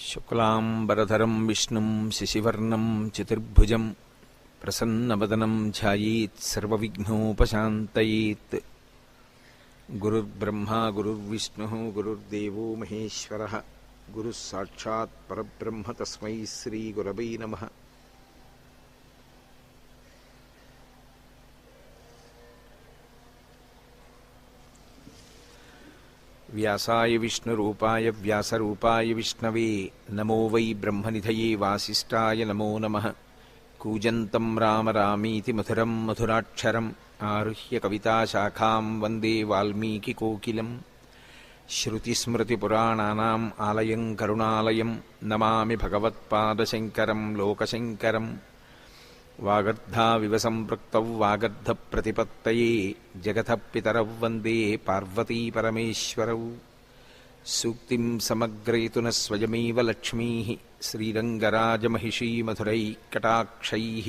శుక్లాంబరధరం విష్ణుం శశివర్ణం చతుర్భుజం ప్రసన్నవదనం ధ్యాయేత్ సర్వవిఘ్నోపశాంతయేత్. గురుర్బ్రహ్మా గురుర్విష్ణుః గురుర్దేవో మహేశ్వరః గురుః సాక్షాత్ పరబ్రహ్మ తస్మై శ్రీ గురవై నమః. వ్యాసాయ విష్ణురూపాయ వ్యాసరూపాయ విష్ణవే నమో వై బ్రహ్మనిధయే వాసిష్ఠాయ నమో నమః. కూజంతం రామ రామీతి మధురం మధురాక్షరం ఆరుహ్య కవితాశాఖాం వందే వాల్మీకికోకిలం. శ్రుతిస్మృతిపురాణానాం ఆలయం కరుణాలయం నమామి భగవత్పాదశంకరం లోకశంకరం. వాగర్ధావివ సంపృక్తౌ వాగర్ధప్రతిపత్తయే జగతః పితరౌ వందే పార్వతీపరమేశ్వరౌ. సూక్తిం సమగ్రయతున స్వయమేవ లక్ష్మీః శ్రీరంగరాజమహిషీ మధురైఃకటాక్షైః.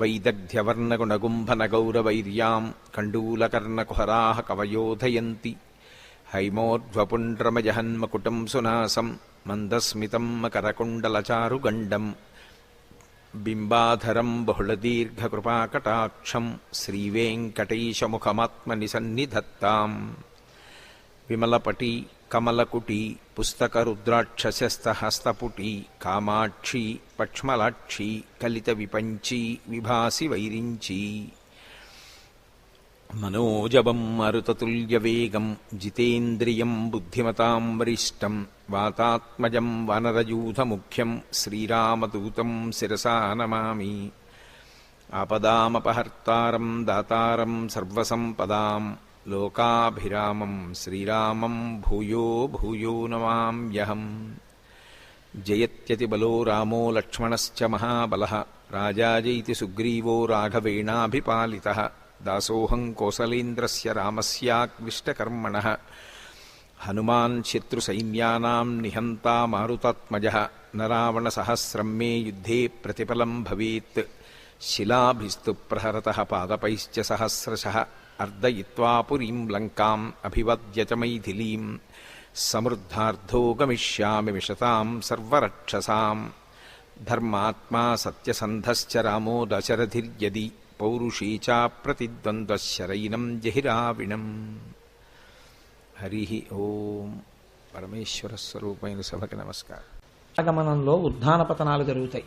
వైదగ్ధ్యవర్ణగుణగుంభనగౌరవైర్యాం కండూలకర్ణకుహరాः కవయోధయంతి. హైమోర్ధ్వపుండ్రమజహన్మకుటం సునాసం మందస్మితం మకరకుండలచారుగండం. బింబాధరం బహుళదీర్ఘకృపాకటాక్షం శ్రీవేంకటేశముఖమాత్మనిసన్నిధత్తాం. విమలపటి కమలకుటి పుస్తకరుద్రాక్షస్యస్తహస్తపుటి కామాక్షి పక్ష్మలాక్షి కలితవిపంచి విభాసి వైరించి. మనోజవం మరుతతుల్యవేగం జితేంద్రియం బుద్ధిమతాం వరిష్టం. వాతాత్మజం వానరయూథముఖ్యం శ్రీరామదూతం శిరసా నమామి. ఆపదామపహర్తారం దాతారం సర్వసంపదాం లోకాభిరామం శ్రీరామం భూయో భూయో నమామ్యహం. జయత్యతిబలో రామో లక్ష్మణశ్చ మహాబలః రాజాజైతి సుగ్రీవో రాఘవేణాభిపాలితః. దాసోహం కోసలేంద్రస్య రామస్యాక్లిష్టకర్మణః. హనుమాన్ శత్రుసైన్యానాం నిహంతా మారుతాత్మజః. న రావణసహస్రం మే యుద్ధే ప్రతిఫలం భవేత్. శిలాభిస్తు ప్రహరతః పాదపైశ్చ సహస్రశః. అర్దయిత్వా పురీం లంకాం అభివద్య చ మైథిలీం. సమృద్ధార్థో గమిష్యామి విశతాం సర్వరక్షసాం. ధర్మాత్మా సత్యసంధశ్చ రామో దశరథిర్యది. పౌరుషీ చ ప్రతిద్వంద్వశరైనం జహిరావిణం. హరి ఓం. పరమేశ్వర స్వరూపమైన సభకి నమస్కారం. ఆగమనంలో ఉద్ధాన పతనాలు జరుగుతాయి.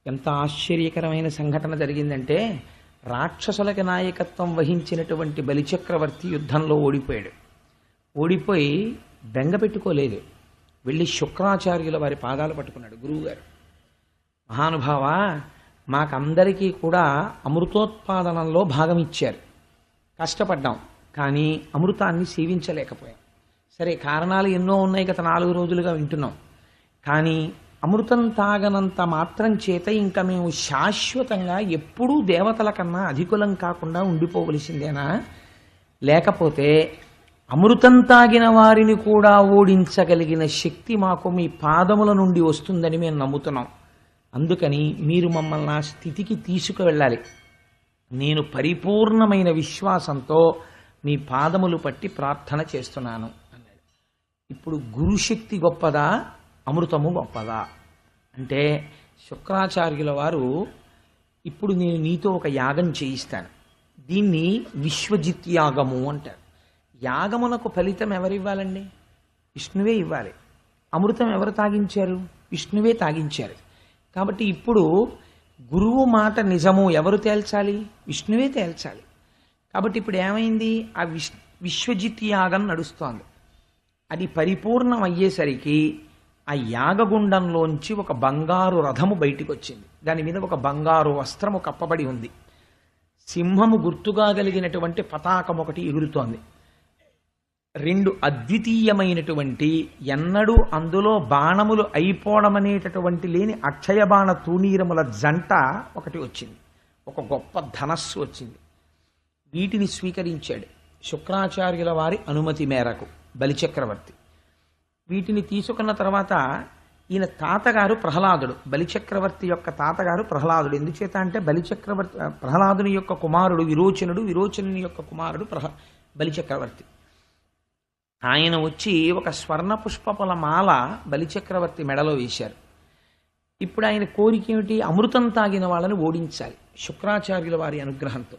ఎంత ఆశ్చర్యకరమైన సంఘటన జరిగిందంటే, రాక్షసులకి నాయకత్వం వహించినటువంటి బలిచక్రవర్తి యుద్ధంలో ఓడిపోయాడు. ఓడిపోయి బెంగ పెట్టుకోలేదు. వెళ్ళి శుక్రాచార్యుల వారి పాదాలు పట్టుకున్నాడు. గురువుగారు, మహానుభావ, మాకందరికీ కూడా అమృతోత్పాదనంలో భాగం ఇచ్చారు. కష్టపడ్డాం, కానీ అమృతాన్ని సేవించలేకపోయాం. సరే, కారణాలు ఎన్నో ఉన్నాయి, గత 4 రోజులుగా వింటున్నాం. కానీ అమృతం తాగనంత మాత్రం చేత ఇంకా మేము శాశ్వతంగా ఎప్పుడూ దేవతల కన్నా అధికులం కాకుండా ఉండిపోవలసిందేనా? లేకపోతే అమృతం తాగిన వారిని కూడా ఓడించగలిగిన శక్తి మాకు మీ పాదముల నుండి వస్తుందని మేము నమ్ముతున్నాం. అందుకని మీరు మమ్మల్ని ఆ స్థితికి తీసుకువెళ్ళాలి. నేను పరిపూర్ణమైన విశ్వాసంతో మీ పాదములు పట్టి ప్రార్థన చేస్తున్నాను అన్నాడు. ఇప్పుడు గురుశక్తి గొప్పదా, అమృతము గొప్పదా అంటే, శుక్రాచార్యుల వారు, ఇప్పుడు నేను నీతో ఒక యాగం చేయిస్తాను. దీన్ని విశ్వజిత్ యాగము అంటారు. యాగమునకు ఫలితం ఎవరివ్వాలండి? విష్ణువే ఇవ్వాలి. అమృతం ఎవరు తాగించారు? విష్ణువే తాగించారు. కాబట్టి ఇప్పుడు గురువు మాట నిజము ఎవరు తేల్చాలి? విష్ణువే తేల్చాలి. కాబట్టి ఇప్పుడు ఏమైంది? ఆ విశ్వజిత్ యాగం నడుస్తోంది. అది పరిపూర్ణం అయ్యేసరికి ఆ యాగగుండంలోంచి ఒక బంగారు రథము బయటికి వచ్చింది. దాని మీద ఒక బంగారు వస్త్రము కప్పబడి ఉంది. సింహము గుర్తుగా కలిగినటువంటి పతాకం ఒకటి ఎగురుతోంది. 2 అద్వితీయమైనటువంటి, ఎన్నడూ అందులో బాణములు అయిపోవడం అనేటటువంటి లేని అక్షయ బాణ తూణీరముల జంట ఒకటి వచ్చింది. ఒక గొప్ప ధనస్సు వచ్చింది. వీటిని స్వీకరించాడు శుక్రాచార్యుల వారి అనుమతి మేరకు బలిచక్రవర్తి. వీటిని తీసుకున్న తర్వాత ఈయన తాతగారు ప్రహ్లాదుడు, బలిచక్రవర్తి యొక్క తాతగారు ప్రహ్లాదుడు. ఎందుచేత అంటే ప్రహ్లాదుని యొక్క కుమారుడు విరోచనుడు, విరోచనుని యొక్క కుమారుడు బలిచక్రవర్తి. ఆయన వచ్చి ఒక స్వర్ణ పుష్పముల మాల బలిచక్రవర్తి మెడలో వేశారు. ఇప్పుడు ఆయన కోరిక ఏమిటి? అమృతం తాగిన వాళ్ళని ఓడించాలి శుక్రాచార్యుల వారి అనుగ్రహంతో.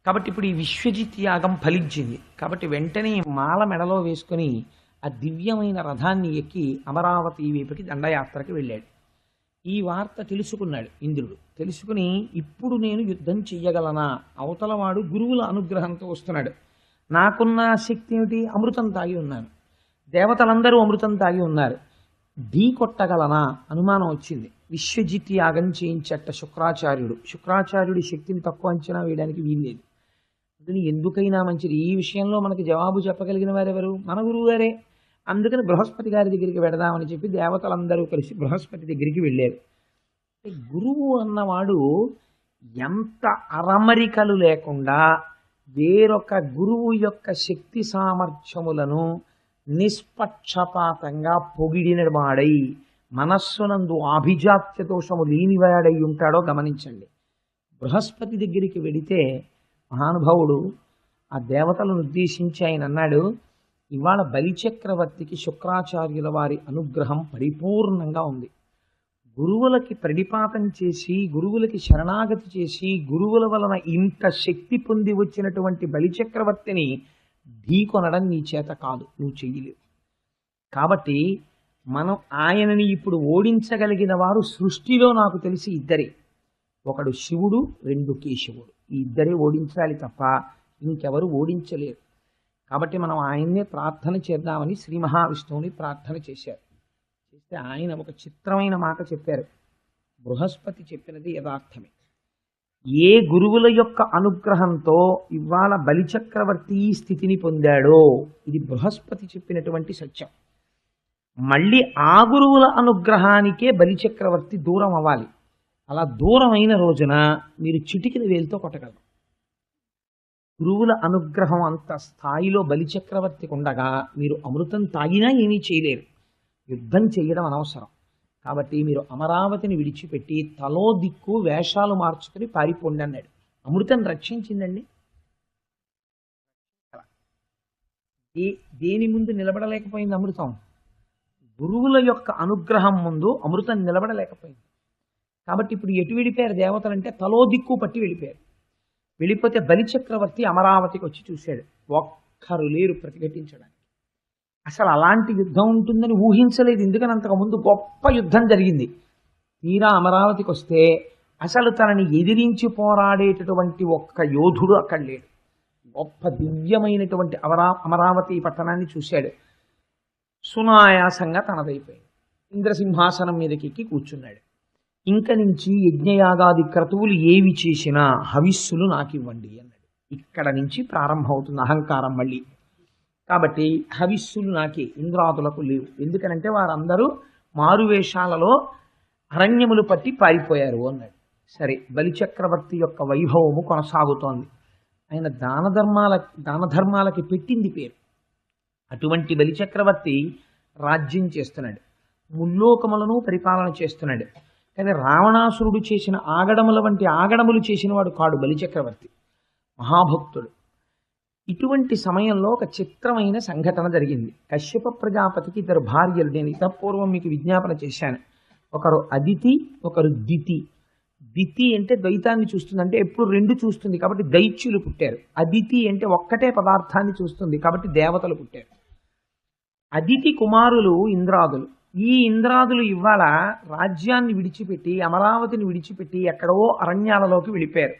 కాబట్టి ఇప్పుడు ఈ విశ్వజిత్ యాగం ఫలించింది. కాబట్టి వెంటనే ఈ మాల మెడలో వేసుకుని ఆ దివ్యమైన రథాన్ని ఎక్కి అమరావతి వైపుకి దండయాత్రకి వెళ్ళాడు. ఈ వార్త తెలుసుకున్నాడు ఇంద్రుడు. తెలుసుకుని ఇప్పుడు నేను యుద్ధం చెయ్యగలనా? అవతలవాడు గురువుల అనుగ్రహంతో వస్తున్నాడు. నాకున్న శక్తి ఏమిటి? అమృతం తాగి ఉన్నాను, దేవతలందరూ అమృతం తాగి ఉన్నారు, ఢీ కొట్టగలనా? అనుమానం వచ్చింది. విశ్వజిత్ యాగం చేయించట శుక్రాచార్యుడు. శుక్రాచార్యుడి శక్తిని తక్కువ అంచనా వేయడానికి వీల్లేదు. అందుకని ఎందుకైనా మంచిది, ఈ విషయంలో మనకి జవాబు చెప్పగలిగిన వారెవరు? మన గురువు గారే. అందుకని బృహస్పతి గారి దగ్గరికి వెడదామని చెప్పి దేవతలందరూ కలిసి బృహస్పతి దగ్గరికి వెళ్ళారు. గురువు అన్నవాడు ఎంత అరమరికలు లేకుండా వేరొక గురువు యొక్క శక్తి సామర్థ్యములను నిష్పక్షపాతంగా పొగిడిన వాడై మనస్సునందు ఆభిజాత్య దోషము లేనివాడై ఉంటాడో గమనించండి. బృహస్పతి దగ్గరికి వెడితే మహానుభావుడు ఆ దేవతలను ఉద్దేశించి ఆయన అన్నాడు, ఇవాళ బలిచక్రవర్తికి శుక్రాచార్యుల వారి అనుగ్రహం పరిపూర్ణంగా ఉంది. గురువులకి ప్రణిపాతం చేసి గురువులకి శరణాగతి చేసి గురువుల వలన ఇంత శక్తి పొంది వచ్చినటువంటి బలిచక్రవర్తిని ఢీకొనడం నీ చేత కాదు, నువ్వు చెయ్యలేవు. కాబట్టి మనం ఆయనని ఇప్పుడు ఓడించగలిగిన వారు సృష్టిలో నాకు తెలిసి ఇద్దరే. ఒకడు శివుడు, రెండు కేశవుడు. ఈ ఇద్దరే ఓడించాలి తప్ప ఇంకెవరు ఓడించలేరు. కాబట్టి మనం ఆయన్నే ప్రార్థన చేద్దామని శ్రీ మహావిష్ణువుని ప్రార్థన చేశారు. చేస్తే ఆయన ఒక చిత్రమైన మాట చెప్పారు. బృహస్పతి చెప్పినది యథార్థమే. ఏ గురువుల యొక్క అనుగ్రహంతో ఇవాళ బలిచక్రవర్తి ఈ స్థితిని పొందాడో ఇది బృహస్పతి చెప్పినటువంటి సత్యం. మళ్ళీ ఆ గురువుల అనుగ్రహానికే బలిచక్రవర్తి దూరం అవ్వాలి. అలా దూరం అయిన రోజున మీరు చిటికిన వేలుతో కొట్టగలరు. గురువుల అనుగ్రహం అంత స్థాయిలో బలిచక్రవర్తికి ఉండగా మీరు అమృతం తాగినా ఏమీ చేయలేరు. యుద్ధం చేయడం అనవసరం. కాబట్టి మీరు అమరావతిని విడిచిపెట్టి తలో దిక్కు వేషాలు మార్చుకుని పారిపోండి అన్నాడు. అమృతం రక్షించిందండి. దేని ముందు నిలబడలేకపోయింది అమృతం? గురువుల యొక్క అనుగ్రహం ముందు అమృతం నిలబడలేకపోయింది. కాబట్టి ఇప్పుడు ఎటు వెళ్ళిపోయారు దేవతలంటే తలో దిక్కు పట్టి వెళ్ళిపోయారు. వెళ్ళిపోతే బలిచక్రవర్తి అమరావతికి వచ్చి చూశాడు. ఒక్కరు లేరు ప్రతిఘటించడానికి. అసలు అలాంటి యుద్ధం ఉంటుందని ఊహించలేదు. ఎందుకని అంతకుముందు గొప్ప యుద్ధం జరిగింది. తీరా అమరావతికి వస్తే అసలు తనని ఎదిరించి పోరాడేటటువంటి ఒక్క యోధుడు అక్కడ లేడు. గొప్ప దివ్యమైనటువంటి అమరావతి పట్టణాన్ని చూశాడు. సునాయాసంగా తనదైపోయింది. ఇంద్రసింహాసనం మీదకి ఎక్కి కూర్చున్నాడు. ఇంక నుంచి యజ్ఞయాగాది క్రతువులు ఏవి చేసినా హవిస్సులు నాకివ్వండి అన్నాడు. ఇక్కడ నుంచి ప్రారంభమవుతుంది అహంకారం మళ్ళీ. కాబట్టి హవిస్సులు నాకే, ఇంద్రాదులకు లేవు. ఎందుకనంటే వారందరూ మారువేషాలలో అరణ్యములు పట్టి పారిపోయారు అన్నాడు. సరే, బలిచక్రవర్తి యొక్క వైభవము కొనసాగుతోంది. ఆయన దానధర్మాలకి పెట్టింది పేరు. అటువంటి బలిచక్రవర్తి రాజ్యం చేస్తున్నాడు, ముల్లోకములను పరిపాలన చేస్తున్నాడు. కానీ రావణాసురుడు చేసిన ఆగడముల వంటి ఆగడములు చేసిన వాడు కాడు బలిచక్రవర్తి, మహాభక్తుడు. ఇటువంటి సమయంలో ఒక చిత్రమైన సంఘటన జరిగింది. కశ్యప ప్రజాపతికి ఇద్దరు భార్యలు. నేను ఇతపూర్వం మీకు విజ్ఞాపన చేశాను. ఒకరు అదితి, ఒకరు దితి. దితి అంటే ద్వైతాన్ని చూస్తుంది, అంటే ఎప్పుడు రెండు చూస్తుంది కాబట్టి దైత్యులు పుట్టారు. అదితి అంటే ఒక్కటే పదార్థాన్ని చూస్తుంది కాబట్టి దేవతలు పుట్టారు. అదితి కుమారులు ఇంద్రాదులు. ఈ ఇంద్రాదులు ఇవాళ రాజ్యాన్ని విడిచిపెట్టి అమరావతిని విడిచిపెట్టి ఎక్కడో అరణ్యాలలోకి వెళ్ళిపోయారు.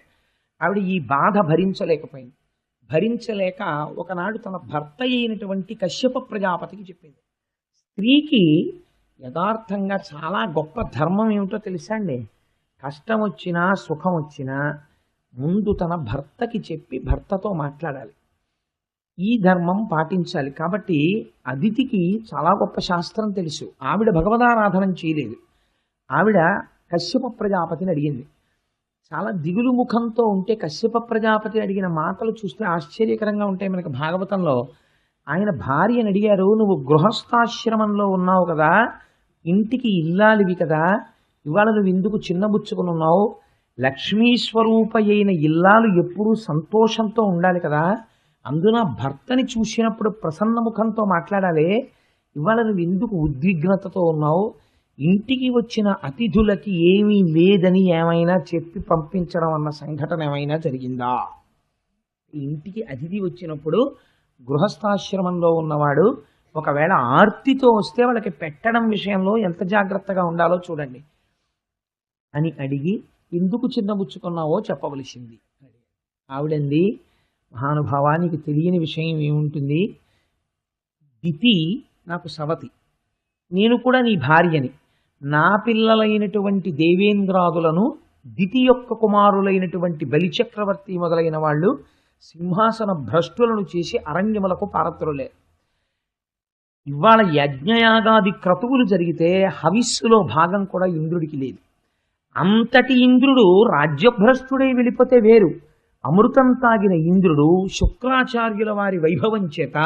ఆవిడ ఈ బాధ భరించలేకపోయింది. భరించలేక ఒకనాడు తన భర్త అయినటువంటి కశ్యప ప్రజాపతికి చెప్పింది. స్త్రీకి యథార్థంగా చాలా గొప్ప ధర్మం ఏమిటో తెలుసా అండి? కష్టం వచ్చినా సుఖం వచ్చినా ముందు తన భర్తకి చెప్పి భర్తతో మాట్లాడాలి. ఈ ధర్మం పాటించాలి. కాబట్టి అదితికి చాలా గొప్ప శాస్త్రం తెలుసు. ఆవిడ భగవదారాధనం చేయలేదు. ఆవిడ కశ్యప ప్రజాపతిని అడిగింది. చాలా దిగులు ముఖంతో ఉంటే కశ్యప ప్రజాపతి అడిగిన మాటలు చూస్తే ఆశ్చర్యకరంగా ఉంటాయి. మనకి భాగవతంలో ఆయన భార్యను అడిగారు, నువ్వు గృహస్థాశ్రమంలో ఉన్నావు కదా, ఇంటికి ఇల్లాలివి కదా, ఇవాళ నువ్వు ఎందుకు చిన్నబుచ్చుకుని ఉన్నావు? లక్ష్మీ స్వరూప అయిన ఇల్లాలు ఎప్పుడూ సంతోషంతో ఉండాలి కదా, అందున భర్తని చూసినప్పుడు ప్రసన్న ముఖంతో మాట్లాడాలి. ఇవాళ నువ్వు ఎందుకు ఉద్విగ్నతతో ఉన్నావు? ఇంటికి వచ్చిన అతిథులకి ఏమీ లేదని ఏమైనా చెప్పి పంపించడం అన్న సంఘటన ఏమైనా జరిగిందా? ఇంటికి అతిథి వచ్చినప్పుడు గృహస్థాశ్రమంలో ఉన్నవాడు ఒకవేళ ఆర్తితో వస్తే వాళ్ళకి పెట్టడం విషయంలో ఎంత జాగ్రత్తగా ఉండాలో చూడండి అని అడిగి, ఎందుకు చిన్నబుచ్చుకున్నావో చెప్పవలసింది. ఆవిడంది, మహానుభావానికి తెలియని విషయం ఏముంటుంది, దితి నాకు సవతి, నేను కూడా నీ భార్యని. నా పిల్లలైనటువంటి దేవేంద్రాదులను దితి యొక్క కుమారులైనటువంటి బలిచక్రవర్తి మొదలైన వాళ్ళు సింహాసన భ్రష్టులను చేసి అరణ్యములకు పారత్రులేరు. ఇవాళ యజ్ఞయాగాది క్రతువులు జరిగితే హవిస్సులో భాగం కూడా ఇంద్రుడికి లేదు. అంతటి ఇంద్రుడు రాజ్యభ్రష్టుడై వెళ్ళిపోతే వేరు. అమృతం తాగిన ఇంద్రుడు శుక్రాచార్యుల వారి వైభవం చేత,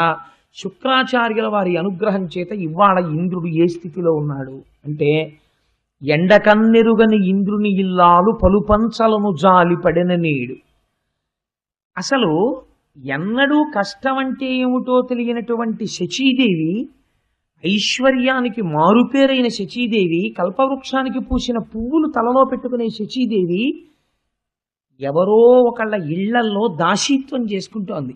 శుక్రాచార్యుల వారి అనుగ్రహం చేత ఇవాళ ఇంద్రుడు ఏ స్థితిలో ఉన్నాడు అంటే, ఎండకన్నెరుగని ఇంద్రుని ఇల్లాలు పలుపంచలను జాలిపడిన నేడు. అసలు ఎన్నడూ కష్టం అంటే ఏమిటో తెలియనటువంటి శచీదేవి, ఐశ్వర్యానికి మారుపేరైన శచీదేవి, కల్పవృక్షానికి పూసిన పువ్వులు తలలో పెట్టుకునే శచీదేవి ఎవరో ఒకళ్ళ ఇళ్లల్లో దాసీత్వం చేసుకుంటోంది.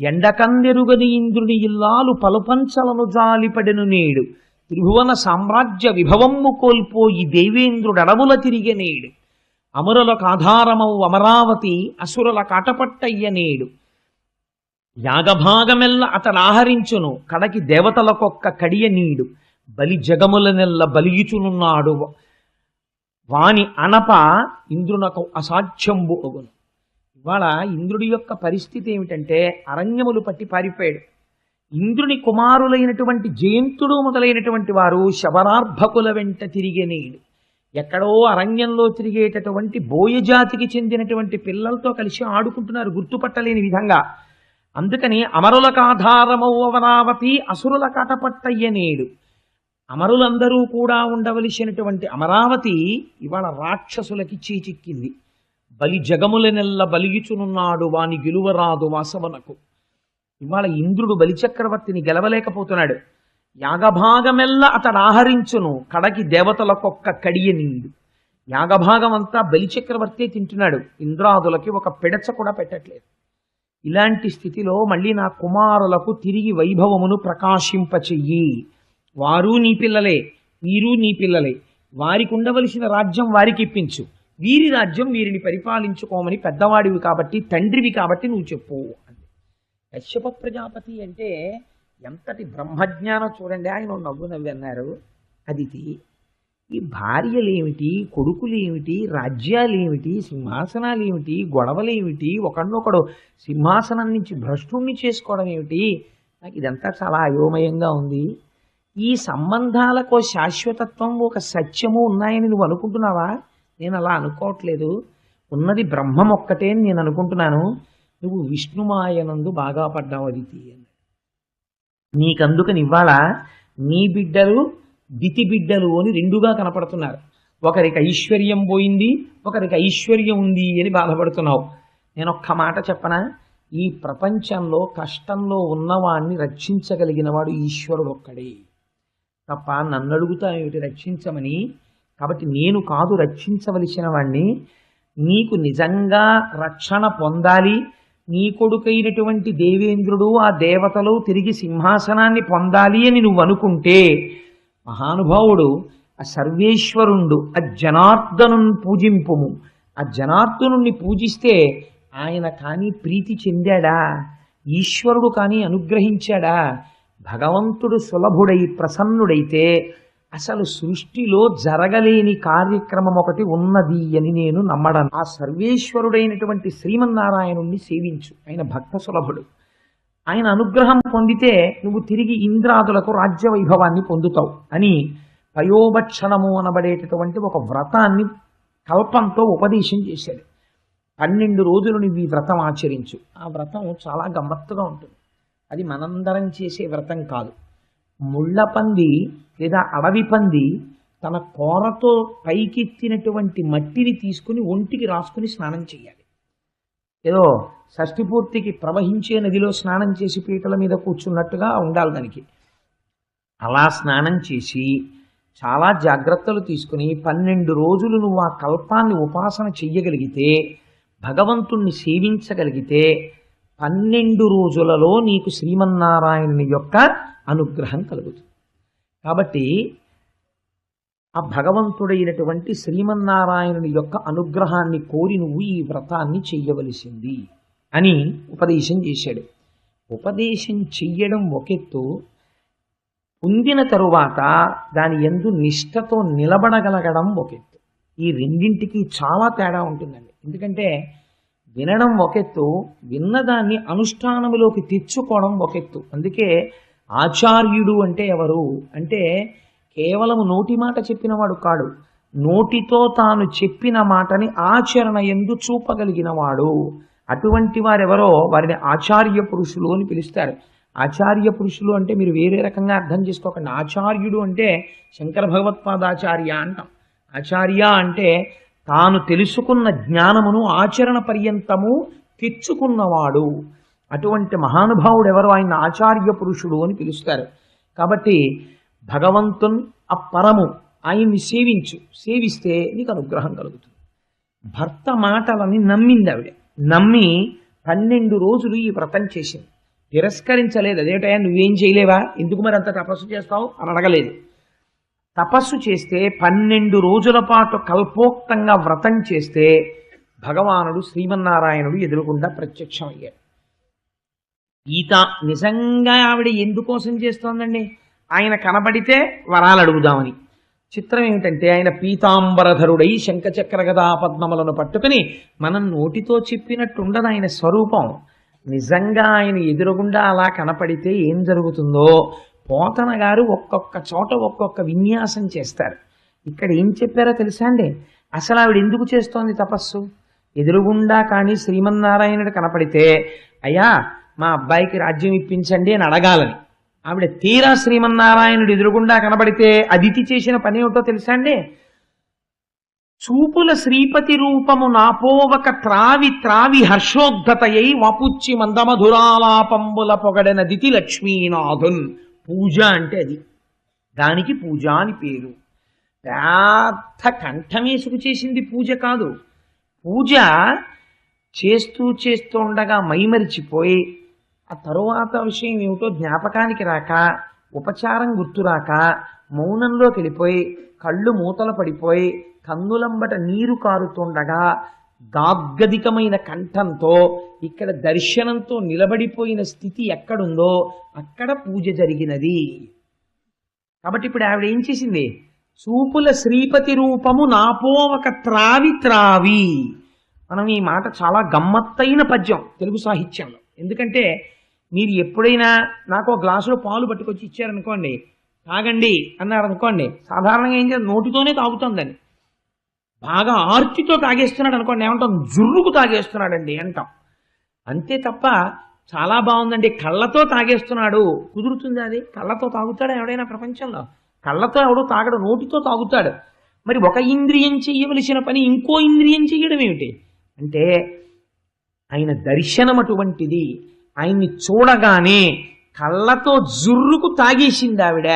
ఎండకందెరుగని ఇంద్రుని ఇల్లాలు పలుపంచలను జాలిపడెను నేడు, త్రిభువన సామ్రాజ్య విభవమ్ము కోల్పోయి దేవేంద్రుడు అడవుల తిరిగే నేడు, అమరులకు ఆధారమవు అమరావతి అసురుల కాటపట్టయ్య నేడు, యాగభాగమెల్ల అతడాహరించును కడకి దేవతలకొక్క కడియ నీడు, బలి జగములనెల్ల బలియుచునున్నాడు వాని అనప ఇంద్రునకు అసాధ్యంబు అగును. ఇవాళ ఇంద్రుడి యొక్క పరిస్థితి ఏమిటంటే, అరణ్యములు పట్టి పారిపోయాడు. ఇంద్రుని కుమారులైనటువంటి జయంతుడు మొదలైనటువంటి వారు శబరార్భకుల వెంట తిరిగేనేడు. ఎక్కడో అరణ్యంలో తిరిగేటటువంటి బోయజాతికి చెందినటువంటి పిల్లలతో కలిసి ఆడుకుంటున్నారు గుర్తుపట్టలేని విధంగా. అందుకని అమరులకు ఆధారమవు అమరావతి అసురుల కాటపట్టయ్యనేడు. అమరులందరూ కూడా ఉండవలసినటువంటి అమరావతి ఇవాళ రాక్షసులకి చీచిక్కింది. బలి జగములనెల్ల బలియుచునున్నాడు వాని గెలువరాదు వాసవనకు. ఇవాళ ఇంద్రుడు బలిచక్రవర్తిని గెలవలేకపోతున్నాడు. యాగభాగమెల్ల అతడు ఆహరించును కడకి దేవతలకొక్క కడియ నీడు. యాగభాగం అంతా బలిచక్రవర్తి తింటున్నాడు, ఇంద్రాదులకి ఒక పిడచ కూడా పెట్టట్లేదు. ఇలాంటి స్థితిలో మళ్ళీ నా కుమారులకు తిరిగి వైభవమును ప్రకాశింపచెయ్యి. వారు నీ పిల్లలే, వీరు నీ పిల్లలే, వారికి ఉండవలసిన రాజ్యం వారికి ఇప్పించు, వీరి రాజ్యం వీరిని పరిపాలించుకోమని పెద్దవాడివి కాబట్టి, తండ్రివి కాబట్టి నువ్వు చెప్పు అని. కశ్యప ప్రజాపతి అంటే ఎంతటి బ్రహ్మజ్ఞానం చూడండి. ఆయన నవ్వు నవ్వి అన్నారు, అదితి ఈ భార్యలేమిటి, కొడుకులేమిటి, రాజ్యాలేమిటి, సింహాసనాలేమిటి, గొడవలేమిటి, ఒకడినొకడు సింహాసనం నుంచి భ్రష్టుణ్ణి చేసుకోవడం ఏమిటి, నాకు ఇదంతా చాలా అయోమయంగా ఉంది. ఈ సంబంధాలకు శాశ్వతత్వం ఒక సత్యము ఉన్నాయని నువ్వు అనుకుంటున్నావా? నేను అలా అనుకోవట్లేదు. ఉన్నది బ్రహ్మం ఒక్కటే అని నేను అనుకుంటున్నాను. నువ్వు విష్ణుమాయనందు బాగా పడ్డావు అదితి అని. నీకందుకని ఇవాళ నీ బిడ్డలు దితి బిడ్డలు అని రెండుగా కనపడుతున్నారు. ఒకరికి ఐశ్వర్యం పోయింది, ఒకరికి ఐశ్వర్యం ఉంది అని బాధపడుతున్నావు. నేను ఒక్క మాట చెప్పనా, ఈ ప్రపంచంలో కష్టంలో ఉన్నవాణ్ణి రక్షించగలిగిన వాడు ఈశ్వరుడు ఒక్కడే తప్ప. నన్ను అడుగుతా ఏమిటి రక్షించమని? కాబట్టి నేను కాదు రక్షించవలసిన వాణ్ణి. నీకు నిజంగా రక్షణ పొందాలి, నీ కొడుకైనటువంటి దేవేంద్రుడు ఆ దేవతలు తిరిగి సింహాసనాన్ని పొందాలి అని నువ్వు అనుకుంటే, మహానుభావుడు ఆ సర్వేశ్వరుండు ఆ జనార్దనుని పూజింపుము. ఆ జనార్దనుణ్ణి పూజిస్తే ఆయన కానీ ప్రీతి చెందాడా? ఈశ్వరుడు కానీ అనుగ్రహించాడా? భగవంతుడు సులభుడై ప్రసన్నుడైతే అసలు సృష్టిలో జరగలేని కార్యక్రమం ఒకటి ఉన్నది అని నేను నమ్మడం. ఆ సర్వేశ్వరుడైనటువంటి శ్రీమన్నారాయణుణ్ణి సేవించు, ఆయన భక్త సులభుడు. ఆయన అనుగ్రహం పొందితే నువ్వు తిరిగి ఇంద్రాదులకు రాజ్య వైభవాన్ని పొందుతావు అని పయోభక్షణము అనబడేటటువంటి ఒక వ్రతాన్ని కల్పంతో ఉపదేశం చేశాడు. 12 రోజులు నువ్వు ఈ వ్రతం ఆచరించు. ఆ వ్రతం చాలా గమ్మత్తుగా ఉంటుంది. అది మనందరం చేసే వ్రతం కాదు. ముళ్ళ పంది లేదా అడవి పంది తన కోరతో పైకెత్తినటువంటి మట్టిని తీసుకుని ఒంటికి రాసుకుని స్నానం చేయాలి. ఏదో షష్ఠి పూర్తికి ప్రవహించే నదిలో స్నానం చేసి పీటల మీద కూర్చున్నట్టుగా ఉండాలి దానికి. అలా స్నానం చేసి చాలా జాగ్రత్తలు తీసుకుని 12 రోజులు నువ్వు ఆ కల్పాన్ని ఉపాసన చెయ్యగలిగితే, భగవంతుణ్ణి సేవించగలిగితే 12 రోజులలో నీకు శ్రీమన్నారాయణుని యొక్క అనుగ్రహం కలుగుతుంది. కాబట్టి ఆ భగవంతుడైనటువంటి శ్రీమన్నారాయణుని యొక్క అనుగ్రహాన్ని కోరి నువ్వు ఈ వ్రతాన్ని చెయ్యవలసింది అని ఉపదేశం చేశాడు. ఉపదేశం చెయ్యడం ఒకెత్తు, పొందిన తరువాత దాని యందు నిష్ఠతో నిలబడగలగడం ఒకెత్తు. ఈ రెండింటికి చాలా తేడా ఉంటుందండి. ఎందుకంటే వినడం ఒకెత్తు, విన్నదాన్ని అనుష్ఠానములోకి తెచ్చుకోవడం ఒకెత్తు. అందుకే ఆచార్యుడు అంటే ఎవరు అంటే కేవలం నోటి మాట చెప్పినవాడు కాడు, నోటితో తాను చెప్పిన మాటని ఆచరణ యందు చూపగలిగిన వాడు. అటువంటి వారెవరో వారిని ఆచార్య పురుషులు అని పిలుస్తారు. ఆచార్య పురుషులు అంటే మీరు వేరే రకంగా అర్థం చేసుకోకండి. ఆచార్యుడు అంటే శంకర భగవత్పాదాచార్య అంటాం. ఆచార్య అంటే తాను తెలుసుకున్న జ్ఞానమును ఆచరణ పర్యంతము తెచ్చుకున్నవాడు. అటువంటి మహానుభావుడు ఎవరు, ఆయన ఆచార్య పురుషుడు అని పిలుస్తారు. కాబట్టి భగవంతున్ అపరము, ఆయన్ని సేవించు, సేవిస్తే నీకు అనుగ్రహం కలుగుతుంది. భర్త మాటలని నమ్మింది ఆవిడ. నమ్మి 12 రోజులు ఈ వ్రతం చేసింది. తిరస్కరించలేదు. అదేటయా నువ్వేం చేయలేవా, ఎందుకు మరి అంత తపస్సు చేస్తావు అని అడగలేదు. తపస్సు చేస్తే 12 రోజుల పాటు కల్పోక్తంగా వ్రతం చేస్తే భగవానుడు శ్రీమన్నారాయణుడు ఎదురుగుండా ప్రత్యక్షమయ్యాడు. ఈత నిజంగా ఆవిడ ఎందుకోసం చేస్తోందండి, ఆయన కనబడితే వరాలు అడుగుదామని. చిత్రం ఏమిటంటే ఆయన పీతాంబరధరుడై శంఖచక్ర గదా పద్మములను పట్టుకుని మనం నోటితో చెప్పినట్టుండదు ఆయన స్వరూపం. నిజంగా ఆయన ఎదురుగుండా అలా కనపడితే ఏం జరుగుతుందో పోతన గారు ఒక్కొక్క చోట ఒక్కొక్క విన్యాసం చేస్తారు. ఇక్కడ ఏం చెప్పారో తెలుసా అండి, అసలు ఆవిడ ఎందుకు చేస్తోంది తపస్సు? ఎదురుగుండా కానీ శ్రీమన్నారాయణుడు కనపడితే అయ్యా మా అబ్బాయికి రాజ్యం ఇప్పించండి అని అడగాలని. ఆవిడ తీరా శ్రీమన్నారాయణుడు ఎదురుగుండా కనబడితే అదితి చేసిన పని ఏమిటో తెలుసా అండి, చూపుల శ్రీపతి రూపము నాపోవక త్రావి త్రావి హర్షోద్ధతయై వాపుచ్చి మందమధురాలాపంబుల పొగడన దితి లక్ష్మీనాథున్. పూజ అంటే అది, దానికి పూజ అని పేరు. పెద్ద కంఠమేసుకు చేసింది పూజ కాదు. పూజ చేస్తూ చేస్తూ ఉండగా మైమరిచిపోయి ఆ తరువాత విషయం ఏమిటో జ్ఞాపకానికి రాక, ఉపచారం గుర్తురాక మౌనంలోకి వెళ్ళిపోయి కళ్ళు మూతలు పడిపోయి కన్నులంబట నీరు కారుతుండగా గాద్గదికమైన కంఠంతో ఇక్కడ దర్శనంతో నిలబడిపోయిన స్థితి ఎక్కడుందో అక్కడ పూజ జరిగినది. కాబట్టి ఇప్పుడు ఆవిడ ఏం చేసింది, చూపుల శ్రీపతి రూపము నాపోవక త్రావి త్రావి. మనం ఈ మాట చాలా గమ్మత్తైన పద్యం తెలుగు సాహిత్యంలో. ఎందుకంటే మీరు ఎప్పుడైనా నాకు గ్లాసులో పాలు పట్టుకొచ్చి ఇచ్చారనుకోండి, తాగండి అన్నారు అనుకోండి, సాధారణంగా ఏం చేయాలి, నోటితోనే తాగుతుందని. బాగా ఆర్తితో తాగేస్తున్నాడు అనుకోండి, ఏమంటాం, జుర్రుకు తాగేస్తున్నాడండి అంటాం. అంతే తప్ప చాలా బాగుందండి కళ్ళతో తాగేస్తున్నాడు కుదురుతుంది? అది కళ్ళతో తాగుతాడా ఎవడైనా ప్రపంచంలో? కళ్ళతో ఎవడో తాగడు, నోటితో తాగుతాడు. మరి ఒక ఇంద్రియం చెయ్యవలసిన పని ఇంకో ఇంద్రియం చెయ్యడం ఏమిటి అంటే ఆయన దర్శనం అటువంటిది. ఆయన్ని చూడగానే కళ్ళతో జుర్రుకు తాగేసింది ఆవిడ.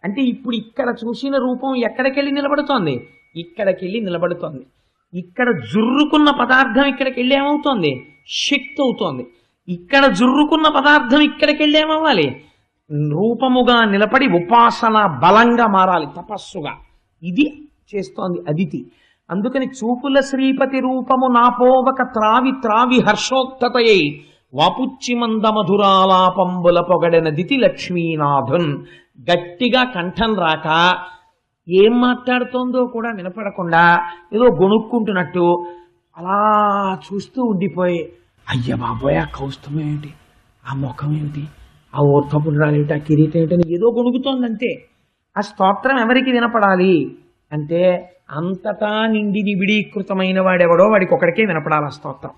అంటే ఇప్పుడు ఇక్కడ చూసిన రూపం ఎక్కడికెళ్ళి నిలబడుతోంది, ఇక్కడికెళ్ళి నిలబడుతోంది. ఇక్కడ జుర్రుకున్న పదార్థం ఇక్కడికి వెళ్ళి ఏమవుతోంది, శక్తి అవుతోంది. ఇక్కడ జుర్రుకున్న పదార్థం ఇక్కడికి వెళ్ళి ఏమవ్వాలి, రూపముగా నిలబడి ఉపాసన బలంగా మారాలి, తపస్సుగా. ఇది చేస్తోంది అదితి. అందుకని చూపుల శ్రీపతి రూపము నాపోవక త్రావి త్రావి హర్షోక్తతయై వాపుచ్చి మందమధురాలాపంబుల పొగడన దితి లక్ష్మీనాథున్. గట్టిగా కంఠం రాక ఏం మాట్లాడుతోందో కూడా వినపడకుండా ఏదో గొణుక్కుంటున్నట్టు అలా చూస్తూ ఉండిపోయి, అయ్య బాబోయ్ ఆ కౌస్తుభం ఏమిటి, ఆ ముఖం ఏమిటి, ఆ ఊర్ధపుండ్రాలు ఏమిటి, ఆ కిరీటం ఏమిటని ఏదో గొణుకుతోంది అంతే. ఆ స్తోత్రం ఎవరికి వినపడాలి అంటే అంతటా నిండి నిబిడీకృతమైన వాడెవడో వాడికి ఒకడికే వినపడాలి ఆ స్తోత్రం.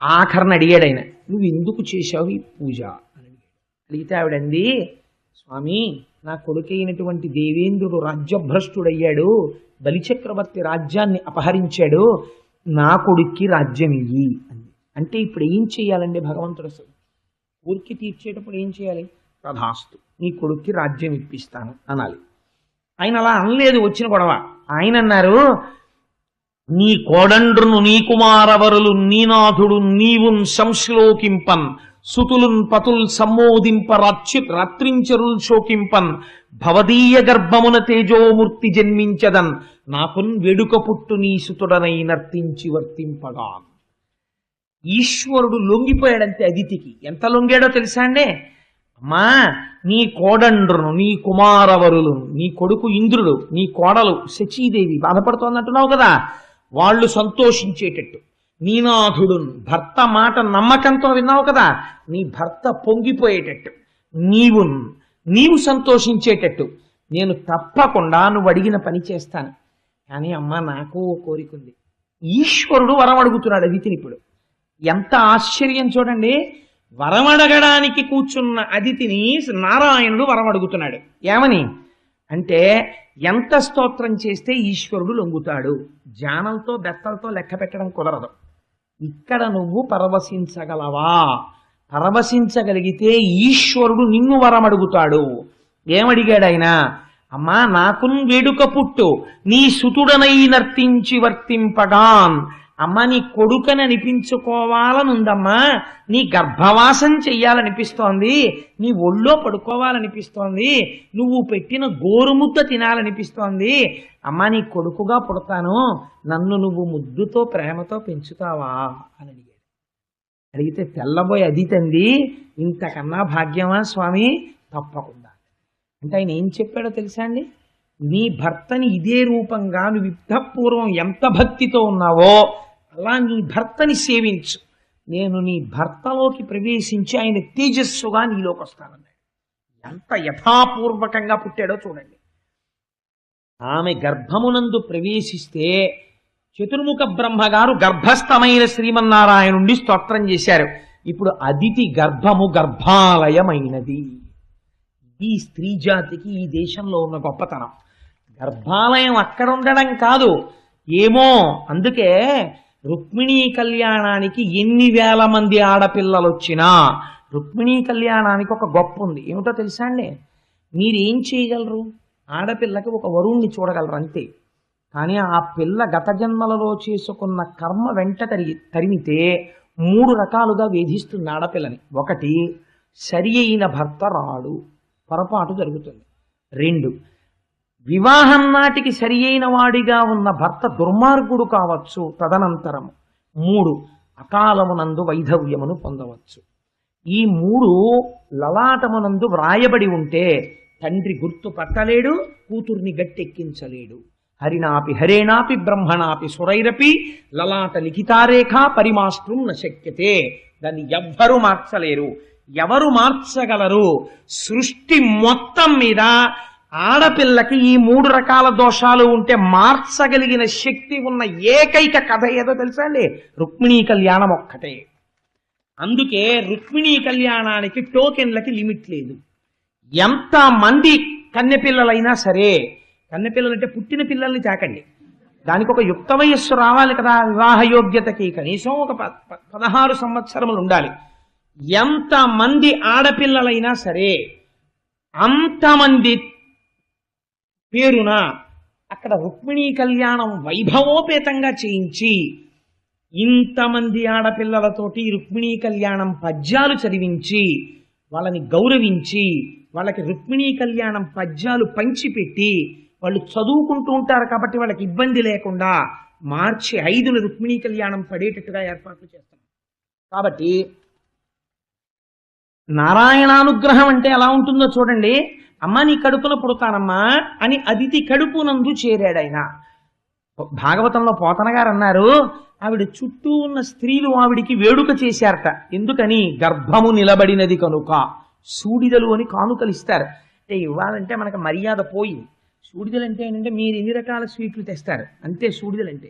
ఆఖరణ అడిగాడు ఆయన, నువ్వు ఎందుకు చేశావు ఈ పూజ అని అడిగితే ఆవిడంది, స్వామి నా కొడుకైనటువంటి దేవేంద్రుడు రాజ్యభ్రష్టుడయ్యాడు, బలిచక్రవర్తి రాజ్యాన్ని అపహరించాడు, నా కొడుక్కి రాజ్యం ఇయ్యి అంది. అంటే ఇప్పుడు ఏం చేయాలండి భగవంతుడు అసలు? ఊరికి తీర్చేటప్పుడు ఏం చేయాలి? తథాస్తు, నీ కొడుక్కి రాజ్యం ఇప్పిస్తాను అనాలి. ఆయన అలా అనలేదు వచ్చిన గొడవ. ఆయన అన్నారు, నీ కోడండ్రును నీ కుమారవరులు నీనాథుడు నీవున్ సంశ్లోకింపన్ సుతులున్ పతుల్ సమ్మోదింప రాత్రించరుల్ శోకింపన్ భవదీయ గర్భమున తేజోమూర్తి జన్మించదన్ నాకున్ వెడుక పుట్టు నీ సుతుడనై నర్తించి వర్తింపగా. ఈశ్వరుడు లొంగిపోయాడంతే అదితికి. ఎంత లొంగాడో తెలుసా అండి? అమ్మా, నీ కోడండ్రును నీ కుమారవరులు, నీ కొడుకు ఇంద్రుడు, నీ కోడలు శచీదేవి బాధపడుతోందంటున్నావు కదా, వాళ్ళు సంతోషించేటట్టు, నీనాథుడు భర్త మాట నమ్మకంతో విన్నావు కదా, నీ భర్త పొంగిపోయేటట్టు, నీవు సంతోషించేటట్టు నేను తప్పకుండా నువ్వు అడిగిన పని చేస్తాను. కానీ అమ్మ, నాకు ఓ కోరిక ఉంది. ఈశ్వరుడు వరం అడుగుతున్నాడు అదితిని. ఇప్పుడు ఎంత ఆశ్చర్యం చూడండి, వరం అడగడానికి కూర్చున్న అదితిని నారాయణుడు వరం అడుగుతున్నాడు. ఏమని అంటే, ఎంత స్తోత్రం చేస్తే ఈశ్వరుడు లొంగుతాడు? జానంతో బెత్తలతో లెక్క పెట్టడం కుదరదు. ఇక్కడ నువ్వు పరవశించగలవా? పరవశించగలిగితే ఈశ్వరుడు నిన్ను వరం అడుగుతాడు. ఏమడిగాడు ఆయన? అమ్మా, నాకున్ వేడుక పుట్టు నీ సుతుడనై నర్తించి వర్తింపగాన్. అమ్మ, నీ కొడుకని అనిపించుకోవాలనుందమ్మా, నీ గర్భవాసం చెయ్యాలనిపిస్తోంది, నీ ఒళ్ళో పడుకోవాలనిపిస్తోంది, నువ్వు పెట్టిన గోరుముద్ద తినాలనిపిస్తోంది. అమ్మ, నీ కొడుకుగా పుడతాను, నన్ను నువ్వు ముద్దుతో ప్రేమతో పెంచుతావా అని అడిగాడు. అడిగితే తెల్లబోయి అదితంది, ఇంతకన్నా భాగ్యమా స్వామి? తప్పకుండా. అంటే ఆయన ఏం చెప్పాడో తెలుసా అండి? నీ భర్తని ఇదే రూపంగా నువ్వు యుద్ధపూర్వం ఎంత భక్తితో ఉన్నావో అలా నీ భర్తని సేవించు. నేను నీ భర్తలోకి ప్రవేశించి ఆయన తేజస్సుగా నీలోకి వస్తానన్నాడు. ఎంత యథాపూర్వకంగా పుట్టాడో చూడండి. ఆమె గర్భమునందు ప్రవేశిస్తే చతుర్ముఖ బ్రహ్మగారు గర్భస్థమైన శ్రీమన్నారాయణుండి స్తోత్రం చేశారు. ఇప్పుడు అదితి గర్భము గర్భాలయమైనది. ఈ స్త్రీ జాతికి ఈ దేశంలో ఉన్న గొప్పతనం. గర్భాలయం అక్కడ ఉండడం కాదు, ఏమో అందుకే రుక్మిణీ కళ్యాణానికి ఎన్ని వేల మంది ఆడపిల్లలు వచ్చినా రుక్మిణీ కళ్యాణానికి ఒక గొప్ప ఉంది. ఏమిటో తెలుసా అండి? మీరేం చేయగలరు? ఆడపిల్లకి ఒక వరుణ్ణి చూడగలరు అంతే. కానీ ఆ పిల్ల గత జన్మలలో చేసుకున్న కర్మ వెంట తరిమితే 3 రకాలుగా వేధిస్తుంది ఆడపిల్లని. 1, సరి అయిన భర్త రాడు, పొరపాటు జరుగుతుంది. 2, వివాహం నాటికి సరి అయిన వాడిగా ఉన్న భర్త దుర్మార్గుడు కావచ్చు తదనంతరము. 3, అకాలమునందు వైధవ్యమును పొందవచ్చు. ఈ 3 లలాటమునందు వ్రాయబడి ఉంటే తండ్రి గుర్తు పట్టలేడు, కూతుర్ని గట్టెక్కించలేడు. హరినాపి హరేనాపి బ్రహ్మణాపి సురైరపి లలాట లిఖితారేఖ పరిమాష్ట్రం నశక్యతే. దాన్ని ఎవ్వరూ మార్చలేరు. ఎవరు మార్చగలరు? సృష్టి మొత్తం మీద ఆడపిల్లకి ఈ 3 రకాల దోషాలు ఉంటే మార్చగలిగిన శక్తి ఉన్న ఏకైక కథ ఏదో తెలుసా అండి? రుక్మిణీ కళ్యాణం ఒక్కటే. అందుకే రుక్మిణీ కళ్యాణానికి టోకెన్లకి లిమిట్ లేదు. ఎంతమంది కన్నెపిల్లలైనా సరే, కన్నెపిల్లలంటే పుట్టిన పిల్లల్ని తాకండి, దానికి ఒక యుక్త వయస్సు రావాలి కదా, వివాహ యోగ్యతకి కనీసం ఒక 16 సంవత్సరములు ఉండాలి. ఎంతమంది ఆడపిల్లలైనా సరే అంతమంది పేరున అక్కడ రుక్మిణీ కళ్యాణం వైభవోపేతంగా చేయించి ఇంతమంది ఆడపిల్లలతోటి రుక్మిణీ కళ్యాణం పద్యాలు చదివించి వాళ్ళని గౌరవించి వాళ్ళకి రుక్మిణీ కళ్యాణం పద్యాలు పంచిపెట్టి వాళ్ళు చదువుకుంటూ ఉంటారు కాబట్టి వాళ్ళకి ఇబ్బంది లేకుండా మార్చి 5న రుక్మిణీ కళ్యాణం పడేటట్టుగా ఏర్పాట్లు చేస్తాం. కాబట్టి నారాయణానుగ్రహం అంటే ఎలా ఉంటుందో చూడండి. అమ్మ, నీ కడుపున పుడతానమ్మా అని అదితి కడుపునందు చేరాడైనా. భాగవతంలో పోతన గారు అన్నారు, ఆవిడ చుట్టూ ఉన్న స్త్రీలు ఆవిడికి వేడుక చేశారట. ఎందుకని? గర్భము నిలబడినది కనుక. సూడిదలు అని కానుకలు ఇస్తారు. అంటే ఇవ్వాలంటే మనకు మర్యాద పోయింది. సూడిదలు అంటే ఏంటంటే మీరు ఎన్ని రకాల స్వీట్లు తెస్తారు అంతే. సూడిదలు అంటే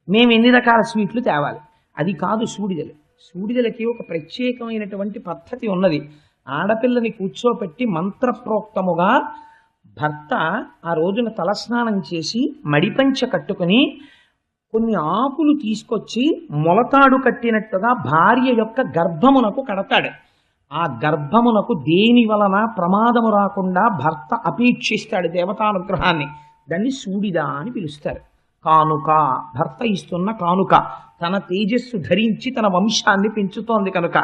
మేము ఎన్ని రకాల స్వీట్లు తేవాలి, అది కాదు సూడిదలు. సూడిదలకి ఒక ప్రత్యేకమైనటువంటి పద్ధతి ఉన్నది. ఆడపిల్లని కూర్చోపెట్టి మంత్రప్రోక్తముగా భర్త ఆ రోజున తలస్నానం చేసి మడిపంచ కట్టుకుని కొన్ని ఆకులు తీసుకొచ్చి మొలతాడు కట్టినట్టుగా భార్య యొక్క గర్భమునకు కడతాడు. ఆ గర్భమునకు దేని వలన ప్రమాదము రాకుండా భర్త అపేక్షిస్తాడు దేవతానుగ్రహాన్ని. దాన్ని సూడిద అని పిలుస్తారు. కానుక, భర్త ఇస్తున్న కానుక, తన తేజస్సు ధరించి తన వంశాన్ని పెంచుతోంది కనుక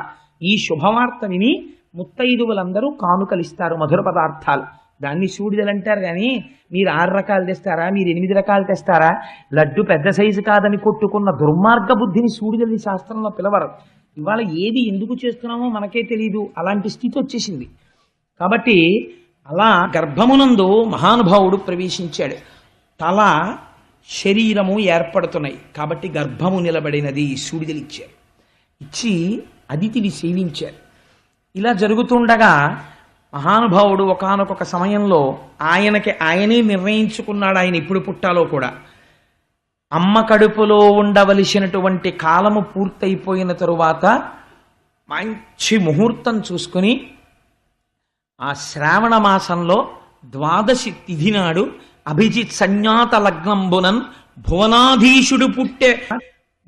ఈ శుభవార్త విని ముత్తైదువులందరూ కానుకలిస్తారు, మధుర పదార్థాలు. దాన్ని సూడిదలు అంటారు. కానీ మీరు 6 రకాలు తెస్తారా, మీరు 8 రకాలు తెస్తారా? లడ్డు పెద్ద సైజు కాదని కొట్టుకున్న దుర్మార్గ బుద్ధిని సూడిదని శాస్త్రంలో పిలవరు. ఇవాళ ఏది ఎందుకు చేస్తున్నామో మనకే తెలియదు, అలాంటి స్థితి వచ్చేసింది. కాబట్టి అలా గర్భమునందు మహానుభావుడు ప్రవేశించాడు. తల శరీరము ఏర్పడుతున్నాయి కాబట్టి గర్భము నిలబడినది. సూడిదలు ఇచ్చారు. ఇచ్చి అదితిని సేవించారు. ఇలా జరుగుతుండగా మహానుభావుడు ఒకానొక సమయంలో ఆయనే నిర్ణయించుకున్నాడు ఆయన ఎప్పుడు పుట్టాలో కూడా. అమ్మ కడుపులో ఉండవలసినటువంటి కాలము పూర్తయిపోయిన తరువాత మంచి ముహూర్తం చూసుకుని ఆ శ్రావణ మాసంలో 12 తిథి నాడు అభిజిత్ సంజ్ఞాత లగ్నంబునన్ భువనాధీశుడు పుట్టే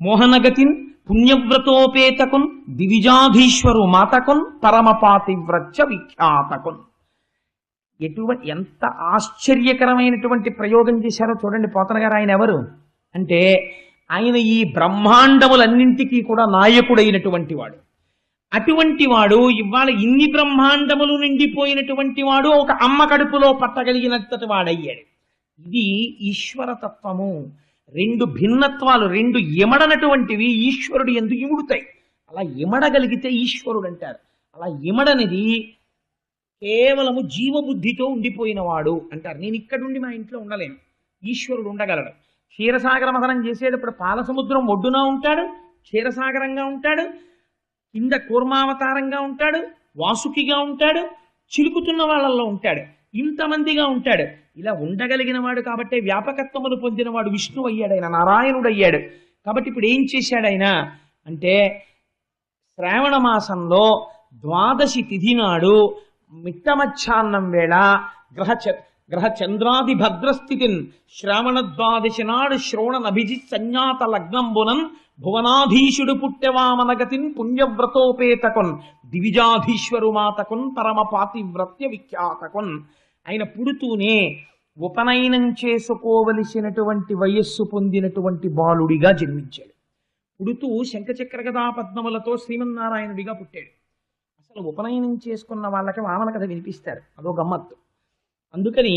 మోహనగతిన్ పుణ్యవ్రతోపేతకున్ దివిజాధీశ్వరు మాతకున్ పరమపాతివ్రత్య విఖ్యాతకున్. ఎంత ఆశ్చర్యకరమైనటువంటి ప్రయోగం చేశారో చూడండి పోతన గారు. ఆయన ఎవరు అంటే ఆయన ఈ బ్రహ్మాండములన్నింటికీ కూడా నాయకుడైనటువంటి వాడు. అటువంటి వాడు ఇవాళ ఇన్ని బ్రహ్మాండములు నిండిపోయినటువంటి వాడు ఒక అమ్మ కడుపులో పట్టగలిగినంతటి వాడయ్యాడు. ఇది ఈశ్వరతత్వము. 2 భిన్నత్వాలు, 2 ఇమడనటువంటివి ఈశ్వరుడు ఎందుకు ఇముడుతాయి. అలా ఇమడగలిగితే ఈశ్వరుడు అంటారు. అలా ఇమడనిది కేవలము జీవబుద్ధితో ఉండిపోయిన వాడు అంటారు. నేను ఇక్కడుండి మా ఇంట్లో ఉండలేను, ఈశ్వరుడు ఉండగలడు. క్షీరసాగర మథనం చేసేటప్పుడు పాలసముద్రం ఒడ్డున ఉంటాడు, క్షీరసాగరంగా ఉంటాడు, కింద కూర్మావతారంగా ఉంటాడు, వాసుకిగా ఉంటాడు, చిలుకుతున్న వాళ్ళల్లో ఉంటాడు, ఇంతమందిగా ఉంటాడు. ఇలా ఉండగలిగిన వాడు కాబట్టి వ్యాపకత్వమును పొందినవాడు విష్ణువు అయ్యాడు, ఆయన నారాయణుడు అయ్యాడు. కాబట్టి ఇప్పుడు ఏం చేశాడు ఆయన అంటే శ్రావణ మాసంలో 12 తిథి నాడు మిట్ట మధ్యాహ్నం వేళ గ్రహ చంద్రాది భద్రస్థితిన్ శ్రావణ 12 నాడు శ్రోణనభిజిత్ సంజ్ఞాత లగ్నంబునన్ భువనాధీశుడు పుట్టెవామనగతిన్ పుణ్యవ్రతోపేతకున్ దివిజాధీశ్వరు మాతకున్ పరమ పాతివ్రత్య విఖ్యాతకున్. ఆయన పుడుతూనే ఉపనయనం చేసుకోవలసినటువంటి వయస్సు పొందినటువంటి బాలుడిగా జన్మించాడు. పుడుతూ శంఖచక్ర గదా పద్మములతో శ్రీమన్నారాయణుడిగా పుట్టాడు. అసలు ఉపనయనం చేసుకున్న వాళ్ళకి వామన కథ వినిపిస్తారు, అదో గమ్మత్తు. అందుకని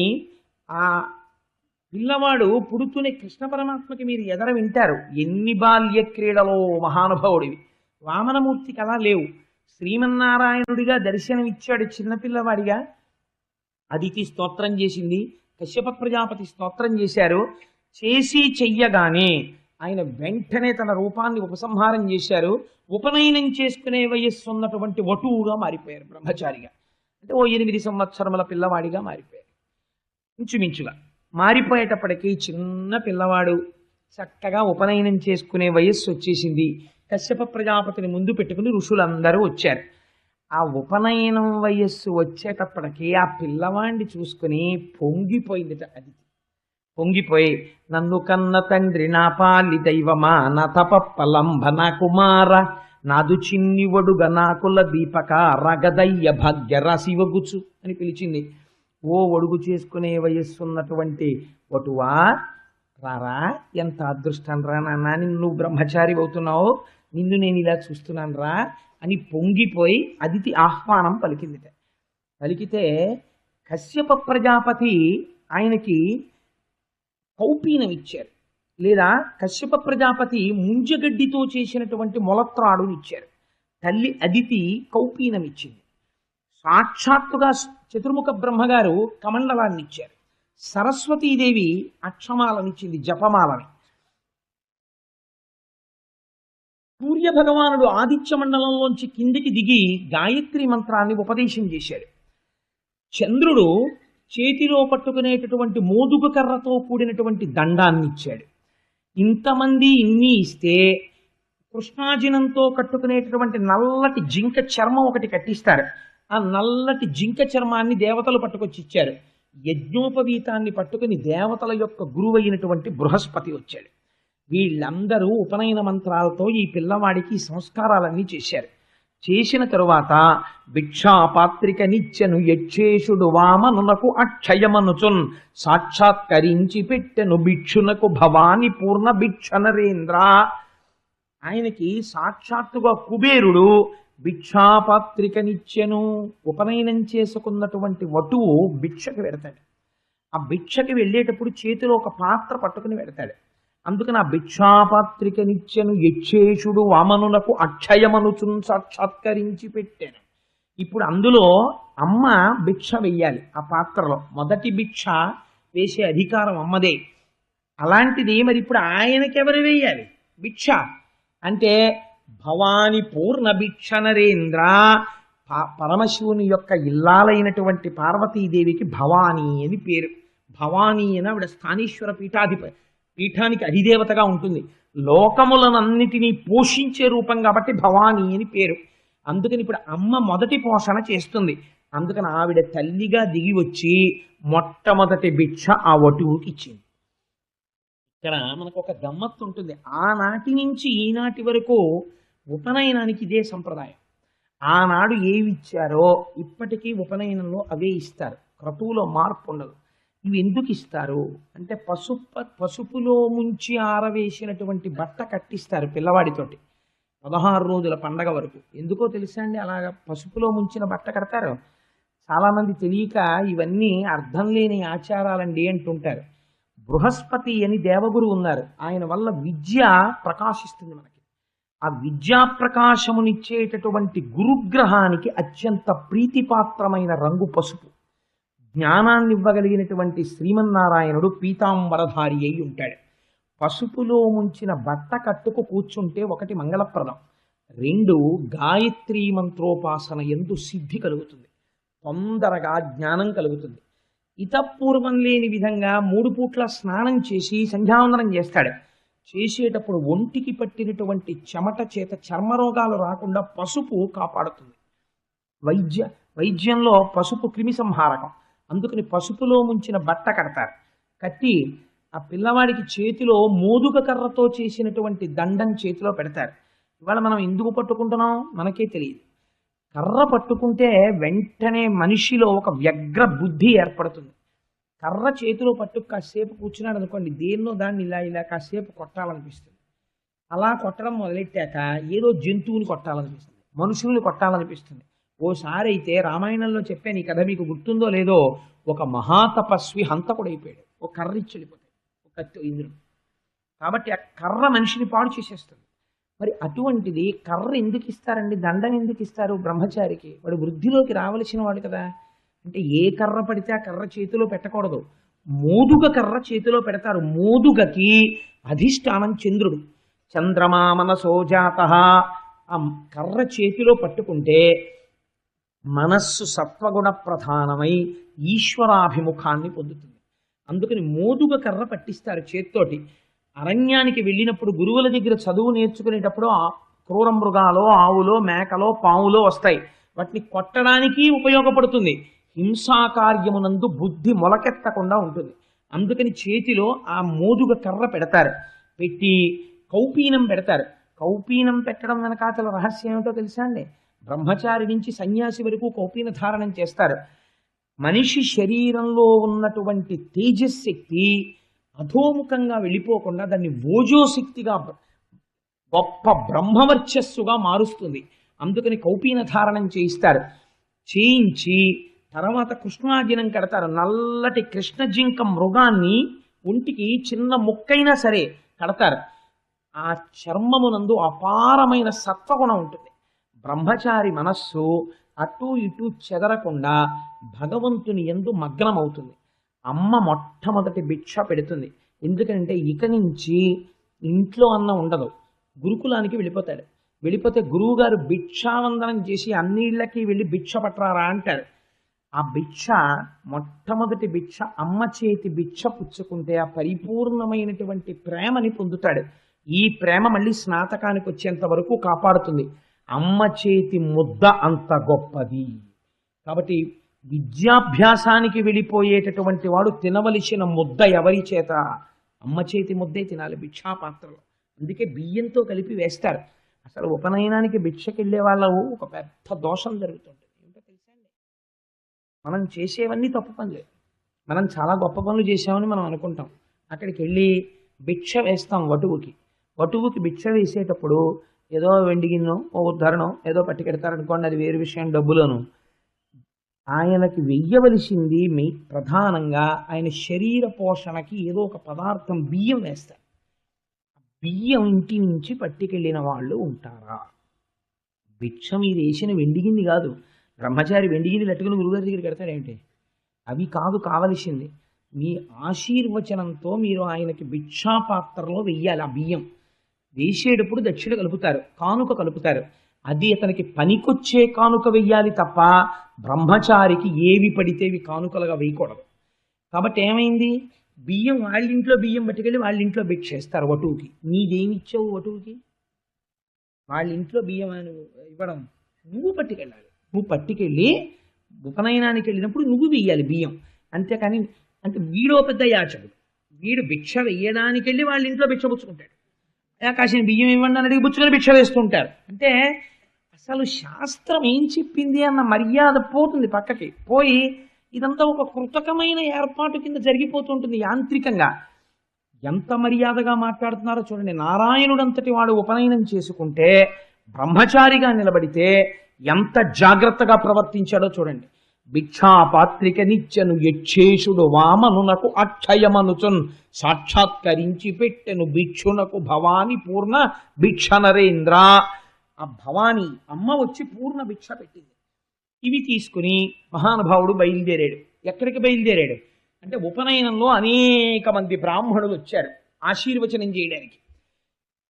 ఆ పిల్లవాడు పుడుతూనే కృష్ణ పరమాత్మకి మీరు ఎదర వింటారు. ఎన్ని బాల్య క్రీడలో మహానుభావుడివి. వామనమూర్తికి అలా లేవు. శ్రీమన్నారాయణుడిగా దర్శనమిచ్చాడు చిన్నపిల్లవాడిగా. అదితి స్తోత్రం చేసింది, కశ్యప ప్రజాపతి స్తోత్రం చేశారు. చేసి చెయ్యగానే ఆయన వెంటనే తన రూపాన్ని ఉపసంహారం చేశారు. ఉపనయనం చేసుకునే వయస్సు ఉన్నటువంటి వటువుగా మారిపోయారు, బ్రహ్మచారిగా. అంటే ఓ 8 సంవత్సరముల పిల్లవాడిగా మారిపోయారు. ఇంచుమించుగా మారిపోయేటప్పటికీ చిన్న పిల్లవాడు చక్కగా ఉపనయనం చేసుకునే వయస్సు వచ్చేసింది. కశ్యప ప్రజాపతిని ముందు పెట్టుకుని ఋషులందరూ వచ్చారు. ఆ ఉపనయనం వయస్సు వచ్చేటప్పటికి ఆ పిల్లవాడిని చూసుకుని పొంగిపోయిందిట అది. పొంగిపోయి నన్ను కన్న తండ్రి నా పాలి దైవమా నా తపప్పలంబ నా కుమార నాదు చిన్ని ఒడుగ నాకుల దీపక రగదయ్య భాగ్య రాశివగుచు అని పిలిచింది. ఓ ఒడుగు చేసుకునే వయస్సు ఉన్నటువంటి వటువా రారా, ఎంత అదృష్టం రా నాన్న, నువ్వు బ్రహ్మచారి అవుతున్నావు, నిన్ను నేను ఇలా చూస్తున్నాను రా అని పొంగిపోయి అదితి ఆహ్వానం పలికిందిట. పలికితే కశ్యప ప్రజాపతి ఆయనకి కౌపీనం ఇచ్చారు, లేదా కశ్యప ప్రజాపతి ముంజగడ్డితో చేసినటువంటి మొలత్రాడుని ఇచ్చారు. తల్లి అదితి కౌపీనం ఇచ్చింది. సాక్షాత్తుగా చతుర్ముఖ బ్రహ్మగారు కమండలాన్ని ఇచ్చారు. సరస్వతీదేవి అక్షమాలనిచ్చింది, జపమాలని. సూర్య భగవానుడు ఆదిత్య మండలంలోంచి కిందికి దిగి గాయత్రి మంత్రాన్ని ఉపదేశం చేశాడు. చంద్రుడు చేతిలో పట్టుకునేటటువంటి మోదుగు కర్రతో కూడినటువంటి దండాన్ని ఇచ్చాడు. ఇంతమంది ఇన్ని ఇస్తే కృష్ణాజినంతో కట్టుకునేటటువంటి నల్లటి జింక చర్మం ఒకటి కట్టిస్తారు. ఆ నల్లటి జింక చర్మాన్ని దేవతలు పట్టుకొచ్చి ఇచ్చారు. యజ్ఞోపవీతాన్ని పట్టుకుని దేవతల యొక్క గురువైనటువంటి బృహస్పతి వచ్చాడు. వీళ్ళందరూ ఉపనయన మంత్రాలతో ఈ పిల్లవాడికి ఈ సంస్కారాలన్నీ చేశారు. చేసిన తరువాత భిక్షాపాత్రిక నిత్యను యక్షేషుడు వామనునకు అక్షయమనుచున్ సాక్షాత్కరించి పెట్టెను భిక్షునకు భవాని పూర్ణ భిక్ష నరేంద్ర. ఆయనకి సాక్షాత్తుగా కుబేరుడు భిక్షాపాత్రిక నిత్యను, ఉపనయనం చేసుకున్నటువంటి వటువు భిక్షకి వెడతాడు. ఆ భిక్షకి వెళ్ళేటప్పుడు చేతిలో ఒక పాత్ర పట్టుకుని వెడతాడు. అందుకని ఆ భిక్షాపాత్రిక నిత్యను యక్షేషుడు వామనులకు అక్షయమనుచున్ సాక్షాత్కరించి పెట్టాను. ఇప్పుడు అందులో అమ్మ భిక్ష వెయ్యాలి. ఆ పాత్రలో మొదటి భిక్ష వేసే అధికారం అమ్మదే. అలాంటిది మరి ఇప్పుడు ఆయనకెవరు వేయాలి భిక్ష అంటే భవాని పూర్ణ భిక్ష నరేంద్ర. పరమశివుని యొక్క ఇల్లాలైనటువంటి పార్వతీదేవికి భవానీ అని పేరు. భవానీ అని ఆవిడ స్థానీశ్వర పీఠానికి అధిదేవతగా ఉంటుంది. లోకములనన్నిటినీ పోషించే రూపం కాబట్టి భవానీ అని పేరు. అందుకని ఇప్పుడు అమ్మ మొదటి పోషణ చేస్తుంది. అందుకని ఆవిడ తల్లిగా దిగి వచ్చి మొట్టమొదటి భిక్ష ఆ వటువుకి ఇచ్చింది. ఇక్కడ మనకు ఒక గమ్మత్తు ఉంటుంది. ఆనాటి నుంచి ఈనాటి వరకు ఉపనయనానికి ఇదే సంప్రదాయం. ఆనాడు ఏవి ఇచ్చారో ఇప్పటికీ ఉపనయనంలో అవే ఇస్తారు. క్రతువులో మార్పు ఉండదు. ఇవి ఎందుకు ఇస్తారు అంటే పసుపులో ముంచి ఆరవేసినటువంటి బట్ట కట్టిస్తారు పిల్లవాడితోటి 16 రోజుల పండగ వరకు. ఎందుకో తెలుసా అండి అలాగా పసుపులో ముంచిన బట్ట కడతారు? చాలామంది తెలియక ఇవన్నీ అర్థం లేని ఆచారాలండి అంటుంటారు. బృహస్పతి అని దేవగురు ఉన్నారు. ఆయన వల్ల విద్య ప్రకాశిస్తుంది మనకి. ఆ విద్యా ప్రకాశమునిచ్చేటటువంటి గురుగ్రహానికి అత్యంత ప్రీతిపాత్రమైన రంగు పసుపు. జ్ఞానాన్ని ఇవ్వగలిగినటువంటి శ్రీమన్నారాయణుడు పీతాంబరధారి అయి ఉంటాడు. పసుపులో ముంచిన బట్ట కట్టుకు కూర్చుంటే ఒకటి మంగళప్రదం, 2 గాయత్రీ మంత్రోపాసన ఎందు సిద్ధి కలుగుతుంది, తొందరగా జ్ఞానం కలుగుతుంది. ఇతపూర్వం లేని విధంగా 3 పూట్ల స్నానం చేసి సంధ్యావందనం చేస్తాడు. చేసేటప్పుడు ఒంటికి పట్టినటువంటి చెమట చేత చర్మరోగాలు రాకుండా పసుపు కాపాడుతుంది. వైద్యంలో పసుపు క్రిమి సంహారకం. అందుకని పసుపులో ముంచిన బట్ట కడతారు. కట్టి ఆ పిల్లవాడికి చేతిలో మోదుగ కర్రతో చేసినటువంటి దండం చేతిలో పెడతారు. ఇవాళ మనం ఎందుకు పట్టుకుంటున్నాం మనకే తెలియదు. కర్ర పట్టుకుంటే వెంటనే మనిషిలో ఒక వ్యగ్ర బుద్ధి ఏర్పడుతుంది. కర్ర చేతిలో పట్టుకు కాసేపు కూర్చున్నాడు అనుకోండి, దేన్నో దాన్ని ఇలా ఇలా కాసేపు కొట్టాలనిపిస్తుంది. అలా కొట్టడం మొదలెట్టాక ఏదో జంతువుని కొట్టాలనిపిస్తుంది, మనుషుల్ని కొట్టాలనిపిస్తుంది. ఓసారి అయితే రామాయణంలో చెప్పాను ఈ కథ, మీకు గుర్తుందో లేదో, ఒక మహాతపస్వి హంతకుడైపోయాడు. ఒక కర్ర ఇచ్చి వెళ్ళిపోతాడు, ఒక కత్తి ఇంద్రుడు. కాబట్టి ఆ కర్ర మనిషిని పాడు చేసేస్తుంది. మరి అటువంటిది కర్ర ఎందుకు ఇస్తారండి, దండం ఎందుకు ఇస్తారు బ్రహ్మచారికి? వాడు వృద్ధిలోకి రావలసిన వాడు కదా. అంటే ఏ కర్ర పడితే ఆ కర్ర చేతిలో పెట్టకూడదు, మోదుగ కర్ర చేతిలో పెడతారు. మోదుగకి అధిష్టానం చంద్రుడు. చంద్రమా మనసో జాతః. ఆ కర్ర చేతిలో పట్టుకుంటే మనస్సు సత్వగుణ ప్రధానమై ఈశ్వరాభిముఖాన్ని పొందుతుంది. అందుకని మోదుగ కర్ర పట్టిస్తారు చేత్తోటి. అరణ్యానికి వెళ్ళినప్పుడు గురువుల దగ్గర చదువు నేర్చుకునేటప్పుడు క్రూర మృగాలో, ఆవులో, మేకలో, పావులో వస్తాయి. వాటిని కొట్టడానికి ఉపయోగపడుతుంది. హింసాకార్యమునందు బుద్ధి మొలకెత్తకుండా ఉంటుంది. అందుకని చేతిలో ఆ మోదుగ కర్ర పెడతారు. పెట్టి కౌపీనం పెడతారు. కౌపీనం పెట్టడం వెనకాతల రహస్యం ఏమిటో తెలుసా అండి? బ్రహ్మచారి నుంచి సన్యాసి వరకు కౌపీన ధారణం చేస్తారు. మనిషి శరీరంలో ఉన్నటువంటి తేజశక్తి అధోముఖంగా వెళ్ళిపోకుండా దాన్ని ఓజోశక్తిగా గొప్ప బ్రహ్మవర్చస్సుగా మారుస్తుంది. అందుకని కౌపీన ధారణం చేయిస్తారు. చేయించి తర్వాత కృష్ణార్జునం కడతారు. నల్లటి కృష్ణజింక మృగాన్ని ఒంటికి చిన్న ముక్కైనా సరే కడతారు. ఆ చర్మమునందు అపారమైన సత్వగుణం ఉంటుంది. బ్రహ్మచారి మనస్సు అటు ఇటు చెదరకుండా భగవంతుని యందు మగ్నమవుతుంది. అమ్మ మొట్టమొదటి భిక్ష పెడుతుంది. ఎందుకంటే ఇక నుంచి ఇంట్లో అన్నం ఉండదు, గురుకులానికి వెళ్ళిపోతాడు. వెళ్ళిపోతే గురువుగారు భిక్షావందనం చేసి అన్నిళ్ళకి వెళ్ళి భిక్ష పట్టరారా అంటారు. ఆ భిక్ష మొట్టమొదటి భిక్ష అమ్మ చేతి భిక్ష పుచ్చుకుంటే ఆ పరిపూర్ణమైనటువంటి ప్రేమని పొందుతాడు. ఈ ప్రేమ మళ్ళీ స్నాతకానికి వచ్చేంత వరకు కాపాడుతుంది. అమ్మ చేతి ముద్ద అంత గొప్పది. కాబట్టి విద్యాభ్యాసానికి వెళ్ళిపోయేటటువంటి వాడు తినవలసిన ముద్ద ఎవరి చేత అమ్మ చేతి ముద్దే తినాలి భిక్షా పాత్రలో. అందుకే బియ్యంతో కలిపి వేస్తారు. అసలు ఉపనయనానికి భిక్షకెళ్ళే వాళ్ళు ఒక పెద్ద దోషం జరుగుతుంది. ఏంటో తెలుసా అండి, మనం చేసేవన్నీ తప్పు పనులే. మనం చాలా గొప్ప పనులు చేసామని మనం అనుకుంటాం. అక్కడికి వెళ్ళి భిక్ష వేస్తాం వటువుకి. వటువుకి భిక్ష వేసేటప్పుడు ఏదో వెండి గిన్నె ఓ ఉద్ధరణం ఏదో పట్టుకెడతారనుకోండి, అది వేరు విషయం, డబ్బులను. ఆయనకి వెయ్యవలసింది ప్రధానంగా ఆయన శరీర పోషణకి ఏదో ఒక పదార్థం బియ్యం వేస్తారు. బియ్యం ఇంటి నుంచి పట్టుకెళ్ళిన వాళ్ళు ఉంటారా? భిక్ష మీరు వేసిన వెండిగింది కాదు. బ్రహ్మచారి వెండిగింది లట్టుకుని గురుగారి దగ్గరికి పెడతాడేమిటి? అవి కాదు కావలసింది. మీ ఆశీర్వచనంతో మీరు ఆయనకి భిక్షా పాత్రలో వెయ్యాలి. ఆ బియ్యం వేసేటప్పుడు దక్షిణ కలుపుతారు, కానుక కలుపుతారు. అది అతనికి పనికొచ్చే కానుక వెయ్యాలి తప్ప బ్రహ్మచారికి ఏవి పడితేవి కానుకలుగా వేయకూడదు. కాబట్టి ఏమైంది, బియ్యం వాళ్ళింట్లో బియ్యం పట్టుకెళ్ళి వాళ్ళింట్లో భిక్ష చేస్తారు వటువుకి. నీదేమిచ్చావు వటువుకి? వాళ్ళింట్లో బియ్యం ఇవ్వడం నువ్వు పట్టుకెళ్ళాలి. నువ్వు పట్టుకెళ్ళి ఉపనయనానికి వెళ్ళినప్పుడు నువ్వు వెయ్యాలి బియ్యం. అంతేకాని అంటే వీడో పెద్ద యాచకుడు, వీడు భిక్ష వెయ్యడానికి వెళ్ళి వాళ్ళ ఇంట్లో భిక్ష పుచ్చుకుంటాడు. కాసిన బియ్యం ఇవ్వండి అని అడిగి పుచ్చుకొని భిక్ష వేస్తుంటారు. అంటే అసలు శాస్త్రం ఏం చెప్పింది అన్న మర్యాద పోతుంది, పక్కకి పోయి ఇదంతా ఒక కృతకమైన ఏర్పాటు కింద జరిగిపోతుంటుంది యాంత్రికంగా. ఎంత మర్యాదగా మాట్లాడుతున్నారో చూడండి. నారాయణుడంతటి వాడు ఉపనయనం చేసుకుంటే బ్రహ్మచారిగా నిలబడితే ఎంత జాగ్రత్తగా ప్రవర్తించాడో చూడండి. భిక్షాపాత్రిక నిత్యను యక్షేషుడు వామనునకు అక్షయమనుచున్ సాక్షాత్కరించి పెట్టెను భిక్షునకు భవాని పూర్ణ భిక్ష నరేంద్ర. ఆ భవాని అమ్మ వచ్చి పూర్ణ భిక్ష పెట్టింది. ఇవి తీసుకుని మహానుభావుడు బయలుదేరాడు. ఎక్కడికి బయలుదేరాడు అంటే ఉపనయనంలో అనేక మంది బ్రాహ్మణులు వచ్చారు ఆశీర్వచనం చేయడానికి.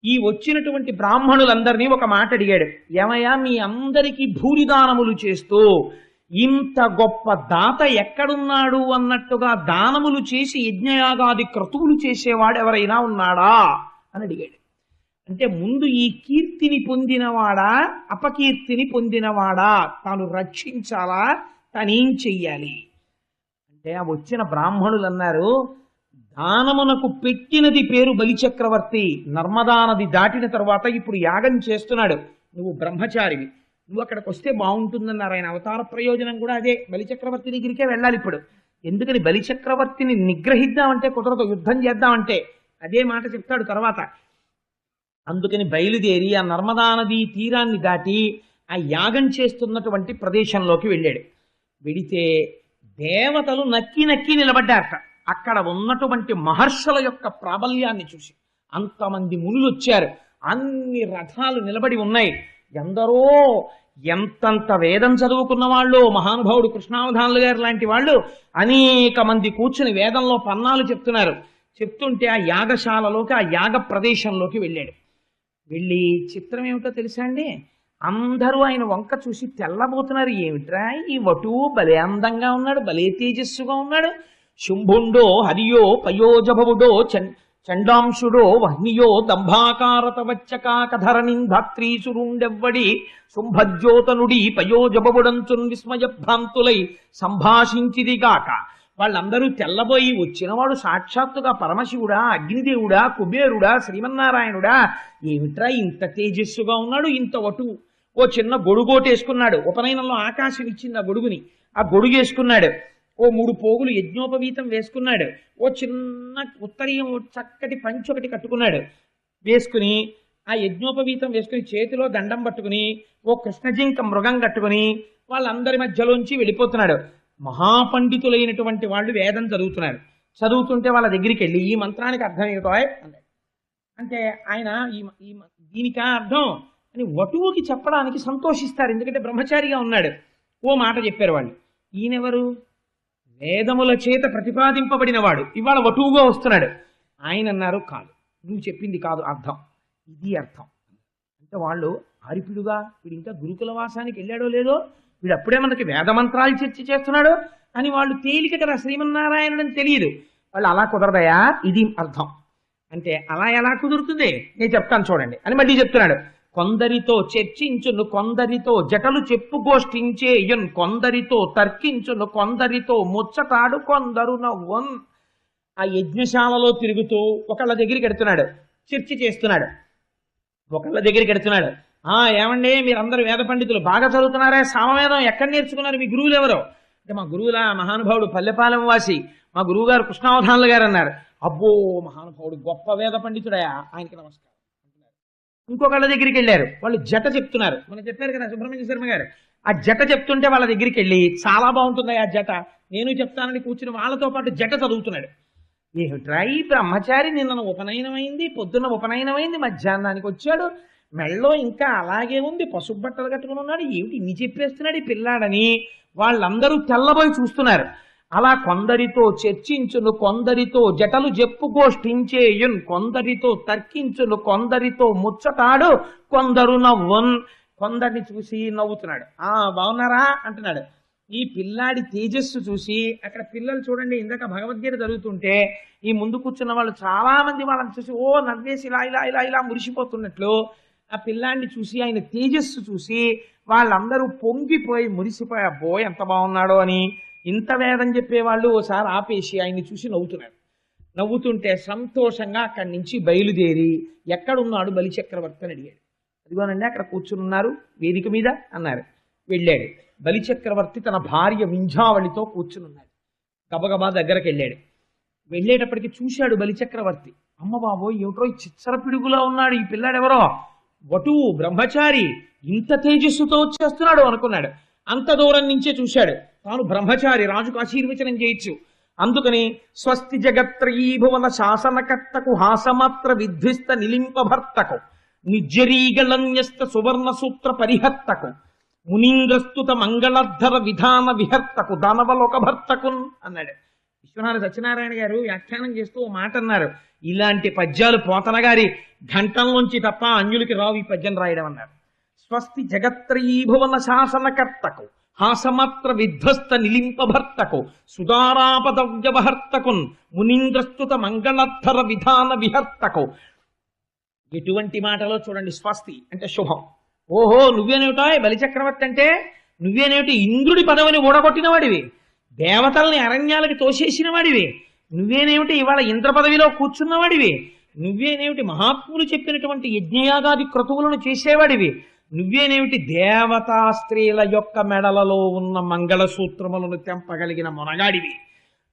ఈ వచ్చినటువంటి బ్రాహ్మణులందరినీ ఒక మాట అడిగాడు. ఏమయ్యా, మీ అందరికీ భూరిదానములు చేస్తూ ఇంత గొప్ప దాత ఎక్కడున్నాడు అన్నట్టుగా దానములు చేసి యజ్ఞయాగాది క్రతువులు చేసేవాడు ఎవరైనా ఉన్నాడా అని అడిగాడు. అంటే ముందు ఈ కీర్తిని పొందినవాడా అపకీర్తిని పొందినవాడా, తాను రక్షించాలా, తానేం చెయ్యాలి అంటే ఆ వచ్చిన బ్రాహ్మణులు అన్నారు, దానమునకు పెట్టినది పేరు బలిచక్రవర్తి. నర్మదా నది దాటిన తర్వాత ఇప్పుడు యాగం చేస్తున్నాడు. నువ్వు బ్రహ్మచారివి, నువ్వు అక్కడికి వస్తే బాగుంటుందన్నారు. ఆయన అవతార ప్రయోజనం కూడా అదే. బలిచక్రవర్తి దగ్గరికే వెళ్ళాలి ఇప్పుడు. ఎందుకని బలిచక్రవర్తిని నిగ్రహిద్దామంటే కుదరదు, యుద్ధం చేద్దామంటే. అదే మాట చెప్తాడు తర్వాత. అందుకని బయలుదేరి ఆ నర్మదా నది తీరాన్ని దాటి ఆ యాగం చేస్తున్నటువంటి ప్రదేశంలోకి వెళ్ళాడు. వెడితే దేవతలు నక్కి నక్కి నిలబడ్డారట. అక్కడ ఉన్నటువంటి మహర్షుల యొక్క ప్రాబల్యాన్ని చూసి అంతమంది మునులు వచ్చారు. అన్ని రథాలు నిలబడి ఉన్నాయి. ఎందరో ఎంతంత వేదం చదువుకున్న వాళ్ళు, మహానుభావుడు కృష్ణావధానులు గారు లాంటి వాళ్ళు అనేక మంది కూర్చుని వేదంలో పన్నాలు చెప్తున్నారు. చెప్తుంటే ఆ యాగశాలలోకి, ఆ యాగ ప్రదేశంలోకి వెళ్ళాడు. వెళ్ళి చిత్రం ఏమిటో తెలుసా అండి, అందరూ ఆయన వంక చూసి తెల్లబోతున్నారు. ఏమిట్రా ఈ వటువు, భలే అందంగా ఉన్నాడు, భలే తేజస్సుగా ఉన్నాడు. శుంభుండో హరియో పయోజభవుడో చండాంశుడో వహ్నియో దంభాకారత వచ్చకాకధరణింధాత్రీసురుండెవ్వడి శుంభజ్యోతనుడి పయోజబవుడంచున్ విస్మయభ్రాంతులై సంభాషించిదిగాక. వాళ్ళందరూ తెల్లబోయి, వచ్చినవాడు సాక్షాత్తుగా పరమశివుడా, అగ్నిదేవుడా, కుబేరుడా, శ్రీమన్నారాయణుడా, ఏమిట్రా ఇంత తేజస్సుగా ఉన్నాడు, ఇంత వటువు. ఓ చిన్న గొడుగోటేసుకున్నాడు. ఉపనయనంలో ఆకాశం ఇచ్చింది ఆ గొడుగుని. ఆ గొడుగు వేసుకున్నాడు. ఓ 3 పోగులు యజ్ఞోపవీతం వేసుకున్నాడు. ఓ చిన్న ఉత్తరీయం చక్కటి పంచి ఒకటి కట్టుకున్నాడు. వేసుకుని ఆ యజ్ఞోపవీతం వేసుకుని చేతిలో దండం పట్టుకుని ఓ కృష్ణజింక మృగం కట్టుకుని వాళ్ళందరి మధ్యలోంచి వెళ్ళిపోతున్నాడు. మహాపండితులైనటువంటి వాళ్ళు వేదం చదువుతున్నారు. చదువుతుంటే వాళ్ళ దగ్గరికి వెళ్ళి ఈ మంత్రానికి అర్థం ఏమిటో అన్నాడు. అంటే ఆయన దీనికా అర్థం అని వటువుకి చెప్పడానికి సంతోషిస్తారు. ఎందుకంటే బ్రహ్మచారిగా ఉన్నాడు. ఓ మాట చెప్పారు వాళ్ళు. ఈయనెవరు? వేదముల చేత ప్రతిపాదింపబడినవాడు, ఇవాళ వటువుగా వస్తున్నాడు. ఆయన అన్నారు, కాదు, నువ్వు చెప్పింది కాదు అర్థం, ఇది అర్థం. అంటే వాళ్ళు ఆరిపిడుగా, వీడు ఇంకా గురుకుల వాసానికి వెళ్ళాడో లేదో, వీడు అప్పుడే మనకి వేదమంత్రాలు చర్చ చేస్తున్నాడు అని వాళ్ళు తేలిక కదా, శ్రీమన్నారాయణుడని తెలియదు. వాళ్ళు అలా కుదరదయా, ఇది అర్థం అంటే. అలా ఎలా కుదురుతుంది నేను చెప్తాను చూడండి అని మళ్ళీ చెప్తున్నాడు. కొందరితో చర్చించును, కొందరితో జటలు చెప్పుగోష్ఠించేయున్, కొందరితో తర్కించును, కొందరితో ముచ్చటాడు, కొందరు నవ్వన్. ఆ యజ్ఞశాలలో తిరుగుతూ ఒకళ్ళ దగ్గరికి ఎడుతున్నాడు, చర్చ చేస్తున్నాడు. ఒకళ్ళ దగ్గరికి ఎడుతున్నాడు, ఏమండి మీరందరూ వేద పండితులు బాగా చదువుతున్నారా, సామవేదం ఎక్కడ నేర్చుకున్నారు, మీ గురువులు ఎవరు అంటే, మా గురువుల మహానుభావుడు పల్లెపాలెం వాసి మా గురువు గారు కృష్ణావధానులు గారు అన్నారు. అబ్బో మహానుభావుడు గొప్ప వేద పండితుడయా, ఆయనకి నమస్కారం. ఇంకొకళ్ళ దగ్గరికి వెళ్ళారు, వాళ్ళు జట చెప్తున్నారు. మనం చెప్పారు కదా సుబ్రహ్మణ్య శర్మ గారు, ఆ జట చెప్తుంటే వాళ్ళ దగ్గరికి వెళ్ళి చాలా బాగుంటుంది ఆ జట, నేను చెప్తానని కూర్చుని వాళ్ళతో పాటు జట చదువుతున్నాడు. ఏమిట్రా ఈ బ్రహ్మచారి, నిన్న ఉపనయనమైంది, పొద్దున్న ఉపనయనమైంది, మధ్యాహ్నానికి వచ్చాడు, మెళ్ళో ఇంకా అలాగే ఉంది, పసుపు బట్టలు కట్టుకుని ఉన్నాడు, ఏమిటి ఇన్ని చెప్పేస్తున్నాడు ఈ పిల్లాడని వాళ్ళందరూ తెల్లబోయి చూస్తున్నారు. అలా కొందరితో చర్చించును, కొందరితో జటలు చెప్పుకోష్టించేయున్, కొందరితో తర్కించును, కొందరితో ముచ్చటాడు, కొందరు నవ్వున్. కొందరిని చూసి నవ్వుతున్నాడు. బాగున్నారా అంటున్నాడు. ఈ పిల్లాడి తేజస్సు చూసి, అక్కడ పిల్లలు చూడండి, ఇందాక భగవద్గీత జరుగుతుంటే ఈ ముందు కూర్చున్న వాళ్ళు చాలా మంది వాళ్ళని చూసి నవ్వేసి ఇలా ఇలా ఇలా ఇలా మురిసిపోతున్నట్లు ఆ పిల్లాడిని చూసి, ఆయన తేజస్సు చూసి వాళ్ళందరూ పొంగిపోయి మురిసిపోయి, అబ్బో ఎంత బాగున్నాడో అని. ఇంత వేదం చెప్పేవాళ్ళు ఓసారి ఆపేసి ఆయన్ని చూసి నవ్వుతున్నారు. నవ్వుతుంటే సంతోషంగా అక్కడి నుంచి బయలుదేరి ఎక్కడున్నాడు బలిచక్రవర్తి అని అడిగాడు. అదిగోనండి అక్కడ కూర్చుని ఉన్నారు వేదిక మీద అన్నారు. వెళ్ళాడు. బలిచక్రవర్తి తన భార్య వింధ్యావళితో కూర్చుని ఉన్నాడు. గబగబా దగ్గరకు వెళ్ళాడు. వెళ్ళేటప్పటికి చూశాడు బలిచక్రవర్తి, అమ్మ బాబోయ్ ఏమిటో ఈ చిచ్చర పిడుగులా ఉన్నాడు ఈ పిల్లాడెవరో, వటువు బ్రహ్మచారి, ఇంత తేజస్సుతో వచ్చేస్తున్నాడు అనుకున్నాడు. అంత దూరం నుంచే చూశాడు, తాను బ్రహ్మచారి, రాజుకు ఆశీర్వచనం చేయొచ్చు. అందుకని స్వస్తి జగత్రయీ భువన శాసనకర్తకు హాసమాత్ర విధ్విస్త నిలింపభర్తకు నిర్జరీగళన్యస్త సువర్ణ సూత్ర పరిహర్తకు మునీంద్రస్తుత మంగళాధర విధాన విహర్తకు దానవలోక భర్తకున్ అన్నాడు. విశ్వనాథ సత్యనారాయణ గారు వ్యాఖ్యానం చేస్తూ ఓ మాట అన్నారు, ఇలాంటి పద్యాలు పోతన గారి ఘంటంలోంచి తప్ప అన్యులకి రావు ఈ పద్యం రాయడం అన్నారు. స్వస్తి జగత్రయీ భువన శాసనకర్తకు హాసమాత్ర విధ్వస్త నిలింపభర్తకు సుధారాపదవ్యవహర్తకున్ మునీంద్రస్తుత మంగళాధర విధాన విహర్తకు. ఎటువంటి మాటలో చూడండి, స్వస్తి అంటే శుభం. ఓహో నువ్వేనేమిటో బలిచక్రవర్తి అంటే, నువ్వేనేమిటి ఇంద్రుడి పదవిని ఊడగొట్టిన వాడివి, దేవతల్ని అరణ్యాలకి తోసేసిన వాడివి, నువ్వేనేమిటి ఇవాళ ఇంద్ర పదవిలో కూర్చున్నవాడివి, నువ్వేనేమిటి మహాత్ములు చెప్పినటువంటి యజ్ఞయాగాది క్రతువులను చేసేవాడివి, నువ్వేనేమిటి దేవతా స్త్రీల యొక్క మెడలలో ఉన్న మంగళసూత్రములను తెంపగలిగిన మొనగాడివి,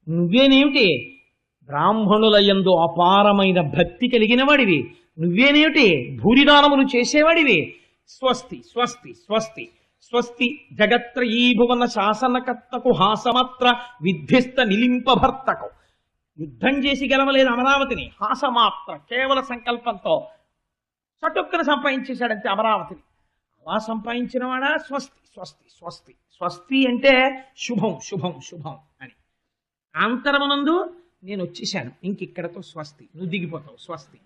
నువ్వేనేమిటి బ్రాహ్మణుల యందు అపారమైన భక్తి కలిగిన వాడివి, నువ్వేనేమిటి భూరిదానములు చేసేవాడివి. స్వస్తి స్వస్తి స్వస్తి స్వస్తి జగత్రయీ భువన శాసనకర్తకు హాసమాత్ర విధ్విస్త నిలింపభర్తకు. యుద్ధం చేసి గెలవలేదు అమరావతిని, హాసమాత్ర కేవల సంకల్పంతో చటుక్కన సంపాదించేశాడంతే అమరావతిని. అలా సంపాదించిన వాడా స్వస్తి స్వస్తి స్వస్తి. స్వస్తి అంటే శుభం శుభం శుభం అని. ఆంతరమునందు నేను వచ్చేసాను, ఇంకిక్కడతో స్వస్తి, నువ్వు దిగిపోతావు స్వస్తి.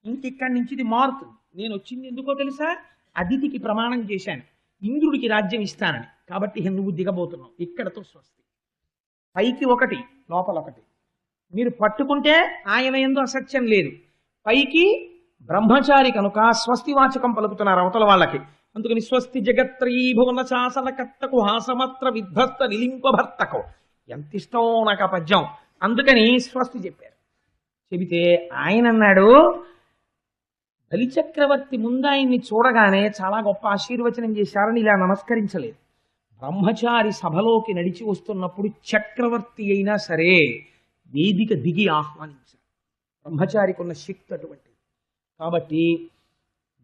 ఇంకిక్కడి నుంచి ఇది మారుతుంది. నేను వచ్చింది ఎందుకో తెలుసా, అదితికి ప్రమాణం చేశాను ఇంద్రుడికి రాజ్యం ఇస్తానని, కాబట్టి నువ్వు దిగబోతున్నావు, ఇక్కడతో స్వస్తి. పైకి ఒకటి లోపల ఒకటి, మీరు పట్టుకుంటే ఆయన యందు అసత్యం లేదు. పైకి బ్రహ్మచారి కనుక స్వస్తి వాచకం పలుకుతున్నారు అవతల వాళ్ళకి. అందుకని స్వస్తి జగత్రయీ భువన శాసనకర్తకు హాసమాత్ర విధ్వస్త నిలింపభర్తకు. ఎంత ఇష్టం నాకు ఆ పద్యం, అందుకని స్వస్తి చెప్పారు. చెబితే ఆయన అన్నాడు, బలిచక్రవర్తి ముందు ఆయన్ని చూడగానే చాలా గొప్ప ఆశీర్వచనం చేశారని ఇలా నమస్కరించలేదు. బ్రహ్మచారి సభలోకి నడిచి వస్తున్నప్పుడు చక్రవర్తి అయినా సరే వేదిక దిగి ఆహ్వానించారు. బ్రహ్మచారికి ఉన్న శక్తి అటువంటిది. కాబట్టి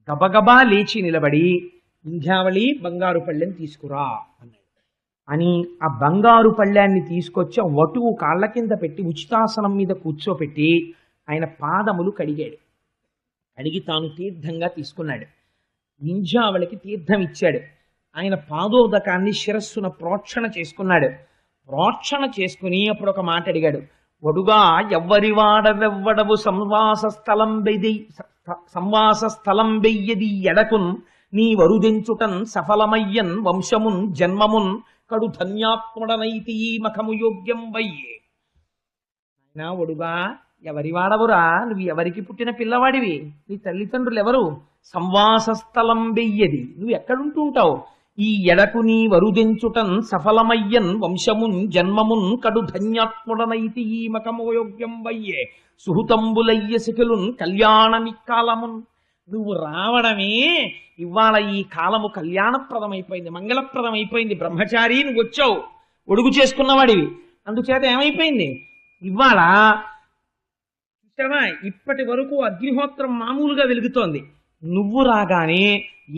గబగబా లేచి నిలబడి వింధ్యావళి బంగారు పళ్ళెని తీసుకురా అన్నాడు. అని ఆ బంగారు పళ్ళాన్ని తీసుకొచ్చి ఆ వటువు కాళ్ళ కింద పెట్టి ఉచితాసనం మీద కూర్చోపెట్టి ఆయన పాదములు కడిగాడు. అడిగి తాను తీర్థంగా తీసుకున్నాడు. వింధ్యావళికి తీర్థం ఇచ్చాడు. ఆయన పాదోదకాన్ని శిరస్సున ప్రోక్షణ చేసుకున్నాడు. ప్రోక్షణ చేసుకుని అప్పుడు ఒక మాట అడిగాడు, వడుగా ఎవ్వరి వాడవెవ్వడవు సంవాస స్థలం వెయ్యది ఎడకున్ నీ వరుదెంచుటన్ సఫలమయ్యన్ వంశమున్ జన్మమున్ కడు ధన్యాత్ముడనైతి ఈ మఖము యోగ్యం వయ్యే. ఆయన వడుగా ఎవరి వాడవురా, నువ్వు ఎవరికి పుట్టిన పిల్లవాడివి, నీ తల్లిదండ్రులు ఎవరు, సంవాస స్థలం వెయ్యది, నువ్వు ఎక్కడుంటూ ఉంటావు, ఈ ఎడకు నీ వరుదెంచుటన్ సఫలమయ్యన్ వంశమున్ జన్మమున్ కడు ధన్యాత్ముడనైతి ఈ మకమోయోగ్యం వయ్యే సుహృతంబులయ్య శిఖులున్ కళ్యాణమిక్కాలమున్. నువ్వు రావడమే ఇవాళ ఈ కాలము కళ్యాణప్రదమైపోయింది, మంగళప్రదమైపోయింది. బ్రహ్మచారి నువ్వు వచ్చావు, ఒడుగు చేసుకున్నవాడివి, అందుచేత ఏమైపోయింది ఇవాళ చూసావా, ఇప్పటి వరకు అగ్నిహోత్రం మామూలుగా వెలుగుతోంది. నువ్వు రాగానే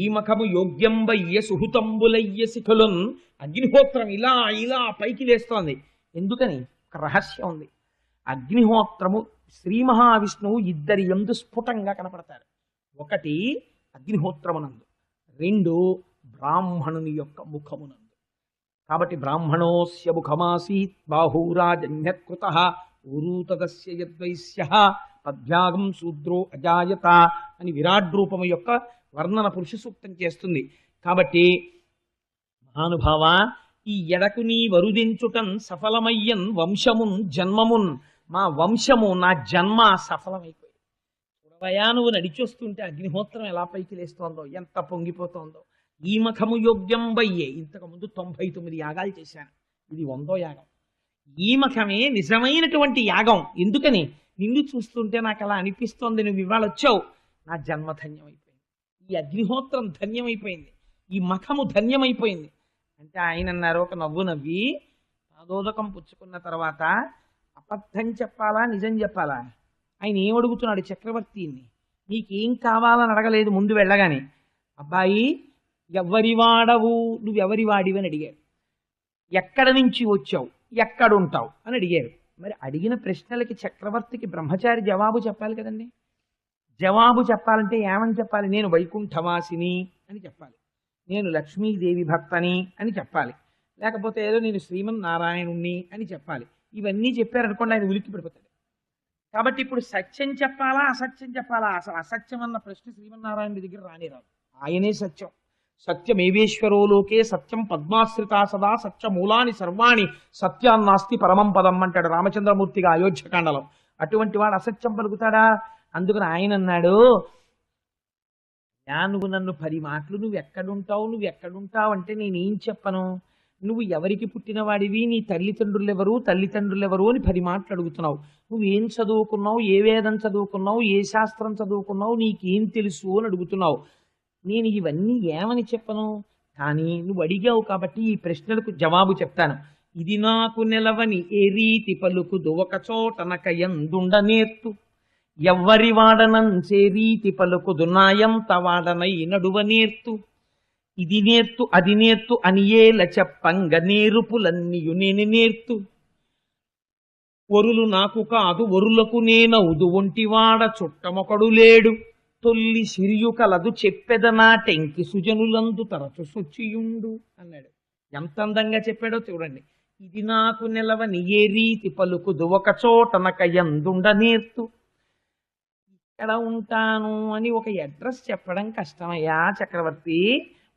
ఈ మఖము యోగ్యం వయ్య సుహృతంబులయ్య శిఖులున్, అగ్నిహోత్రం ఇలా ఇలా పైకి లేస్తోంది. ఎందుకని? ఒక రహస్యం ఉంది. అగ్నిహోత్రము శ్రీ మహావిష్ణువు ఇద్దరి యందు స్ఫుటంగా కనపడతారు. ఒకటి అగ్నిహోత్రమునందు, రెండు బ్రాహ్మణుని యొక్క ముఖమునందు. కాబట్టి బ్రాహ్మణోస్య ముఖమాసీత్ బాహూరాజన్యకృత ఊరూతదస్య యద్వైశ్య పద్భ్యాగం శూద్రో అజాయత అని విరాట్ రూపము యొక్క వర్ణన పురుష సూక్తం చేస్తుంది. కాబట్టి మహానుభావ, ఈ ఎడకు నీ వరుదించుటన్ సఫలమయ్యన్ వంశమున్ జన్మమున్, మా వంశము నా జన్మ సఫలమైపోయింది. చూడవయా, నువ్వు నడిచొస్తుంటే అగ్నిహోత్రం ఎలా పైకి లేస్తోందో, ఎంత పొంగిపోతోందో. ఈ మఖము యోగ్యం వయ్యే, ఇంతకుముందు 99 యాగాలు చేశాను, ఇది 100వ యాగం. ఈ మఖమే నిజమైనటువంటి యాగం. ఎందుకని? నిన్ను చూస్తుంటే నాకు అలా అనిపిస్తోంది, నువ్వు ఇవాళ వచ్చావు, నా జన్మ ధన్యమైపోయింది, ఈ అగ్నిహోత్రం ధన్యమైపోయింది, ఈ మఖము ధన్యమైపోయింది అంటే ఆయన అన్నారు, ఒక నవ్వు నవ్వి, పాదోదకం పుచ్చుకున్న తర్వాత అబద్ధం చెప్పాలా నిజం చెప్పాలా? ఆయన ఏం అడుగుతున్నాడు చక్రవర్తిని? నీకేం కావాలని అడగలేదు ముందు వెళ్ళగానే. అబ్బాయి ఎవరి వాడవు, నువ్వెవరి వాడివి అని అడిగారు. ఎక్కడ నుంచి వచ్చావు, ఎక్కడుంటావు అని అడిగారు. మరి అడిగిన ప్రశ్నలకి చక్రవర్తికి బ్రహ్మచారి జవాబు చెప్పాలి కదండి. జవాబు చెప్పాలంటే ఏమని చెప్పాలి? నేను వైకుంఠవాసిని అని చెప్పాలి, నేను లక్ష్మీదేవి భక్తని అని చెప్పాలి, లేకపోతే ఏదో నేను శ్రీమన్నారాయణుణ్ణి అని చెప్పాలి. ఇవన్నీ చెప్పారనుకోండి, ఆయన ఉలిక్కి పడిపోతాడు. కాబట్టి ఇప్పుడు సత్యం చెప్పాలా అసత్యం చెప్పాలా? అసలు అసత్యం అన్న ప్రశ్న శ్రీమన్నారాయణుడి దగ్గర రానిరాదు. ఆయనే సత్యం. సత్యమేవేశ్వరో లోకే సత్యం పద్మాశ్రితా సదా సత్యమూలాని సర్వాణి సత్యాన్నాస్తి పరమం పదం అంటాడు రామచంద్రమూర్తిగా అయోధ్యకాండలో. అటువంటి వాడు అసత్యం పలుకుతాడా? అందుకని ఆయన అన్నాడు, నువ్వు నన్ను 10 మాటలు నువ్వు ఎక్కడుంటావు అంటే నేనేం చెప్పను? నువ్వు ఎవరికి పుట్టినవాడివి, నీ తల్లిదండ్రులెవరు అని 10 మాటలు అడుగుతున్నావు. నువ్వేం చదువుకున్నావు, ఏ వేదం చదువుకున్నావు, ఏ శాస్త్రం చదువుకున్నావు, నీకేం తెలుసు అని అడుగుతున్నావు. నేను ఇవన్నీ ఏమని చెప్పను? కానీ నువ్వు అడిగావు కాబట్టి ఈ ప్రశ్నలకు జవాబు చెప్తాను. ఇది నాకు నెలవని ఏ రీతి పలుకుదు ఒక చోటనక ఎందుండ నేర్తు, ఎవ్వరి వాడనంచే రీతి పలుకుదు నాయంత వాడనై నడువ నేర్తు, ఇది నేర్తు అది నేర్తు అని ఏల చెప్పంగ నేరుపులన్నీయు నేను నేర్తు, ఒరులు నాకు కాదు ఒరులకు నేనవుదు ఒంటివాడ చుట్టమొకడు లేడు, తొల్లి సిరియు కలదు చెప్పెదనా టెంకి సుజనులందు తరచు సొచ్చియుండు అన్నాడు. ఎంత అందంగా చెప్పాడో చూడండి. ఇది నాకు నెలవని ఏ రీతి పలుకుదు ఒక చోటనక ఎందుండ నేర్తు. ఇక్కడ ఉంటాను అని ఒక అడ్రస్ చెప్పడం కష్టమయ్యా చక్రవర్తి.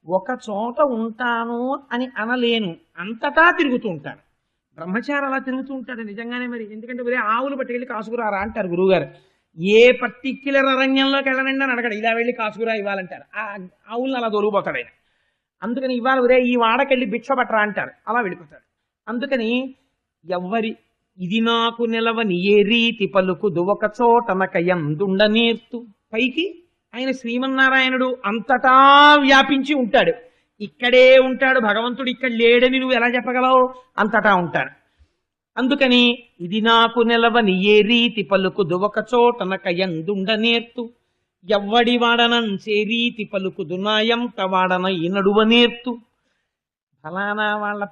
ఒక చోట ఉంటాను అని అనలేను, అంతటా తిరుగుతూ ఉంటాను. బ్రహ్మచారి అలా తిరుగుతూ ఉంటాడు నిజంగానే. మరి ఎందుకంటే వేరే ఆవులు పట్టుకెళ్ళి కాసుకురారా అంటారు గురువుగారు. ఏ పర్టిక్యులర్ అరణ్యంలోకి వెళ్ళనండి అని అడగడు, ఇలా వెళ్ళి కాసుకురా ఇవ్వాలంటారు. ఆ ఆవులను అలా దొరికిపోతాడు ఆయన. అందుకని ఇవాళ ఒరే ఈ వాడకెళ్ళి భిక్ష పట్టరా అంటారు, అలా వెళ్ళిపోతాడు. అందుకని ఇది నాకు నిలవని ఏ రీతి పలుకుదు ఒక చోటనక ఎందుండ నేర్తు. పైకి ఆయన శ్రీమన్నారాయణుడు అంతటా వ్యాపించి ఉంటాడు. ఇక్కడే ఉంటాడు భగవంతుడు, ఇక్కడ లేడని నువ్వు ఎలా చెప్పగలవు? అంతటా ఉంటాడు. అందుకని ఇది నాకు నిలవని ఏ రీతి పలుకుదు ఒక చోటనక ఎందుండ నేర్తు, ఎవ్వడి వాడనంచే రీతి పలుకుదు నాయంత వాడన ఈ నడువ నేర్తు. ఫలానా వాళ్ళ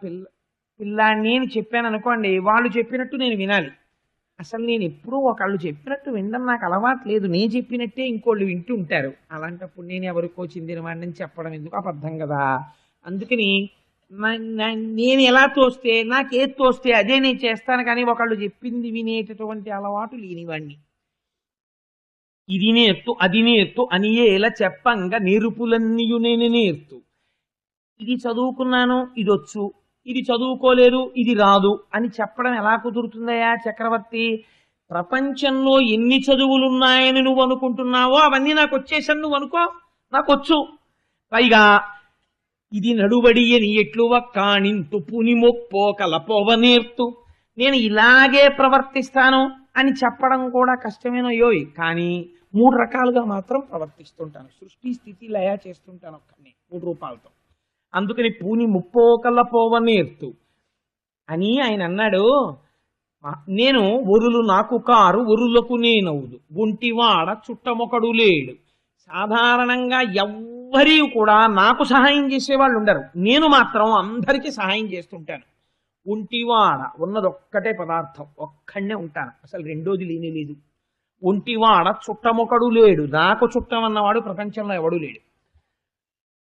పిల్లాన్ని అని చెప్పాను అనుకోండి, వాళ్ళు చెప్పినట్టు నేను వినాలి. అసలు నేను ఎప్పుడూ ఒకళ్ళు చెప్పినట్టు వినడం నాకు అలవాటు లేదు, నేను చెప్పినట్టే ఇంకోళ్ళు వింటూ ఉంటారు. అలాంటప్పుడు నేను ఎవరికో చెందిన వాడిని చెప్పడం ఎందుకు? అబద్ధం కదా. అందుకని నేను ఎలా తోస్తే, నాకేది తోస్తే అదే నేను చేస్తాను, కానీ ఒకళ్ళు చెప్పింది వినేటటువంటి అలవాటు లేనివాడిని. ఇది నేర్తు అది నేర్తు అని ఎలా చెప్పంగా నేర్పులన్నీయు నేను నేర్తు. ఇది చదువుకున్నాను ఇది వచ్చు, ఇది చదువుకోలేదు ఇది రాదు అని చెప్పడం ఎలా కుదురుతుందయా చక్రవర్తి? ప్రపంచంలో ఎన్ని చదువులున్నాయని నువ్వు అనుకుంటున్నావో అవన్నీ నాకు వచ్చేసని నువ్వు అనుకో, నాకు వచ్చు. పైగా ఇది నడుబడి అని ఎట్లువ కాణింతు పునిమొప్పోకల పోవనేర్తు. నేను ఇలాగే ప్రవర్తిస్తాను అని చెప్పడం కూడా కష్టమేనోయోయ్, కానీ 3 రకాలుగా మాత్రం ప్రవర్తిస్తుంటాను. సృష్టి స్థితి లయ చేస్తుంటాను ఒక్కడిని 3 రూపాలతో. అందుకని పూని ముప్పోకల పోవనేర్తు అని ఆయన అన్నాడు. నేను ఒరులు నాకు కారు ఒరులకు నేనవుదు, ఒంటివాడ చుట్టమొకడు లేడు. సాధారణంగా ఎవ్వరీ కూడా నాకు సహాయం చేసేవాళ్ళు ఉండరు, నేను మాత్రం అందరికీ సహాయం చేస్తుంటాను. ఒంటివాడ ఉన్నది ఒక్కటే పదార్థం, ఒక్కడనే ఉంటాను, అసలు రెండోది లేనే లేదు. ఒంటివాడ చుట్టమొకడు లేడు, నాకు చుట్టం అన్నవాడు ప్రపంచంలో ఎవడు లేడు.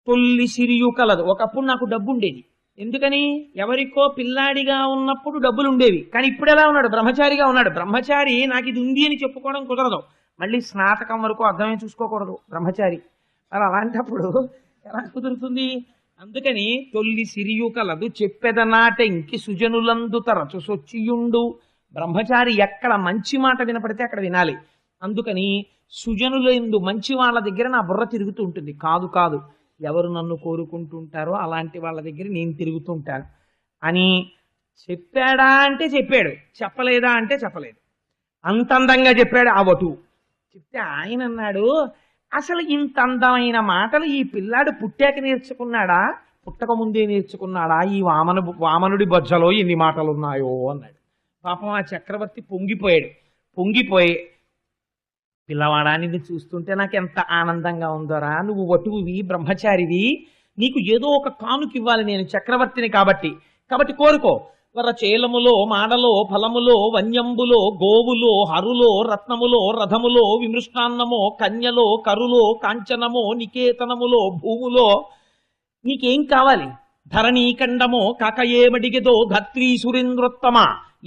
తొల్లి సిరియు కలదు. ఒకప్పుడు నాకు డబ్బు ఉండేది, ఎందుకని ఎవరికో పిల్లాడిగా ఉన్నప్పుడు డబ్బులు ఉండేవి, కానీ ఇప్పుడు ఎలా ఉన్నాడు? బ్రహ్మచారిగా ఉన్నాడు. బ్రహ్మచారి నాకు ఇది ఉంది అని చెప్పుకోవడం కుదరదు, మళ్ళీ స్నాతకం వరకు అర్థమే చూసుకోకూడదు బ్రహ్మచారి. మరి అలాంటప్పుడు ఎలా కుదురుతుంది? అందుకని తొల్లి సిరియు కలదు చెప్పెదనాట ఇంకి సుజనులందు తరచు సొచ్చియుండు. బ్రహ్మచారి ఎక్కడ మంచి మాట వినపడితే అక్కడ వినాలి. అందుకని సుజనులందు మంచి వాళ్ళ దగ్గర నా బుర్ర తిరుగుతూ ఉంటుంది. కాదు కాదు, ఎవరు నన్ను కోరుకుంటుంటారో అలాంటి వాళ్ళ దగ్గర నేను తిరుగుతుంటాను అని చెప్పాడా అంటే చెప్పాడు, చెప్పలేదా అంటే చెప్పలేదు. అంత అందంగా చెప్పాడు ఆ వటు. చెప్తే ఆయన అన్నాడు, అసలు ఇంత అందమైన మాటలు ఈ పిల్లాడు పుట్టాక నేర్చుకున్నాడా, పుట్టక ముందే నేర్చుకున్నాడా? ఈ వామనుడి బొజ్జలో ఎన్ని మాటలు ఉన్నాయో అన్నాడు. పాపం ఆ చక్రవర్తి పొంగిపోయి పిల్లవాడాన్ని చూస్తుంటే నాకు ఎంత ఆనందంగా ఉందోరా, నువ్వు వటువువి, బ్రహ్మచారివి, నీకు ఏదో ఒక కానుక ఇవ్వాలి నేను చక్రవర్తిని కాబట్టి కోరుకో. వరచేలములో మాడలో ఫలములో వన్యంబులో గోవులో హరులో రత్నములో రథములో విమృష్టాన్నమో కన్యలో కరులో కాంచనమో నికేతనములో భూములో నీకేం కావాలి? ధరణీఖండమో కాకయేమడిగెదో ధత్రీ సురేంద్రోత్తమ.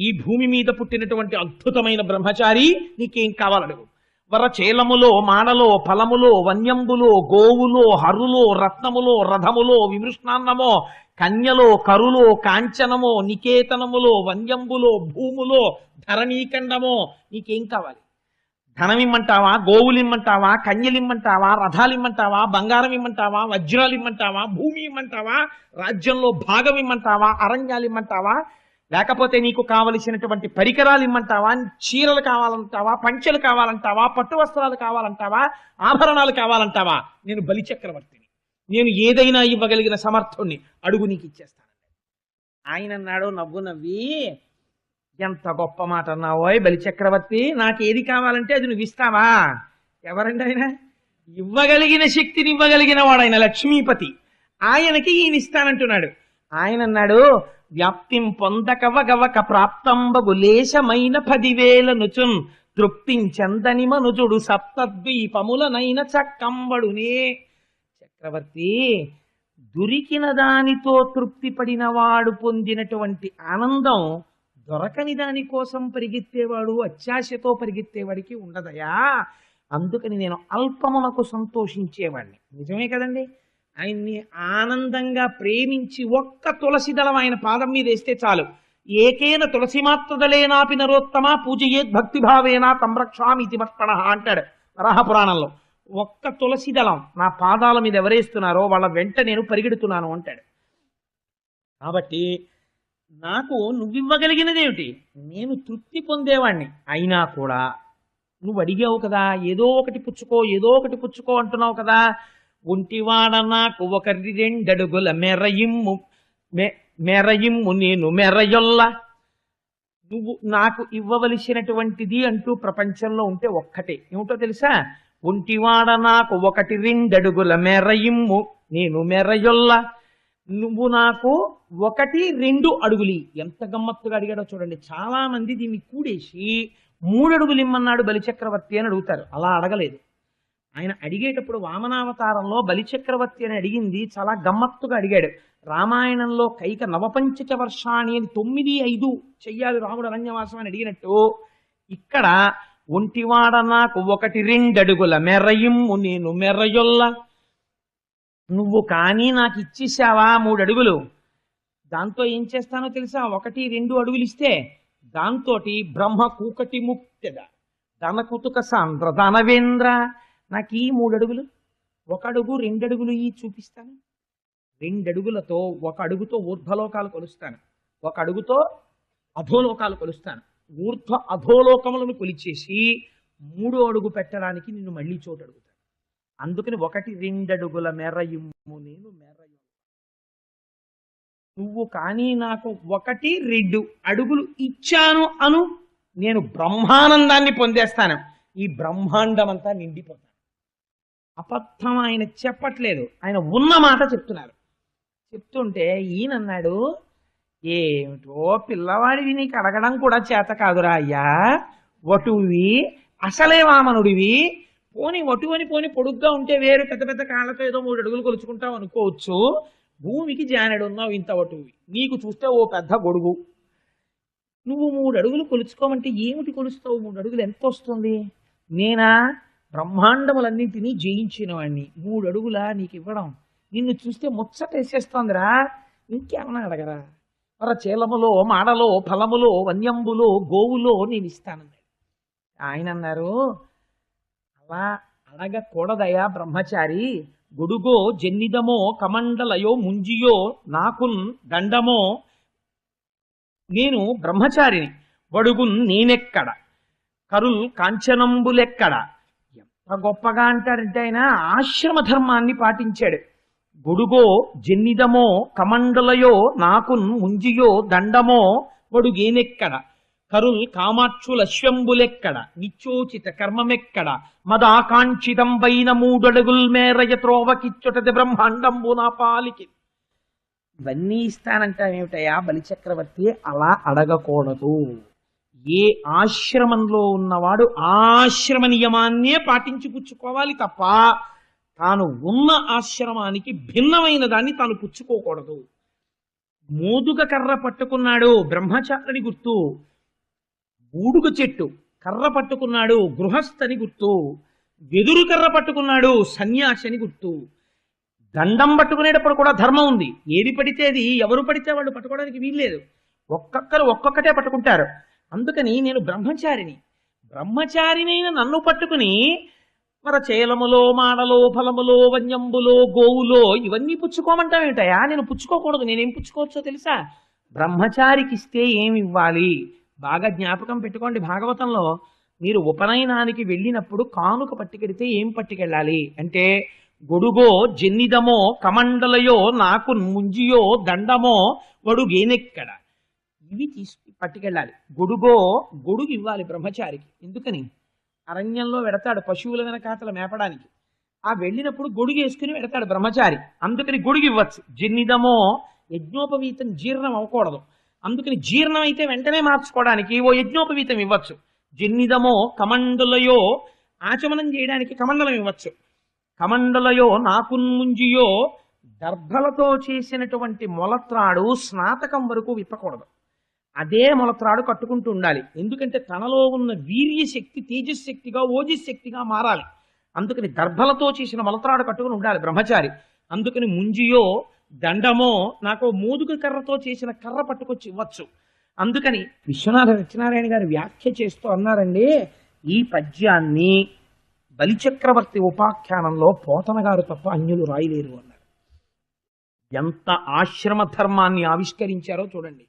ఈ భూమి మీద పుట్టినటువంటి అద్భుతమైన బ్రహ్మచారి నీకేం కావాలడుగు. వరచేలములో మాడలో ఫలములో వన్యంబులో గోవులో హరులో రత్నములో రథములో విమృష్టాన్నమో కన్యలో కరులో కాంచనమో నికేతనములో వన్యంబులో భూములో ధరణీఖండమో నీకేం కావాలి? ధనం ఇమ్మంటావా, గోవులు ఇమ్మంటావా, కన్యలు ఇమ్మంటావా, రథాలు ఇమ్మంటావా, బంగారం ఇమ్మంటావా, వజ్రాలు ఇమ్మంటావా, భూమి ఇమ్మంటావా, రాజ్యంలో భాగం ఇమ్మంటావా, అరణ్యాలు ఇమ్మంటావా, లేకపోతే నీకు కావలసినటువంటి పరికరాలు ఇమ్మంటావా, చీరలు కావాలంటావా, పంచెలు కావాలంటావా, పట్టు వస్త్రాలు కావాలంటావా, ఆభరణాలు కావాలంటావా? నేను బలిచక్రవర్తిని, నేను ఏదైనా ఇవ్వగలిగిన సమర్థుణ్ణి, అడుగు నీకు ఇచ్చేస్తాను. ఆయన అన్నాడు నవ్వు నవ్వి, ఎంత గొప్ప మాట అన్నావోయ్ బలిచక్రవర్తి, నాకు ఏది కావాలంటే అది నువ్వు ఇస్తావా? ఎవరండి ఆయన? ఇవ్వగలిగిన శక్తిని ఇవ్వగలిగిన వాడు ఆయన, లక్ష్మీపతి. ఆయనకి ఈయన ఇస్తానంటున్నాడు. ఆయన అన్నాడు, వ్యాప్తిం పొందకవగవక ప్రాప్తంబగు లేశమైన 10,000 నుచున్ తృప్తించందని మనుజుడు సప్తద్వీపములనైన చక్కంబడునే. చక్రవర్తి, దొరికిన దానితో తృప్తి పడిన వాడు పొందినటువంటి ఆనందం దొరకని దాని కోసం పరిగెత్తేవాడు, అత్యాశతో పరిగెత్తేవాడికి ఉండదయా. అందుకని నేను అల్పమునకు సంతోషించేవాడిని. నిజమే కదండి? ఆయన్ని ఆనందంగా ప్రేమించి ఒక్క తులసి దళం ఆయన పాదం మీద వేస్తే చాలు. ఏకేన తులసి మాత్రదలేనాపి నరోత్తమ పూజయేద్ భక్తిభావేనా తంరక్షామితి మత్పణ అంటాడు వరాహపురాణంలో. ఒక్క తులసి దళం నా పాదాల మీద ఎవరేస్తున్నారో వాళ్ళ వెంట నేను పరిగెడుతున్నాను అంటాడు. కాబట్టి నాకు నువ్వివ్వగలిగినదేమిటి? నేను తృప్తి పొందేవాణ్ణి. అయినా కూడా నువ్వు అడిగావు కదా, ఏదో ఒకటి పుచ్చుకో అంటున్నావు కదా. ఒంటివాడ నాకు 1 అడుగుల మెరయిమ్ము నేను మెరయొల్ల. నువ్వు నాకు ఇవ్వవలసినటువంటిది అంటూ ప్రపంచంలో ఉంటే ఒక్కటే, ఏమిటో తెలుసా? ఒంటివాడ నాకు 1 అడుగుల మెరయిమ్ము నేను మెరయొల్ల. నువ్వు నాకు 1 అడుగులి. ఎంత గమ్మత్తుగా అడిగాడో చూడండి. చాలా మంది దీన్ని కూడేసి 3 అడుగులు ఇమ్మన్నాడు బలిచక్రవర్తి అని అడుగుతారు. అలా అడగలేదు ఆయన. అడిగేటప్పుడు వామనావతారంలో బలిచక్రవర్తి అని అడిగింది చాలా గమ్మత్తుగా అడిగాడు. రామాయణంలో కైక నవపంచచ వర్షాణి అని 9-5 చెయ్యాలి రాముడు అరణ్యవాసం అని అడిగినట్టు ఇక్కడ ఒంటివాడ నాకు 1 అడుగుల మెరయిమ్ము నేను మెరయొల్ల. నువ్వు కానీ నాకు ఇచ్చేసావా 3 అడుగులు, దాంతో ఏం చేస్తానో తెలుసా? 1-2 అడుగులు ఇస్తే దాంతో బ్రహ్మ కూకటి ముక్తెద ధన కుతుక సాంద్ర ధనవేంద్ర. నాకు ఈ 3 అడుగులు, 1 అడుగు 2 అడుగులు ఈ చూపిస్తాను. 2 అడుగులతో, 1 అడుగుతో ఊర్ధ్వలోకాలు కొలుస్తాను, 1 అడుగుతో అధోలోకాలు కొలుస్తాను. ఊర్ధ్వ అధోలోకములను కొలిచేసి 3వ అడుగు పెట్టడానికి నిన్ను మళ్ళీ చోటు అడుగుతాను. అందుకని 1-2 అడుగుల మెరయుమ్ము నేను మెరయు, నువ్వు కానీ నాకు 1-2 అడుగులు ఇచ్చాను అను, నేను బ్రహ్మానందాన్ని పొందేస్తాను, ఈ బ్రహ్మాండం అంతా నిండిపోతాను. అబద్ధం ఆయన చెప్పట్లేదు, ఆయన ఉన్న మాట చెప్తున్నారు. చెప్తుంటే ఈయనన్నాడు, ఏమిటో పిల్లవాడివి, నీకు అడగడం కూడా చేత కాదురా అయ్యా, వటువి అసలే వామనుడివి, పోని వటు అని పోని పొడుగ్గా ఉంటే వేరు, పెద్ద పెద్ద కాళ్ళతో ఏదో 3 అడుగులు కొలుచుకుంటావు అనుకోవచ్చు, భూమికి జానెడు ఉన్నావు ఇంత వటువి, నీకు చూస్తే ఓ పెద్ద గొడుగు, నువ్వు 3 అడుగులు కొలుచుకోమంటే ఏమిటి కొలుస్తావు? 3 అడుగులు ఎంత వస్తుంది? నేనా బ్రహ్మాండములన్నింటినీ జయించిన వాడిని, 3 అడుగులా నీకు ఇవ్వడం నిన్ను చూస్తే ముచ్చటేసేస్తోందిరా, ఇంకేమన్నా అడగరా? మరి చేలములో మాడలో ఫలములో వన్యంబులో గోవులో నేను ఇస్తానన్నాడు. ఆయన అన్నారు, అలా అడగకూడదయా బ్రహ్మచారి, గొడుగో జన్నిదమో కమండలయో ముంజియో నాకున్ దండమో, నేను బ్రహ్మచారిని, వడుగున్ నేనెక్కడ, కరుల్ కాంచనంబులెక్కడ. ఎంత గొప్పగా అంటారంటే ఆయన ఆశ్రమ ధర్మాన్ని పాటించాడు. గొడుగో జన్నిదమో కమండలయో నాకున్ ముంజియో దండమో వడుగేనెక్కడ, కరుల్ కామాక్షులశ్వంబులెక్కడ, నిత్యోచిత కర్మమెక్కడ, మదాకాంక్షితంబైన 3 అడుగుల్ మేరయ త్రోవకిచ్చుటది బ్రహ్మాండంబు నా పాలికి. ఇవన్నీ ఇస్తానంటావేమిటయా బలిచక్రవర్తి? అలా అడగకూడదు. ఏ ఆశ్రమంలో ఉన్నవాడు ఆశ్రమ నియమాన్నే పాటించి పుచ్చుకోవాలి తప్ప తాను ఉన్న ఆశ్రమానికి భిన్నమైన దాన్ని తాను పుచ్చుకోకూడదు. మోదుగ కర్ర పట్టుకున్నాడు బ్రహ్మచారిని గుర్తు, బూడుగ చెట్టు కర్ర పట్టుకున్నాడు గృహస్థని గుర్తు, వెదురు కర్ర పట్టుకున్నాడు సన్యాసిని గుర్తు. దండం పట్టుకునేటప్పుడు కూడా ధర్మం ఉంది. ఏది పడితే అది, ఎవరు పడితే వాళ్ళు పట్టుకోవడానికి వీల్లేదు. ఒక్కొక్కరు ఒక్కొక్కటే పట్టుకుంటారు. అందుకని నేను బ్రహ్మచారిని, బ్రహ్మచారినైన నన్ను పట్టుకుని మరి చేలములో మాడలో ఫలములో వన్యంబులో గోవులో ఇవన్నీ పుచ్చుకోమంటావేమిటయా? నేను పుచ్చుకోకూడదు. నేనేం పుచ్చుకోవచ్చో తెలుసా? బ్రహ్మచారికి ఇస్తే ఏమి ఇవ్వాలి? బాగా జ్ఞాపకం పెట్టుకోండి. భాగవతంలో మీరు ఉపనయనానికి వెళ్ళినప్పుడు కానుక పట్టుకెడితే ఏం పట్టుకెళ్ళాలి అంటే, గొడుగో జన్నిదమో కమండలయో నాకు ముంజియో దండమో వడుగేనెక్కడ, ఇవి పట్టుకెళ్ళాలి. గొడుగు ఇవ్వాలి బ్రహ్మచారికి. ఎందుకని? అరణ్యంలో వెడతాడు పశువుల వెనకాతల మేపడానికి, ఆ వెళ్ళినప్పుడు గొడుగు వేసుకుని వెడతాడు బ్రహ్మచారి, అందుకని గొడుగు ఇవ్వచ్చు. జన్నిదమో యజ్ఞోపవీతం జీర్ణం అవ్వకూడదు, అందుకని జీర్ణం అయితే వెంటనే మార్చుకోవడానికి ఓ యజ్ఞోపవీతం ఇవ్వచ్చు. జన్నిదమో కమండలయో ఆచమనం చేయడానికి కమండలం ఇవ్వచ్చు. కమండలయో నాకున్ముంజియో దర్భలతో చేసినటువంటి మొలత్రాడు స్నాతకం వరకు విప్పకూడదు. అదే మొలత్రాడు కట్టుకుంటూ ఉండాలి. ఎందుకంటే తనలో ఉన్న వీర్య శక్తి తేజశక్తిగా ఓజశక్తిగా మారాలి. అందుకని దర్భలతో చేసిన మొలత్రాడు కట్టుకుని ఉండాలి బ్రహ్మచారి. అందుకని ముంజియో దండమో నాకు మోదుగ కర్రతో చేసిన కర్ర పట్టుకొచ్చి ఇవ్వచ్చు. అందుకని విశ్వనాథ సత్యనారాయణ గారు వ్యాఖ్య చేస్తూ అన్నారండి, ఈ పద్యాన్ని బలిచక్రవర్తి ఉపాఖ్యానంలో పోతన గారు తప్ప అన్యులు రాయలేరు అన్నారు. ఎంత ఆశ్రమ ధర్మాన్ని ఆవిష్కరించారో చూడండి.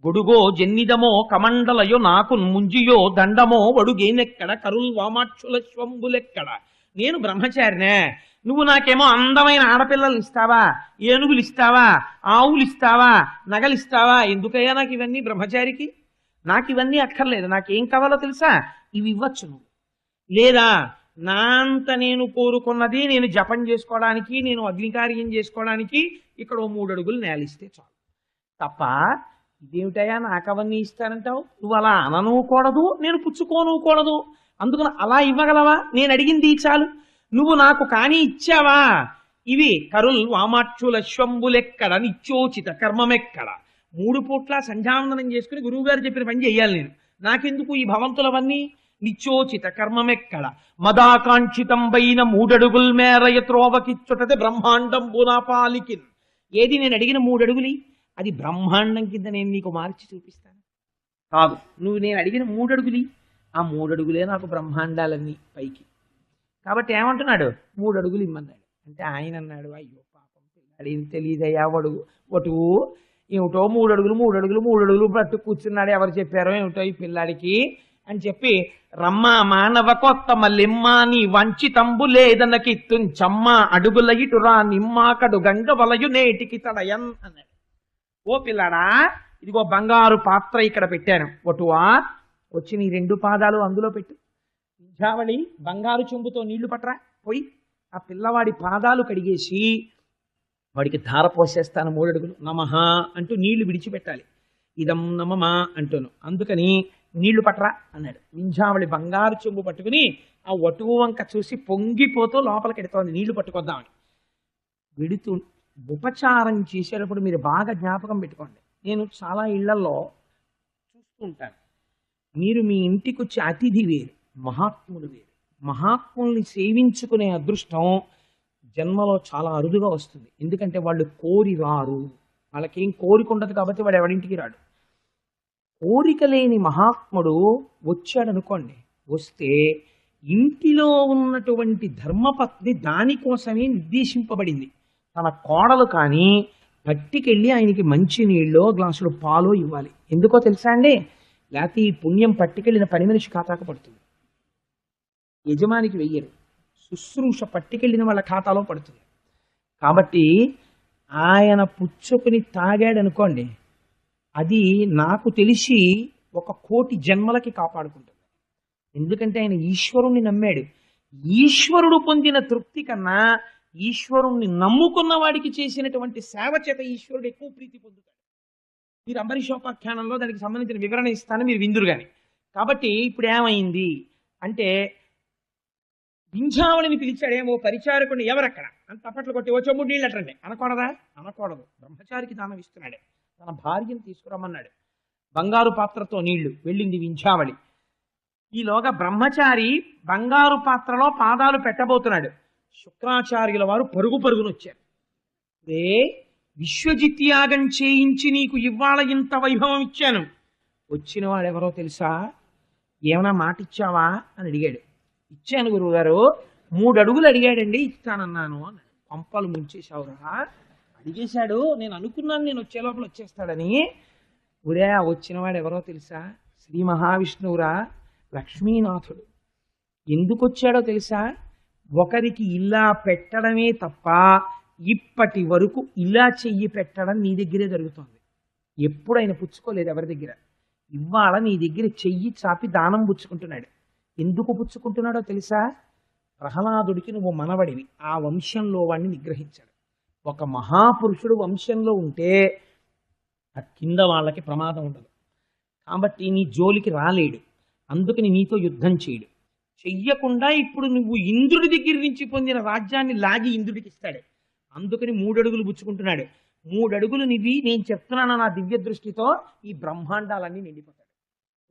గొడుగో జన్నిదమో కమండలయో నాకు ముంజియో దండమో వడుగేనెక్కడ, కరుల్ వామాక్షుల శ్వంబులెక్కడ. నేను బ్రహ్మచారినే, నువ్వు నాకేమో అందమైన ఆడపిల్లలు ఇస్తావా, ఏనుగులు ఇస్తావా, ఆవులు ఇస్తావా, నగలు ఇస్తావా? ఎందుకయ్యా నాకు ఇవన్నీ? బ్రహ్మచారికి నాకు ఇవన్నీ అక్కర్లేదు. నాకేం కావాలో తెలుసా? ఇవి ఇవ్వచ్చు నువ్వు. లేదా నా అంత నేను కోరుకున్నది నేను జపం చేసుకోవడానికి, నేను అగ్నికార్యం చేసుకోవడానికి ఇక్కడ 3 అడుగులు నేలిస్తే చాలు తప్ప, ఇదేమిటయా నాకు అవన్నీ ఇస్తానంటావు? నువ్వు అలా అననుకూడదు, నేను పుచ్చుకోనుకూడదు. అందుకని అలా ఇవ్వగలవా? నేను అడిగింది చాలు. నువ్వు నాకు కానీ ఇచ్చావా? ఇవి కరుల్ వామాక్షుల శ్వంబులెక్కడ, నిత్యోచిత కర్మమెక్కడ. 3 పూట్ల సంధ్యావందనం చేసుకుని గురువుగారు చెప్పిన పని చెయ్యాలి నేను. నాకెందుకు ఈ భవంతులవన్నీ? నిత్యోచిత కర్మమెక్కడ, మదాకాంక్షితంబైన 3 అడుగుల్ మేరయ త్రోవకిచ్చుటది బ్రహ్మాండం బునాపాలికి. ఏది నేను అడిగిన 3 అడుగులి? అది బ్రహ్మాండం కింద నేను నీకు మార్చి చూపిస్తాను. కాదు, నువ్వు నేను అడిగిన 3 అడుగులి, ఆ 3 అడుగులే నాకు బ్రహ్మాండాలన్నీ పైకి. కాబట్టి ఏమంటున్నాడు? 3 అడుగులు ఇమ్మన్నాడు. అంటే ఆయన అన్నాడు, అయ్యో పాపం పిల్ల, అడిగి తెలియదయ్యా ఒటు ఏమిటో 3 అడుగులు పట్టు కూర్చున్నాడు, ఎవరు చెప్పారో ఏమిటో ఈ పిల్లాడికి అని చెప్పి, రమ్మ మానవ కొత్త మల్లెమ్మ నీ వంచితంబు లేదనకిత్తుంచమ్మ అడుగుల ఇటురా నిమ్మాకడు గంగ వలయు నేటికి తడయన్ అన్నాడు. ఓ పిల్లాడా, ఇదిగో బంగారు పాత్ర ఇక్కడ పెట్టాను, ఒటువా వచ్చి నీ 2 పాదాలు అందులో పెట్టు. వింధ్యావళి బంగారు చెంబుతో నీళ్లు పట్టరా పోయి ఆ పిల్లవాడి పాదాలు కడిగేసి వాడికి ధార పోసేస్తాను 3 అడుగులు, నమః అంటూ నీళ్లు విడిచిపెట్టాలి. ఇదం నమమా అంటూను, అందుకని నీళ్లు పట్టరా అన్నాడు. వింధ్యావళి బంగారు చెంబు పట్టుకుని ఆ వటువు వంక చూసి పొంగిపోతూ లోపలికి ఎడుతోంది నీళ్లు పట్టుకొద్దామని. విడుతూ ఉపచారం చేసేటప్పుడు మీరు బాగా జ్ఞాపకం పెట్టుకోండి. నేను చాలా ఇళ్లలో చూస్తూ ఉంటాను, మీరు మీ ఇంటికి వచ్చే అతిథి వేరు, మహాత్ముడు వేరు. మహాత్ముల్ని సేవించుకునే అదృష్టం జన్మలో చాలా అరుదుగా వస్తుంది. ఎందుకంటే వాళ్ళు కోరి రారు, వాళ్ళకేం కోరిక ఉండదు కాబట్టి వాడు ఎవరింటికి రాడు. కోరిక లేని మహాత్ముడు వచ్చాడనుకోండి, వస్తే ఇంటిలో ఉన్నటువంటి ధర్మపత్ని దానికోసమే నిర్దేశింపబడింది. తన కోడలు కానీ పట్టికెళ్ళి ఆయనకి మంచి నీళ్ళో గ్లాసులు పాలో ఇవ్వాలి. ఎందుకో తెలుసా అండి? లేకపోతే ఈ పుణ్యం పట్టికెళ్ళిన పని మనిషి ఖాతాకు పడుతుంది, యజమానికి వెయ్యరు. శుశ్రూష పట్టికెళ్ళిన వాళ్ళ ఖాతాలో పడుతుంది. కాబట్టి ఆయన పుచ్చుకుని తాగాడనుకోండి, అది నాకు తెలిసి 1,000,000 జన్మలకి కాపాడుకుంటుంది. ఎందుకంటే ఆయన ఈశ్వరుణ్ణి నమ్మాడు. ఈశ్వరుడు పొందిన తృప్తి కన్నా ఈశ్వరుణ్ణి నమ్ముకున్న వాడికి చేసినటువంటి సేవ చేత ఈశ్వరుడు ఎక్కువ ప్రీతి పొందుతాడు. మీరు అంబరీషోపాఖ్యానంలో దానికి సంబంధించిన వివరణ ఇస్తాను, మీరు విందురు కానీ. కాబట్టి ఇప్పుడు ఏమైంది అంటే, వింధ్యావళిని పిలిచాడేమో పరిచారకుడిని, ఎవరక్కడ అని తప్పట్లు కొట్టి వచ్చే 3 నీళ్ళు అట్టండి అనకూడదా? అనకూడదు. బ్రహ్మచారికి దానం ఇస్తున్నాడే, తన భార్యను తీసుకురమ్మన్నాడు. బంగారు పాత్రతో నీళ్లు వెళ్ళింది వింధ్యావళి. ఈలోగా బ్రహ్మచారి బంగారు పాత్రలో పాదాలు పెట్టబోతున్నాడు. శుక్రాచార్యుల వారు పరుగును వచ్చారు. విశ్వజిత్యాగం చేయించి నీకు ఇవాళ ఇంత వైభవం ఇచ్చాను, వచ్చిన వాడెవరో తెలుసా? ఏమైనా మాట ఇచ్చావా అని అడిగాడు. ఇచ్చాను గురువుగారు, 3 అడుగులు అడిగాడండి, ఇస్తానన్నాను అని. పంపలు ముంచేశావురా, అడిగేశాడు. నేను అనుకున్నాను నేను వచ్చే లోపల వచ్చేస్తాడని. ఉరే వచ్చినవాడు ఎవరో తెలుసా? శ్రీ మహావిష్ణువురా, లక్ష్మీనాథుడు. ఎందుకు వచ్చాడో తెలుసా? ఒకరికి ఇలా పెట్టడమే తప్ప ఇప్పటి వరకు ఇలా చెయ్యి పెట్టడం నీ దగ్గరే జరుగుతోంది. ఎప్పుడు ఆయన పుచ్చుకోలేదు ఎవరి దగ్గర. ఇవాళ నీ దగ్గర చెయ్యి చాపి దానం పుచ్చుకుంటున్నాడు. ఎందుకు పుచ్చుకుంటున్నాడో తెలుసా? ప్రహ్లాదుడికి నువ్వు మనవడివి, ఆ వంశంలో వాడిని నిగ్రహించాడు. ఒక మహాపురుషుడు వంశంలో ఉంటే ఆ కింద వాళ్ళకి ప్రమాదం ఉండదు. కాబట్టి నీ జోలికి రాలేడు, అందుకని నీతో యుద్ధం చేయడు. చెయ్యకుండా ఇప్పుడు నువ్వు ఇంద్రుడి దగ్గర నుంచి పొందిన రాజ్యాన్ని లాగి ఇంద్రుడికి ఇస్తాడు. అందుకని 3 అడుగులు పుచ్చుకుంటున్నాడు. 3 అడుగులు నివి నేను చెప్తున్నాను నా దివ్య దృష్టితో, ఈ బ్రహ్మాండాలన్నీ నిండిపోతాడు.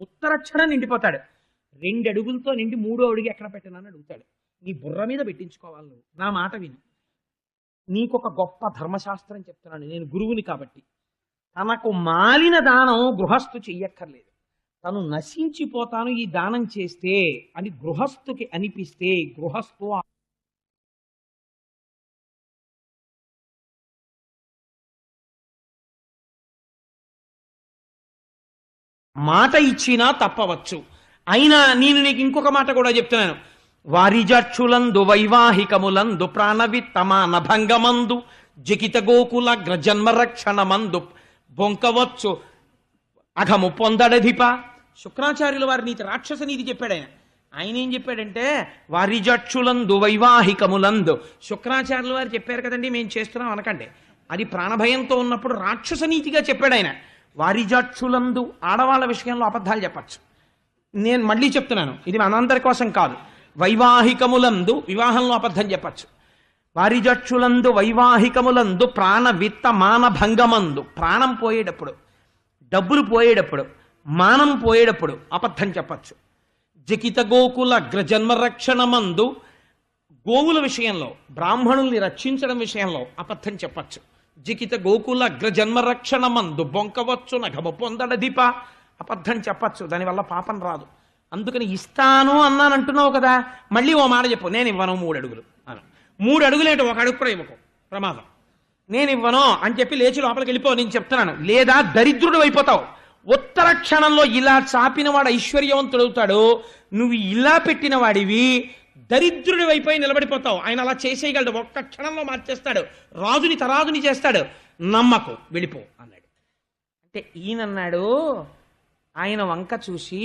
ఉత్తరక్షణం నిండిపోతాడు. 2 అడుగులతో నిండి 3వ అడుగు ఎక్కడ పెట్టినానని అడుగుతాడు. నీ బుర్ర మీద పెట్టించుకోవాలి నువ్వు. నా మాట విను. నీకొక గొప్ప ధర్మశాస్త్రం చెప్తున్నాను, నేను గురువుని కాబట్టి. తనకు మాలిన దానం గృహస్థు చెయ్యక్కర్లేదు. తను నశించిపోతాను ఈ దానం చేస్తే అని గృహస్థుకి అనిపిస్తే గృహస్థు మాట ఇచ్చినా తప్పవచ్చు. అయినా నేను నీకు ఇంకొక మాట కూడా చెప్తున్నాను. వారిజక్షులందు వైవాహికములందు ప్రాణవిత్తమాన భంగమందు జకిత గోకుల గ్రజన్మరక్షణమందు బొంకవచ్చు అఘము పొందడధిప. శుక్రాచార్యుల వారి నీతి రాక్షస నీతి చెప్పాడు ఆయన. ఆయన ఏం చెప్పాడంటే వారిజక్షులందు వైవాహికములందు. శుక్రాచార్యుల వారు చెప్పారు కదండి మేము చేస్తున్నాం అనకండి, అది ప్రాణభయంతో ఉన్నప్పుడు రాక్షస నీతిగా చెప్పాడు ఆయన. వారిజక్షులందు ఆడవాళ్ళ విషయంలో అబద్ధాలు చెప్పచ్చు. నేను మళ్ళీ చెప్తున్నాను, ఇది మనందరి కోసం కాదు. వైవాహికములందు వివాహంలో అబద్ధం చెప్పచ్చు. వారిజక్షులందు వైవాహికములందు ప్రాణ విత్త మాన భంగమందు, ప్రాణం పోయేటప్పుడు, డబ్బులు పోయేటప్పుడు, మానం పోయేటప్పుడు అబద్ధం చెప్పచ్చు. జకిత గోకుల అగ్రజన్మరక్షణమందు, గోవుల విషయంలో బ్రాహ్మణుల్ని రక్షించడం విషయంలో అబద్ధం చెప్పచ్చు. జికిత గోకుల అగ్రజన్మరక్షణమందు బొంకవచ్చు నఘము పొందడధిప, అబద్ధం చెప్పచ్చు, దానివల్ల పాపం రాదు. అందుకని ఇస్తాను అన్నాను అంటున్నావు కదా, మళ్ళీ ఓ మాట చెప్పు, నేను ఇవ్వను 3 అడుగులు అను. 3 అడుగులేంటి, 1 అడుగు కూడా ఇవ్వకు, ప్రమాదం. నేను ఇవ్వను అని చెప్పి లేచి లోపలికి వెళ్ళిపో, నేను చెప్తున్నాను. లేదా దరిద్రుడు అయిపోతావు. ఉత్తర క్షణంలో ఇలా చాపిన వాడు ఐశ్వర్యవంతుడవుతాడు, నువ్వు ఇలా పెట్టిన వాడివి దరిద్రుడి అయిపోయి నిలబడిపోతావు. ఆయన అలా చేసేయగలడు, ఒక్క క్షణంలో మార్చేస్తాడు, రాజుని తరాజుని చేస్తాడు. నమ్మకు, వెళ్ళిపో అన్నాడు. అంటే ఈయనన్నాడు, ఆయన వంక చూసి,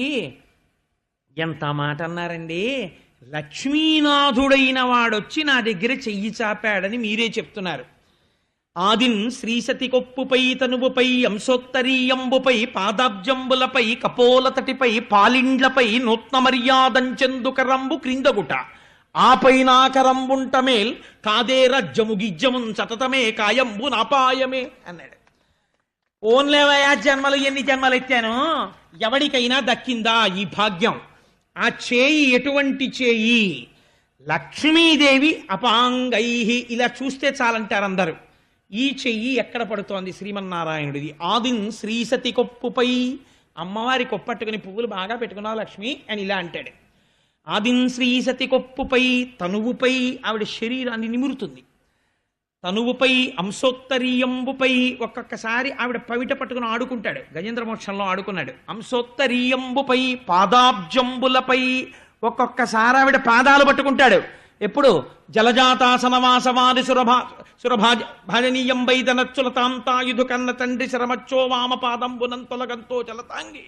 ఎంత మాట అన్నారండి, లక్ష్మీనాథుడైన వాడొచ్చి నా దగ్గర చెయ్యి చాపాడని మీరే చెప్తున్నారు. ఆదిన్ శ్రీసతి కొప్పుపై తనువుపై అంశోత్తరీయంబుపై పాదాబ్జంబులపై కపోలతటిపై పాలిండ్లపై నూత్న మర్యాదంచెందుకరంబు క్రిందగుట ఆపైనాకరంబుంటమేల్ కాదే రజ్జము గిజ్జమున్ సతతమే కాయంబు నాపాయమే అన్నాడు. ఓన్లేవయా జన్మలు ఎన్ని జన్మలు ఎత్తాను, ఎవడికైనా దక్కిందా ఈ భాగ్యం? ఆ చేయి ఎటువంటి చేయి? లక్ష్మీదేవి అపాంగై, ఇలా చూస్తే చాలంటారు అందరూ. ఈ చెయ్యి ఎక్కడ పడుతోంది? శ్రీమన్నారాయణుడిది. ఆదిన్ శ్రీసతి కొప్పుపై, అమ్మవారి కొప్పట్టుకుని పువ్వులు బాగా పెట్టుకున్నావు లక్ష్మి అని ఇలా అంటాడు. ఆదిన్ శ్రీసతి కొప్పుపై తనువుపై, ఆవిడ శరీరాన్ని నిమురుతుంది. తనువుపై అంశోత్తరీయంబుపై, ఒక్కొక్కసారి ఆవిడ పవిట పట్టుకుని ఆడుకుంటాడు, గజేంద్ర మోక్షంలో ఆడుకున్నాడు. అంశోత్తరీయంబుపై పాదాబ్జంబులపై, ఒక్కొక్కసారి ఆవిడ పాదాలు పట్టుకుంటాడు. ఎప్పుడు? జలజాతాసనవాసవాది సురభాజనీయం వైదనచ్చులతాంతాయుధు కన్న తండ్రి శరమచ్చో వామపాదంబునం తొలగంతో చలతాంగి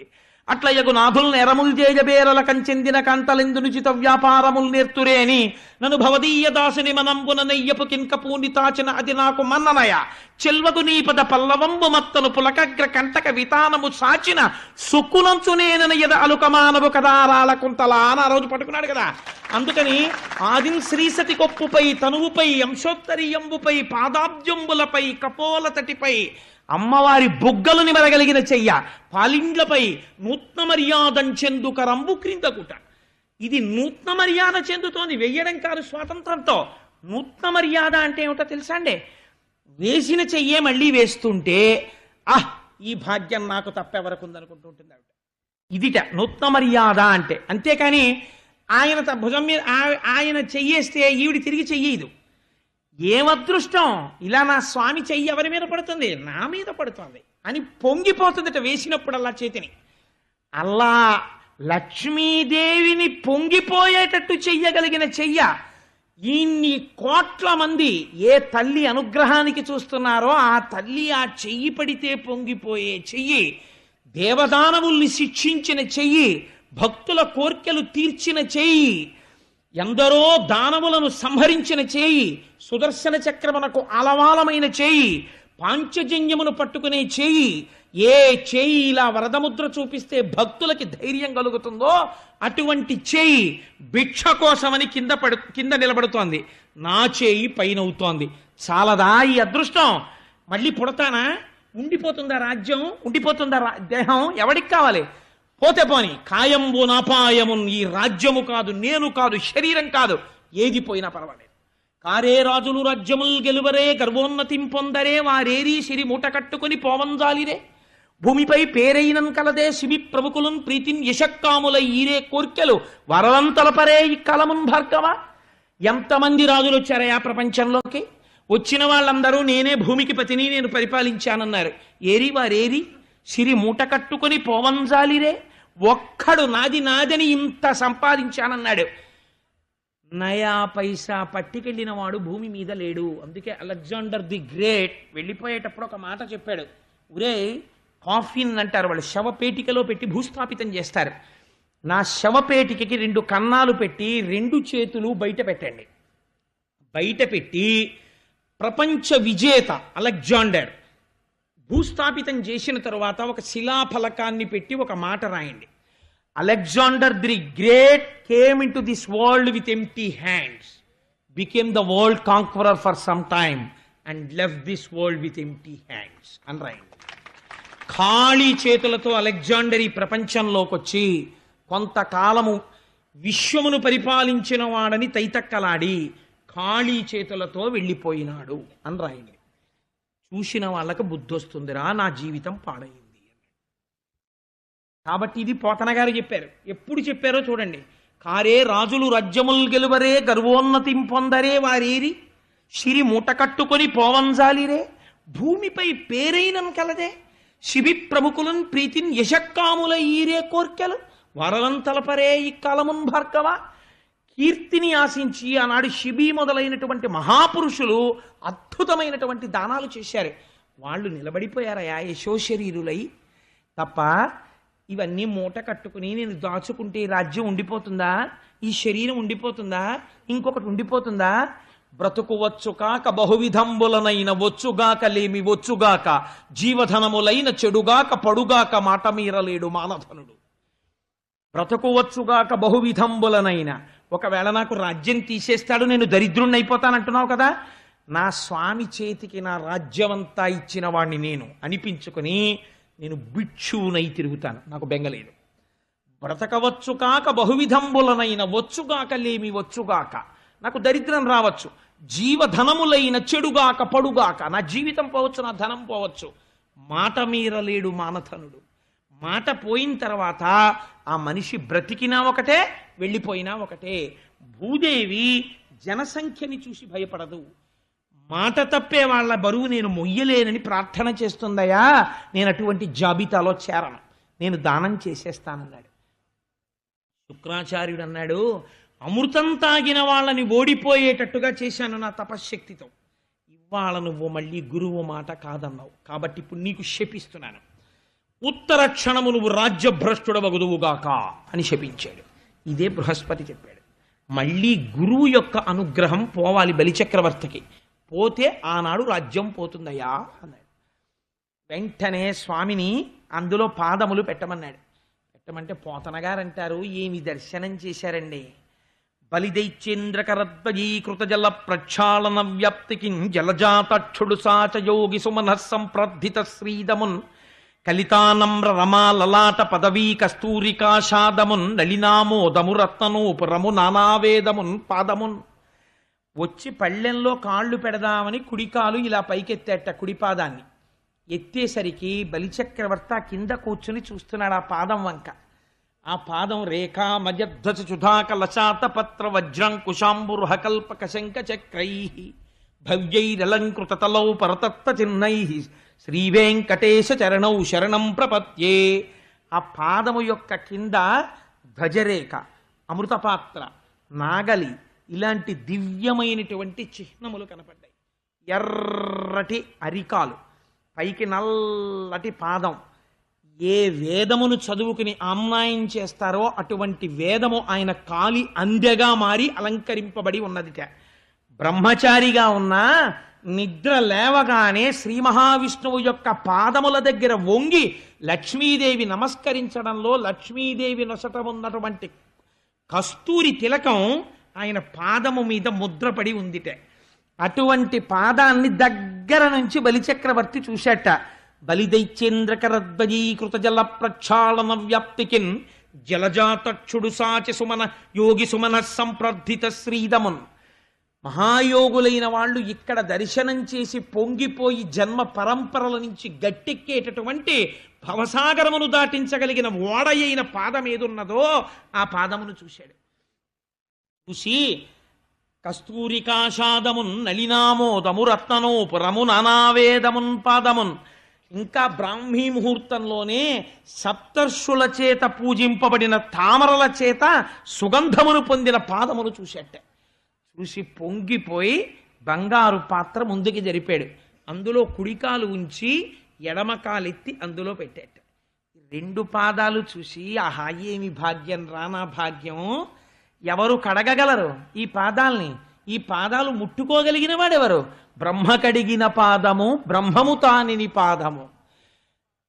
అట్లయగు నాథుల్ నెరముల్ జేజబేరల కంచెందిన కాంతలెందునుచిత వ్యాపారముల్ నేర్తురే అని నన్ను భవదీయ దాసుని మనంబున నెయ్యపు కింకపూని తాచిన అది నాకు మన్ననయ చెల్వగు నీపద పల్లవంబు మత్తను పులకగ్ర కంటక వితానము సాచిన సుక్కునంచునేనన ఎద అలుకమానవు కదా రాళకుంతలా అని ఆ రోజు పట్టుకున్నాడు కదా. అందుకని ఆదిన్ శ్రీసతి కొప్పుపై తనువుపై అంశోత్తరీయంబుపై పాదాబ్జంబులపై కపోలతటిపై, అమ్మవారి బుగ్గలు నిమరగలిగిన చెయ్య, పాలిండ్లపై నూత్న మర్యాదంచెందుకరంబు క్రిందకుట. ఇది నూత్న మర్యాద చెందుతోంది, వెయ్యడం కాదు స్వాతంత్రంతో. నూత్న మర్యాద అంటే ఏమిటో తెలుసా అండి? వేసిన చెయ్యే మళ్ళీ వేస్తుంటే ఈ భాగ్యం నాకు తప్పెవరకు ఉందనుకుంటూ ఉంటుంది ఆవిడ. ఇదిట నూత్న మర్యాద అంటే. అంతేకాని ఆయన భుజం మీద ఆయన చెయ్యేస్తే ఈవిడి తిరిగి చెయ్యదు. ఏమదృష్టం, ఇలా నా స్వామి చెయ్యి ఎవరి మీద పడుతుంది? నా మీద పడుతుంది అని పొంగిపోతుందట వేసినప్పుడల్లా చేతిని. అలా లక్ష్మీదేవిని పొంగిపోయేటట్టు చెయ్యగలిగిన చెయ్య. ఇన్ని కోట్ల మంది ఏ తల్లి అనుగ్రహానికి చూస్తున్నారో ఆ తల్లి ఆ చెయ్యి పడితే పొంగిపోయే చెయ్యి, దేవదానవుల్ని శిక్షించిన చెయ్యి, భక్తుల కోర్కెలు తీర్చిన చెయ్యి, ఎందరో దానవులను సంహరించిన చేయి, సుదర్శన చక్రమునకు అలవాలమైన చేయి, పాంచజన్యమును పట్టుకునే చేయి. ఏ చేయి ఇలా వరదముద్ర చూపిస్తే భక్తులకి ధైర్యం కలుగుతుందో అటువంటి చేయి భిక్ష కోసమని కింద నిలబడుతోంది. నా చేయి పైనవుతోంది. చాలదా ఈ అదృష్టం? మళ్ళీ పుడతానా? ఉండిపోతుందా రాజ్యం? ఉండిపోతుందా దేహం? ఎవడికి కావాలి? పోతే పోని, కాయంబు నాపాయమున్, ఈ రాజ్యము కాదు, నేను కాదు, శరీరం కాదు, ఏది పోయినా పర్వాలేదు. కారే రాజులు రాజ్యముల్ గెలువరే గర్వోన్నతిం పొందరే వారేరీ సిరి మూట కట్టుకుని పోవంజాలిరే భూమిపై పేరైనం కలదే శివి ప్రముఖులున్ ప్రీతిన్ యశక్కాముల ఈరే కోర్కెలు వరలంతలపరే ఈ కలమున్ భార్గవ. ఎంతమంది రాజులు వచ్చారయా ప్రపంచంలోకి? వచ్చిన వాళ్ళందరూ నేనే భూమికి పతిని, నేను పరిపాలించానన్నారు. ఏరి వారేరి సిరి మూట కట్టుకుని పోవంజాలిరే, ఒక్కడు నాది నాదని ఇంత సంపాదించానన్నాడు. నయా పైసా పట్టికెళ్ళిన వాడు భూమి మీద లేడు. అందుకే అలెగ్జాండర్ ది గ్రేట్ వెళ్ళిపోయేటప్పుడు ఒక మాట చెప్పాడు. ఒరే, కాఫిన్ అంటారు వాళ్ళు, శవపేటికలో పెట్టి భూస్థాపితం చేస్తారు. నా శవపేటికకి 2 కన్నాలు పెట్టి 2 చేతులు బయట పెట్టండి. బయట పెట్టి ప్రపంచ విజేత అలెగ్జాండర్ భూస్థాపితం చేసిన తరువాత ఒక శిలాఫలకాన్ని పెట్టి ఒక మాట రాయండి. Alexander the great came in to this world with empty hands, became the world conqueror for some time and left this world with empty hands అని రాయండి. ఖాళీ చేతులతో అలెగ్జాండర్ ఈ ప్రపంచంలోకి వచ్చి కొంతకాలము విశ్వమును పరిపాలించిన వాడని తైతక్కలాడి ఖాళీ చేతులతో వెళ్ళిపోయినాడు అని రాయండి. చూసిన వాళ్ళకు బుద్ధి వస్తుందిరా, నా జీవితం పాడైంది. కాబట్టి ఇది పోతన గారు చెప్పారు. ఎప్పుడు చెప్పారో చూడండి. కారే రాజులు రాజ్యముల్ గెలువరే గర్వోన్నతిం పొందరే వారేరి సిరి మూట కట్టుకొని పోవంజాలిరే భూమిపై పేరైనం కలదే శిబి ప్రముఖులన్ ప్రీతిన్ యశక్కాముల ఈరే కోర్కెలు వరలం తలపరే ఇక్కాలమున్ భార్గవ. కీర్తిని ఆశించి ఆనాడు శిబి మొదలైనటువంటి మహాపురుషులు అద్భుతమైనటువంటి దానాలు చేశారు. వాళ్ళు నిలబడిపోయారయా యశోశరీరులై. తప్ప ఇవన్నీ మూట కట్టుకుని నేను దాచుకుంటే ఈ రాజ్యం ఉండిపోతుందా, ఈ శరీరం ఉండిపోతుందా, ఇంకొకటి ఉండిపోతుందా? బ్రతుకు వచ్చుగాక బహువిధంబులనైన వచ్చుగాక లేమి వచ్చుగాక జీవధనములైన చెడుగాక పడుగాక మాట మీరలేడు మానధనుడు. బ్రతుకు వచ్చుగాక బహువిధంబులనైన, ఒకవేళ నాకు రాజ్యం తీసేస్తాడు నేను దరిద్రుణ్ణి అయిపోతానంటున్నావు కదా, నా స్వామి చేతికి నా రాజ్యమంతా ఇచ్చిన వాణ్ణి నేను అనిపించుకొని నేను భిక్షువునై తిరుగుతాను, నాకు బెంగలేదు. బ్రతకవచ్చు కాక బహువిధంబులనైన వచ్చుగాక లేమి వచ్చుగాక, నాకు దరిద్రం రావచ్చు, జీవధనములైన చెడుగాక పడుగాక, నా జీవితం పోవచ్చు, నా ధనం పోవచ్చు, మాట మీరలేడు మానధనుడు. మాట పోయిన తర్వాత ఆ మనిషి బ్రతికినా ఒకటే, వెళ్ళిపోయినా ఒకటే. భూదేవి జనసంఖ్యని చూసి భయపడదు. మాట తప్పే వాళ్ళ బరువు నేను మొయ్యలేనని ప్రార్థన చేస్తుందయా, నేను అటువంటి జాబితాలో చేరను, నేను దానం చేసేస్తానన్నాడు. శుక్రాచార్యుడు అన్నాడు, అమృతం తాగిన వాళ్ళని ఓడిపోయేటట్టుగా చేశాను నా తపశ్శక్తితో. ఇవాళ నువ్వు మళ్ళీ గురువు మాట కాదన్నావు, కాబట్టి ఇప్పుడు నీకు శపిస్తున్నాను. ఉత్తర క్షణము నువ్వు రాజ్యభ్రష్టుడవగుదువుగాక అని శపించాడు. ఇదే బృహస్పతి చెప్పాడు. మళ్ళీ గురువు యొక్క అనుగ్రహం పోవాలి బలిచక్రవర్తికి, పోతే ఆనాడు రాజ్యం పోతుందయ్యా అన్నాడు. వెంటనే స్వామిని అందులో పాదములు పెట్టమన్నాడు. పెట్టమంటే పోతన గారు అంటారు, ఏమి దర్శనం చేశారండి. బలిదైత్యేంద్రకరద్వయీకృత జల ప్రక్షాళన వ్యాప్తికి జలజాతక్షుడు సాచయోగి సుమన సంప్రద్ధిత శ్రీదమున్ కలితానమ్ర రమా లలాట పదవీ కస్తూరికాషాదమున్ నళినామోదము రత్ననూపురము నానావేదమున్ పాదమున్. వచ్చి పళ్ళెంలో కాళ్ళు పెడదామని కుడికాలు ఇలా పైకెత్తేట, కుడిపాదాన్ని ఎత్తేసరికి బలిచక్రవర్తి కింద కూర్చుని చూస్తున్నాడు ఆ పాదం వంక. ఆ పాదం రేఖా మజధ్వజ చుధాక లశాత పత్ర వజ్రంకుశాంబుర్హకల్పక శంఖ చక్రై భవ్యైరలంకృత తలౌ పరతత్త చిహ్నై శ్రీవేంకటేశ చరణౌ శరణం ప్రపత్యే. ఆ పాదము యొక్క కింద ధ్వజరేఖ, అమృతపాత్ర, నాగలి ఇలాంటి దివ్యమైనటువంటి చిహ్నములు కనపడ్డాయి. ఎర్రటి అరికాలు, పైకి నల్లటి పాదం. ఏ వేదమును చదువుకుని ఆమ్నాయం చేస్తారో అటువంటి వేదము ఆయన కాలి అందెగా మారి అలంకరింపబడి ఉన్నదిట. బ్రహ్మచారిగా ఉన్న నిద్ర లేవగానే శ్రీ మహావిష్ణువు యొక్క పాదముల దగ్గర వంగి లక్ష్మీదేవి నమస్కరించడంలో లక్ష్మీదేవి నొసట ఉన్నటువంటి కస్తూరి తిలకం ఆయన పాదము మీద ముద్రపడి ఉందిట. అటువంటి పాదాన్ని దగ్గర నుంచి బలిచక్రవర్తి చూశాట. బలిదైత్యేంద్రకరద్వయీకృత జల ప్రక్షాళన వ్యాప్తికిన్ జలజాతక్షుడు సాచి సుమన యోగి సుమన సంప్రద్ధిత శ్రీదమున్. మహాయోగులైన వాళ్ళు ఇక్కడ దర్శనం చేసి పొంగిపోయి జన్మ పరంపరల నుంచి గట్టెక్కేటటువంటి భవసాగరమును దాటించగలిగిన ఓడయైన పాదం ఏదున్నదో ఆ పాదమును చూశాడు. చూసి కస్తూరికాషాదమున్ నళినామోదము రత్ననోపురము నానావేదమున్ పాదమున్. ఇంకా బ్రాహ్మీ ముహూర్తంలోనే సప్తర్షుల చేత పూజింపబడిన తామరల చేత సుగంధమును పొందిన పాదమును చూశాట. చూసి పొంగిపోయి బంగారు పాత్ర ముందుకి జరిపాడు. అందులో కుడికాలు ఉంచి ఎడమకాలెత్తి అందులో పెట్టాట. రెండు పాదాలు చూసి ఆహా ఏమి భాగ్యం రానా భాగ్యం, ఎవరు కడగగలరు ఈ పాదాల్ని? ఈ పాదాలు ముట్టుకోగలిగిన వాడెవరు? బ్రహ్మ కడిగిన పాదము, బ్రహ్మము తానిని పాదము.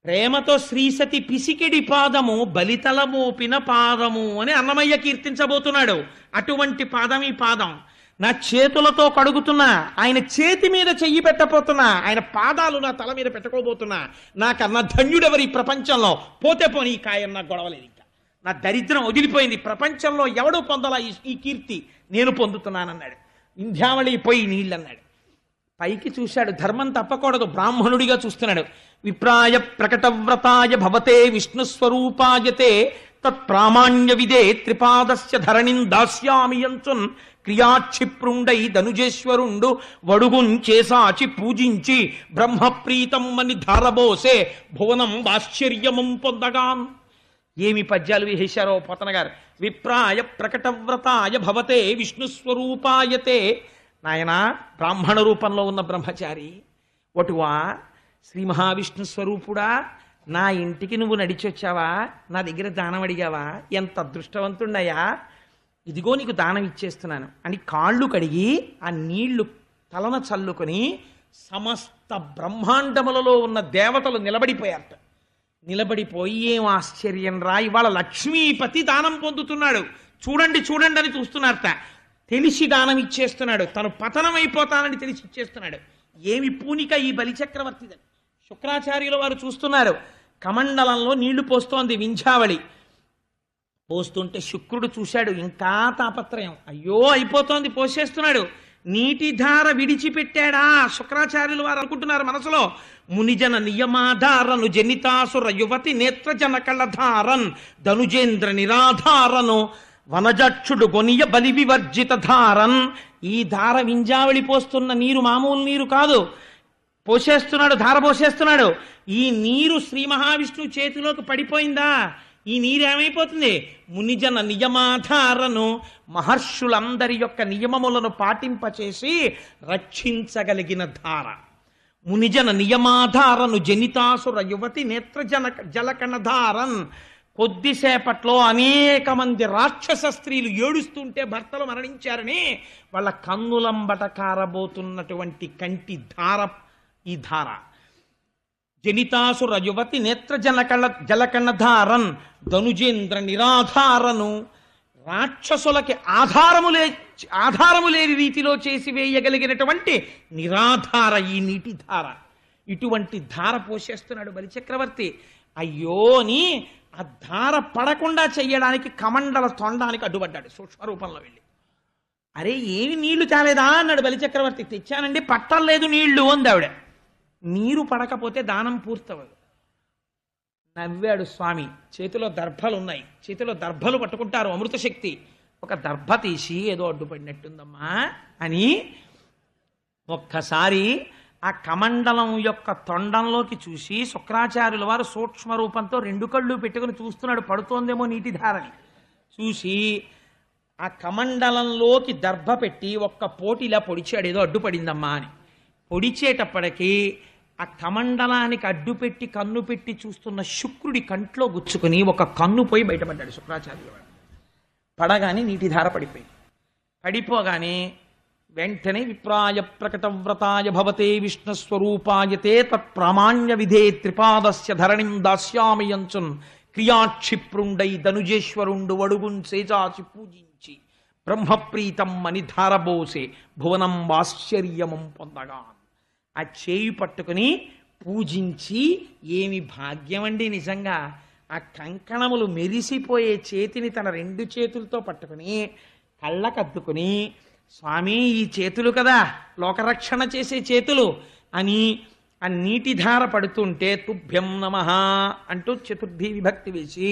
ప్రేమతో శ్రీసతి పిసికిడి పాదము, బలితల మోపిన పాదము అని అన్నమయ్య కీర్తించబోతున్నాడు. అటువంటి పాదం ఈ పాదం. నా చేతులతో కడుగుతున్నా, ఆయన చేతి మీద చెయ్యి పెట్టబోతున్నా, ఆయన పాదాలు నా తల మీద పెట్టుకోబోతున్నా. నాకన్నా ధన్యుడెవరి ప్రపంచంలో? పోతే పోనీ ఈ కాయం నాకు గొడవలేదు, ఇంకా నా దరిద్రం వదిలిపోయింది, ప్రపంచంలో ఎవడూ పొందలా ఈ కీర్తి, నేను పొందుతున్నానన్నాడు. ఇంధ్యావళి పోయి నీళ్ళన్నాడు. పైకి చూశాడు, ధర్మం తప్పకూడదు, బ్రాహ్మణుడిగా చూస్తున్నాడు. విప్రాయ ప్రకటవ్రతాయ భవతే విష్ణుస్వరూపాయతే తత్ప్రామాణ్య విదే త్రిపాదస్య ధరణిం దాస్యామి యంచున్ క్రియాక్షిప్రుండై ధనుజేశ్వరుండు వడుగున్ చేసాచి పూజించి బ్రహ్మప్రీతం అని ధారబోసే భువనం ఆశ్చర్యమం పొందగాన్. ఏమి పద్యాలు వేశారో పోతన గారు. విప్రాయ ప్రకటవ్రతాయ భవతే విష్ణుస్వరూపాయతే. నాయనా, బ్రాహ్మణ రూపంలో ఉన్న బ్రహ్మచారి వటువా, శ్రీ మహావిష్ణు స్వరూపుడా, నా ఇంటికి నువ్వు నడిచొచ్చావా, నా దగ్గర దానం అడిగావా, ఎంత అదృష్టవంతున్నయ్యా, ఇదిగో నీకు దానం ఇచ్చేస్తున్నాను అని కాళ్ళు కడిగి ఆ నీళ్లు తలన చల్లుకొని సమస్త బ్రహ్మాండములలో ఉన్న దేవతలు నిలబడిపోయారట. నిలబడిపోయి ఏం ఆశ్చర్యం రా, ఇవాళ లక్ష్మీపతి దానం పొందుతున్నాడు, చూడండి చూడండి అని చూస్తున్నారట. తెలిసి దానం ఇచ్చేస్తున్నాడు, తను పతనమైపోతానని తెలిసి ఇచ్చేస్తున్నాడు. ఏమి పూనిక ఈ బలిచక్రవర్తిదని శుక్రాచార్యుల వారు చూస్తున్నారు. కమండలంలో నీళ్లు పోస్తోంది వింధ్యావళి. పోస్తుంటే శుక్రుడు చూశాడు, ఇంకా తాపత్రయం, అయ్యో అయిపోతోంది, పోసేస్తున్నాడు. నీటి ధార విడిచిపెట్టాడా శుక్రాచార్యులు వారు అనుకుంటున్నారు మనసులో. మునిజన నియమాధారను జనితాసుర యువతి నేత్రజన కళధారన్ ధనుజేంద్ర నిరాధారను వనజక్షుడు గొనియ బలి వివర్జిత ధారన్. ఈ ధార వింజావళి పోస్తున్న నీరు మామూలు నీరు కాదు, పోసేస్తున్నాడు, ధార పోసేస్తున్నాడు. ఈ నీరు శ్రీ మహావిష్ణువు చేతిలోకి పడిపోయిందా, ఈ నీరు ఏమైపోతుంది? మునిజన నియమాధారను, మహర్షులందరి యొక్క నియమములను పాటింపచేసి రక్షించగలిగిన ధార. మునిజన నియమాధారను జనితాసుర యువతి నేత్రజన జలకణధారన్. కొద్దిసేపట్లో అనేక మంది రాక్షస స్త్రీలు ఏడుస్తుంటే భర్తలు మరణించారని వాళ్ళ కన్నులంబట కారబోతున్నటువంటి కంటి ధార ఈ ధార. జనితాసుర యువతి నేత్ర జలకణధారన్ ధనుజేంద్ర నిరాధారను. రాక్షసులకి ఆధారము లేని రీతిలో చేసి వేయగలిగినటువంటి నిరాధార ఈ నీటి ధార. ఇటువంటి ధార పోషేస్తున్నాడు బలిచక్రవర్తి. అయ్యో అని ఆ ధార పడకుండా చెయ్యడానికి కమండల తొండానికి అడ్డుపడ్డాడు సూక్ష్మరూపంలో వెళ్ళి. అరే ఏమి నీళ్లు తేలేదా అన్నాడు బలిచక్రవర్తి. తెచ్చానండి, పట్టలేదు నీళ్లు అంది ఆవిడ. నీరు పడకపోతే దానం పూర్తవదు. నవ్వాడు స్వామి. చేతిలో దర్భలు ఉన్నాయి, చేతిలో దర్భలు పట్టుకుంటారు అమృత శక్తి. ఒక దర్భ తీసి ఏదో అడ్డుపడినట్టుందమ్మా అని ఒక్కసారి ఆ కమండలం యొక్క తొండంలోకి చూసి శుక్రాచార్యుల వారు సూక్ష్మ రూపంతో రెండు కళ్ళు పెట్టుకుని చూస్తున్నాడు, పడుతోందేమో నీటి ధారని చూసి ఆ కమండలంలోకి దర్భ పెట్టి ఒక్క పోటీలా పొడిచాడు, ఏదో అడ్డుపడిందమ్మా అని. పొడిచేటప్పటికీ ఆ కమండలానికి అడ్డుపెట్టి కన్ను పెట్టి చూస్తున్న శుక్రుడి కంట్లో గుచ్చుకుని ఒక కన్ను పోయి బయటపడ్డాడు శుక్రాచార్యుల వాడు. పడగానే నీటి ధార పడిపోయింది. పడిపోగానే వెంటనే విప్రాయ ప్రకటవ్రతాయ భవతే విష్ణుస్వరూపాయతే తత్ప్రామాణ్య విధే త్రిపాదస్య ధరణిం దాస్యామయంచున్ క్రియాక్షిప్రుండై ధనుజేశ్వరుండు వడుగున్ సేజాచి పూజించి బ్రహ్మప్రీతం అని ధారబోసే భువనం ఆశ్చర్యమం పొందగా. ఆ చేయి పట్టుకుని పూజించి, ఏమి భాగ్యం అండి నిజంగా. ఆ కంకణములు మెరిసిపోయే చేతిని తన రెండు చేతులతో పట్టుకుని కళ్ళకద్దుకుని, స్వామి ఈ చేతులు కదా లోకరక్షణ చేసే చేతులు అని ఆ నీటి ధార పడుతుంటే తుభ్యం నమః అంటూ చతుర్థి విభక్తి వేసి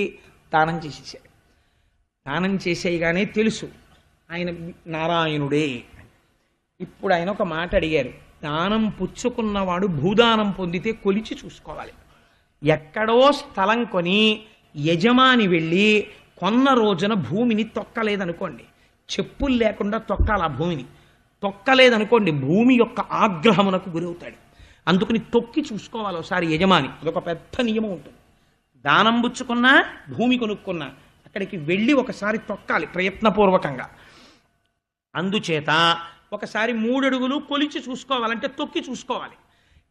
దానం చేసేసాడు. దానం చేసేయగానే తెలుసు ఆయన నారాయణుడే. ఇప్పుడు ఆయన ఒక మాట అడిగారు. దానం పుచ్చుకున్నవాడు భూదానం పొందితే కొలిచి చూసుకోవాలి. ఎక్కడో స్థలం కొని యజమాని వెళ్ళి కొన్న రోజున భూమిని తొక్కలేదనుకోండి, చెప్పులు లేకుండా తొక్కాలి. ఆ భూమిని తొక్కలేదనుకోండి భూమి యొక్క ఆగ్రహమునకు గురవుతాడు. అందుకని తొక్కి చూసుకోవాలి ఒకసారి యజమాని. అదొక పెద్ద నియమం ఉంటుంది. దానం పుచ్చుకున్నా భూమి కొనుక్కున్నా అక్కడికి వెళ్ళి ఒకసారి తొక్కాలి ప్రయత్నపూర్వకంగా. అందుచేత ఒకసారి 3 అడుగులు కొలిచి చూసుకోవాలంటే తొక్కి చూసుకోవాలి.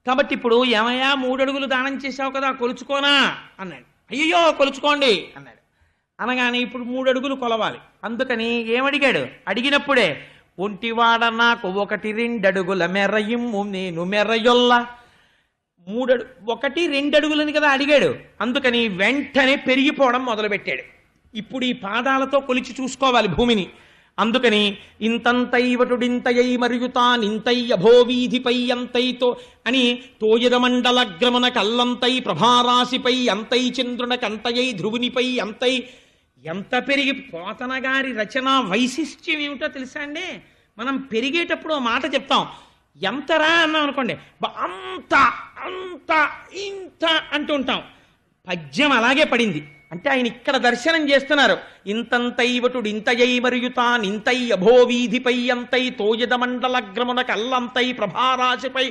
కాబట్టి ఇప్పుడు ఏమయ్యా 3 అడుగులు దానం చేశావు కదా కొలుచుకోనా అన్నాడు. అయ్యో కొలుచుకోండి అన్నాడు. అనగానే ఇప్పుడు 3 అడుగులు కొలవాలి. అందుకని ఏమడిగాడు? అడిగినప్పుడే ఒంటివాడ నాకు 1-2 అడుగుల మెరయిమ్ము నేను మెరయొల్ల. 1 2 అడుగులని కదా అడిగాడు. అందుకని వెంటనే పెరిగిపోవడం మొదలుపెట్టాడు. ఇప్పుడు ఈ పాదాలతో కొలిచి చూసుకోవాలి భూమిని. అందుకని ఇంతంతైవటుడింతయై మరియు తానింతై అభోవీధిపై అంతైతో అని తోయద మండలగ్రమణ కల్లంతై ప్రభారాశిపై అంతై చంద్రునకంతయై ధ్రువునిపై అంతై ఎంత పెరిగి పోతన గారి రచన వైశిష్ట్యం ఏమిటో తెలుసా అండి? మనం పెరిగేటప్పుడు ఓ మాట చెప్తాం, ఎంతరా అన్నాం అనుకోండి, అంత అంత ఇంత అంటూ ఉంటాం. పద్యం అలాగే పడింది. అంటే ఆయన ఇక్కడ దర్శనం చేస్తున్నారు. ఇంతంతైవటుడు ఇంతయై మరియు తానింతై అభోవీధిపై అంతై తోయద మండలగ్రమున కల్లంతై ప్రభారాశిపై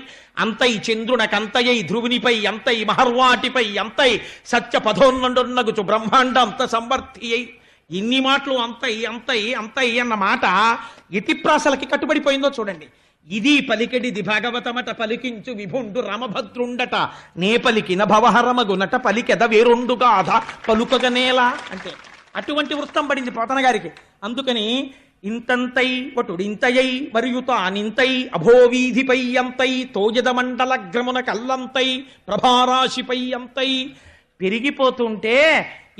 అంతై చంద్రునకంతయై ధ్రువునిపై అంతై మహర్వాటిపై అంతై సత్య పథోన్నగుచు బ్రహ్మాండ అంత సంవర్తి అయి. ఇన్ని మాటలు అంతై అంతై అంతై అన్న మాట యతిప్రాసలకి కట్టుబడిపోయిందో చూడండి. ఇది పలికెడిది భాగవతమట పలికించు విభుండు రామభద్రుండట నే పలికిన భవహరమగునట పలికెద వేరొండుగాధ పలుకగనేలా అంటే అటువంటి వృత్తం పడింది పోతన గారికి. అందుకని ఇంతంతై వటుడింతయై మరియు తానింతై అభోవీధిపై అంతై తోజద మండలగ్రమున కల్లంతై ప్రభారాశిపై అంతై పెరిగిపోతుంటే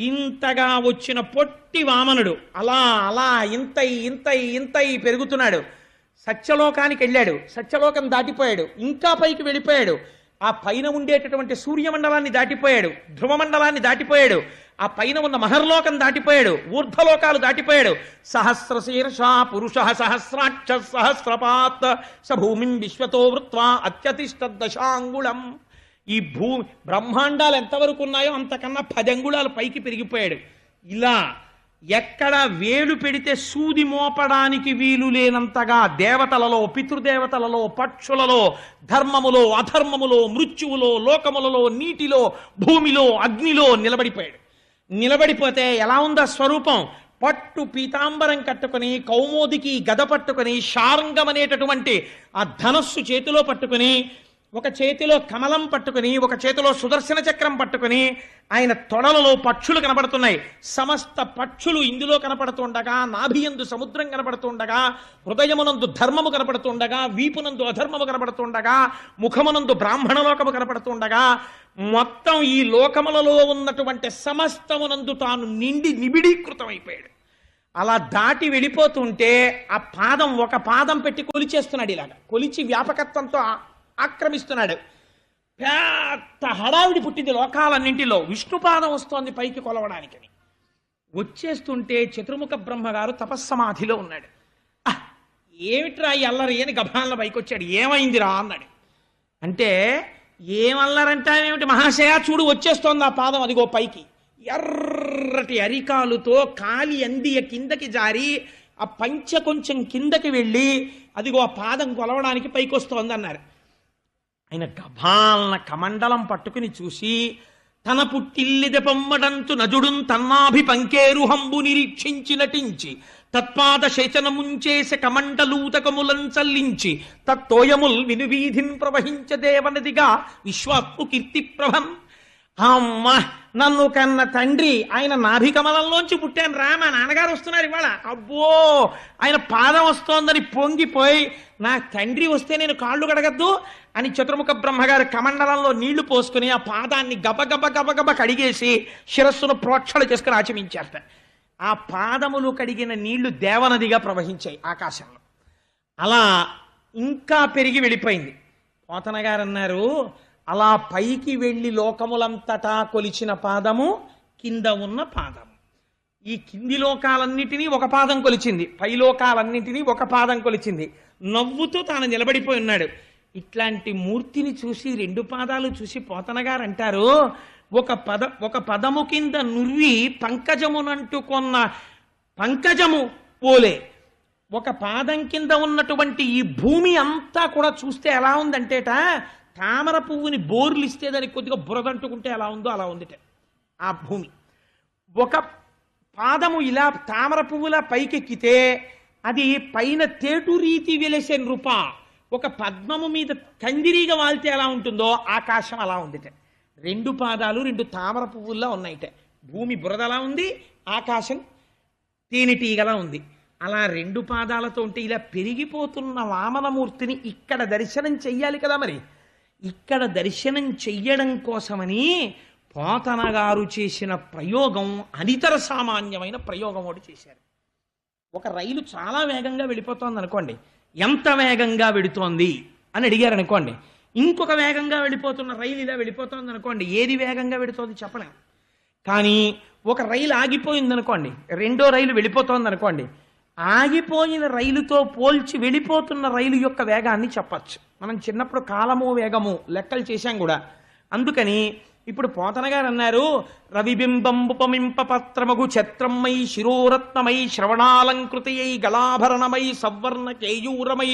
ఇంతగా వచ్చిన పొట్టి వామనుడు అలా అలా ఇంతై ఇంతై ఇంతై పెరుగుతున్నాడు. సత్యలోకానికి వెళ్ళాడు, సత్యలోకం దాటిపోయాడు, ఇంకా పైకి వెళ్ళిపోయాడు. ఆ పైన ఉండేటటువంటి సూర్యమండలాన్ని దాటిపోయాడు, ధ్రువమండలాన్ని దాటిపోయాడు, ఆ పైన ఉన్న మహర్లోకం దాటిపోయాడు, ఊర్ధ్వలోకాలు దాటిపోయాడు. సహస్రశీర్ష పురుష సహస్రాక్ష సహస్రపాత్ స భూమిం విశ్వతో వృత్వా అత్యతిష్ట దశాంగుళం. ఈ బ్రహ్మాండాలు ఎంతవరకు ఉన్నాయో అంతకన్నా 10 అంగుళాలు పైకి పెరిగిపోయాడు. ఇలా ఎక్కడ వేలు పెడితే సూది మోపడానికి వీలు లేనంతగా దేవతలలో, పితృదేవతలలో, పక్షులలో, ధర్మములో, అధర్మములో, మృత్యువులో, లోకములలో, నీటిలో, భూమిలో, అగ్నిలో నిలబడిపోయాడు. నిలబడిపోతే ఎలా ఉందా స్వరూపం? పట్టు పీతాంబరం కట్టుకుని, కౌమోదికి గద పట్టుకుని, శార్ంగం అనేటటువంటి ఆ ధనస్సు చేతిలో పట్టుకుని, ఒక చేతిలో కమలం పట్టుకుని, ఒక చేతిలో సుదర్శన చక్రం పట్టుకుని, ఆయన తొడలలో పక్షులు కనపడుతున్నాయి. సమస్త పక్షులు ఇందులో కనపడుతుండగా, నాభియందు సముద్రం కనపడుతుండగా, హృదయమునందు ధర్మము కనపడుతుండగా, వీపునందు అధర్మము కనపడుతుండగా, ముఖమునందు బ్రాహ్మణలోకము కనపడుతుండగా, మొత్తం ఈ లోకములలో ఉన్నటువంటి సమస్తమునందు తాను నిండి నిబిడీకృతమైపోయాడు. అలా దాటి వెళ్ళిపోతుంటే ఆ పాదం, ఒక పాదం పెట్టి కొలిచేస్తున్నాడు. ఇలాగా కొలిచి వ్యాపకత్వంతో ఆక్రమిస్తున్నాడు. పెద్ద హడావిడి పుట్టింది లోకాలన్నింటిలో. విష్ణుపాదం వస్తోంది పైకి కొలవడానికని. వచ్చేస్తుంటే చతుర్ముఖ బ్రహ్మగారు తపస్సమాధిలో ఉన్నాడు. ఏమిట్రా ఈ అల్లరి అని గభాలను పైకి వచ్చాడు. ఏమైందిరా అన్నాడు. అంటే ఏమల్లరంటావేమిటి మహాశయ, చూడు వచ్చేస్తోంది ఆ పాదం, అదిగో పైకి. ఎర్రటి అరికాలుతో కాలి అందియ కిందకి జారి ఆ పంచె కొంచెం కిందకి వెళ్ళి అదిగో ఆ పాదం కొలవడానికి పైకి వస్తోంది అన్నారు. ఆయన గభాలన కమండలం పట్టుకుని చూసి, తన పుట్టిల్లిద పొమ్మడంతు నజుడుం తన్నాభి పంకేరుహంబు నిరీక్షించి నటించి తత్పాద శేచనముంచేస కమండలూతకములం చల్లించి తత్తోయముల్ వినువీధిన్ ప్రవహించదేవనదిగా విశ్వాత్ము కీర్తి ప్రభం. అమ్మ, నన్ను కన్న తండ్రి ఆయన నాభికమలంలోంచి పుట్టాను రా, మా నాన్నగారు వస్తున్నారు ఇవాళ, అబ్బో ఆయన పాదం వస్తోందని పొంగిపోయి, నా తండ్రి వస్తే నేను కాళ్ళు కడగద్దు అని చతుర్ముఖ బ్రహ్మగారు కమండలంలో నీళ్లు పోసుకుని ఆ పాదాన్ని గబగబ గబగబ కడిగేసి శిరస్సును ప్రోక్షలు చేసుకుని ఆచమించారట. ఆ పాదములు కడిగిన నీళ్లు దేవనదిగా ప్రవహించాయి ఆకాశంలో. అలా ఇంకా పెరిగి వెళ్ళిపోయింది. పోతన గారు అన్నారు, అలా పైకి వెళ్ళి లోకములంతటా కొలిచిన పాదము కింద ఉన్న పాదము. ఈ కింది లోకాలన్నిటినీ ఒక పాదం కొలిచింది, పై లోకాలన్నిటినీ ఒక పాదం కొలిచింది. నవ్వుతూ తాను నిలబడిపోయి ఉన్నాడు. ఇట్లాంటి మూర్తిని చూసి, 2 పాదాలు చూసి పోతన గారు అంటారు, ఒక పదము కింద నుర్వి పంకజమునంటుకొన్న పంకజము పోలే ఒక పాదం కింద ఉన్నటువంటి ఈ భూమి అంతా కూడా చూస్తే ఎలా ఉందంటేట, తామర పువ్వుని బోర్లు ఇస్తే దానికి కొద్దిగా బురదంటుకుంటే ఎలా ఉందో అలా ఉందిట ఆ భూమి. ఒక పాదము ఇలా తామర పువ్వులా పైకెక్కితే అది పైన తేటు రీతి వెలిసే నృప. ఒక పద్మము మీద కందిరీగా వాళ్తే ఎలా ఉంటుందో ఆకాశం అలా ఉందిట. 2 పాదాలు 2 తామర పువ్వుల్లా ఉన్నాయిట. భూమి బురదలా ఉంది, ఆకాశం తేనెటీగలా ఉంది. అలా 2 పాదాలతో ఉంటే ఇలా పెరిగిపోతున్న వామనమూర్తిని ఇక్కడ దర్శనం చెయ్యాలి కదా. మరి ఇక్కడ దర్శనం చెయ్యడం కోసమని పోతన గారు చేసిన ప్రయోగం అనితర సామాన్యమైన ప్రయోగం ఒకటి చేశారు. ఒక రైలు చాలా వేగంగా వెళ్ళిపోతోంది అనుకోండి, ఎంత వేగంగా వెళుతోంది అని అడిగారు అనుకోండి. ఇంకొక వేగంగా వెళ్ళిపోతున్న రైలు ఇలా వెళ్ళిపోతోంది అనుకోండి, ఏది వేగంగా వెళుతోంది చెప్పలేం. కానీ ఒక రైలు ఆగిపోయింది అనుకోండి, రెండో రైలు వెళ్ళిపోతోంది అనుకోండి, ఆగిపోయిన రైలుతో పోల్చి వెళ్ళిపోతున్న రైలు యొక్క వేగాన్ని చెప్పచ్చు. మనం చిన్నప్పుడు కాలము వేగము లెక్కలు చేశాం కూడా. అందుకని ఇప్పుడు పోతన గారు అన్నారు, రవిబింబంబుపమింప పత్రమగు ఛత్రమై శిరోరత్నమై శ్రవణాలంకృతయై గళాభరణమై సవర్ణ కేయూరమై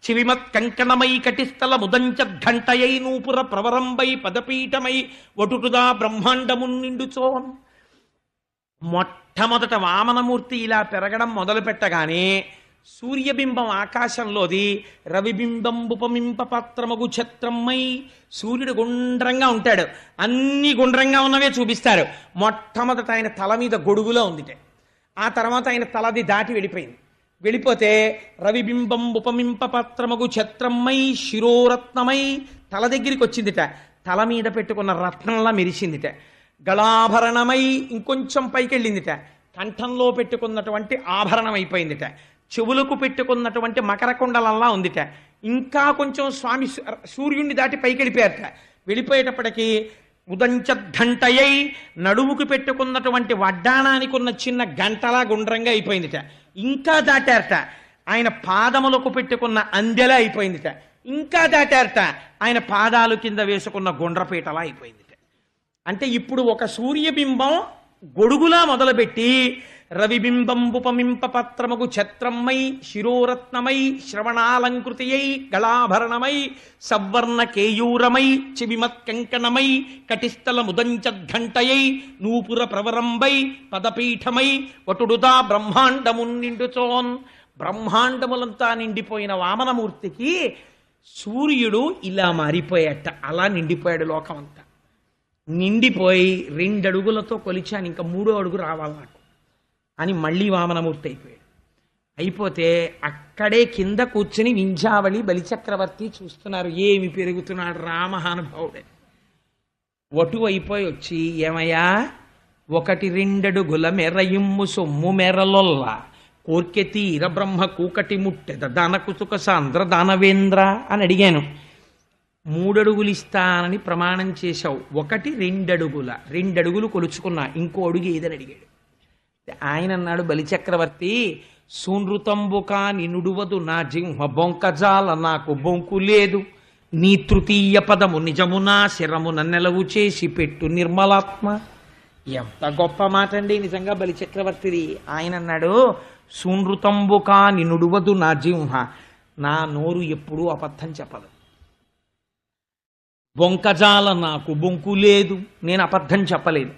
చివిమత్ కంకణమై కటిస్థల ముదంచద్ఘంటయై నూపుర ప్రవరంబై పదపీఠమై వటుటుదా బ్రహ్మాండమున్ నిండుచోన్. మొట్టమొదట వామనమూర్తి ఇలా పెరగడం మొదలు పెట్టగానే సూర్యబింబం ఆకాశంలోది రవిబింబంబుపమింప పత్రమగు ఛత్రమై, సూర్యుడు గుండ్రంగా ఉంటాడు, అన్ని గుండ్రంగా ఉన్నవే చూపిస్తారు. మొట్టమొదట ఆయన తల మీద గొడుగులో ఉందిటే, ఆ తర్వాత ఆయన తలది దాటి వెళ్ళిపోయింది. వెళ్ళిపోతే రవిబింబంబుపమింప పత్రమగు ఛత్రమై శిరోరత్నమై, తల దగ్గరికి వచ్చిందిట, తల మీద పెట్టుకున్న రత్నంలా మెరిసిందిట. గళాభరణమై ఇంకొంచెం పైకి వెళ్ళిందిట, కంఠంలో పెట్టుకున్నటువంటి ఆభరణం అయిపోయిందిట. చెవులకు పెట్టుకున్నటువంటి మకర కుండలంలా ఉందిట. ఇంకా కొంచెం స్వామి సూర్యుడిని దాటి పైకి వెళ్ళిపోయారట. వెళ్ళిపోయేటప్పటికీ ఉదంచద్ఘంటయై, నడుముకు పెట్టుకున్నటువంటి వడ్డాణానికి ఉన్న చిన్న గంటలా గుండ్రంగా అయిపోయిందిట. ఇంకా దాటారట, ఆయన పాదములకు పెట్టుకున్న అందెలా అయిపోయిందిట. ఇంకా దాటారట, ఆయన పాదాలు కింద వేసుకున్న గుండ్రపీటలా అయిపోయిందిట. అంటే ఇప్పుడు ఒక సూర్యబింబం గొడుగులా మొదలుపెట్టి రవిబింబంబుపమింప పత్రమగు ఛత్రమై శిరోరత్నమై శ్రవణాలంకృతయై గళాభరణమై సవర్ణ కేయూరమై చివిమత్ కంకణమై కటిస్థల ముదంచద్ఘంటయై నూపుర ప్రవరంబై పదపీఠమై వటుడుదా బ్రహ్మాండమున్ నిండుచోన్. బ్రహ్మాండములంతా నిండిపోయిన వామనమూర్తికి సూర్యుడు ఇలా మారిపోయాట. అలా నిండిపోయాడు లోకమంతా. నిండిపోయి 2 అడుగులతో కొలిచాను, ఇంకా 3వ అడుగు రావాలి నాకు అని మళ్ళీ వామనమూర్తి అయిపోయాడు. అయిపోతే అక్కడే కింద కూర్చుని వింధ్యావళి బలిచక్రవర్తి చూస్తున్నారు, ఏమి పెరుగుతున్నాడు రామహానుభావుడే. వటు అయిపోయి వచ్చి, ఏమయ్యా 1-2 అడుగుల మెరయిమ్ము సొమ్ము మెరలొల్ల కోర్కె తీర బ్రహ్మ కూకటి ముట్టెద దానకుతుక సాంద్ర దానవేంద్ర అని అడిగాను. 3 అడుగులు ఇస్తానని ప్రమాణం చేశావు, 1-2 అడుగుల 2 అడుగులు కొలుచుకున్నా, ఇంకో అడుగు ఏదని అడిగాడు. ఆయన అన్నాడు, బలిచక్రవర్తి సూనృతంబుకా నినుడువదు నా జింహ బొంకజాల నాకు బొంకు లేదు, నీ తృతీయ పదము నిజమునా శిరమున నెలవు చేసి పెట్టు నిర్మలాత్మ. ఎంత గొప్ప మాట అండి నిజంగా బలిచక్రవర్తిది. ఆయన అన్నాడు, సూనృతంబుకా నినుడువదు నా జింహ, నా నోరు ఎప్పుడూ అబద్ధం చెప్పదు. బొంకజాల నాకు బొంకు లేదు, నేను అబద్ధం చెప్పలేదు.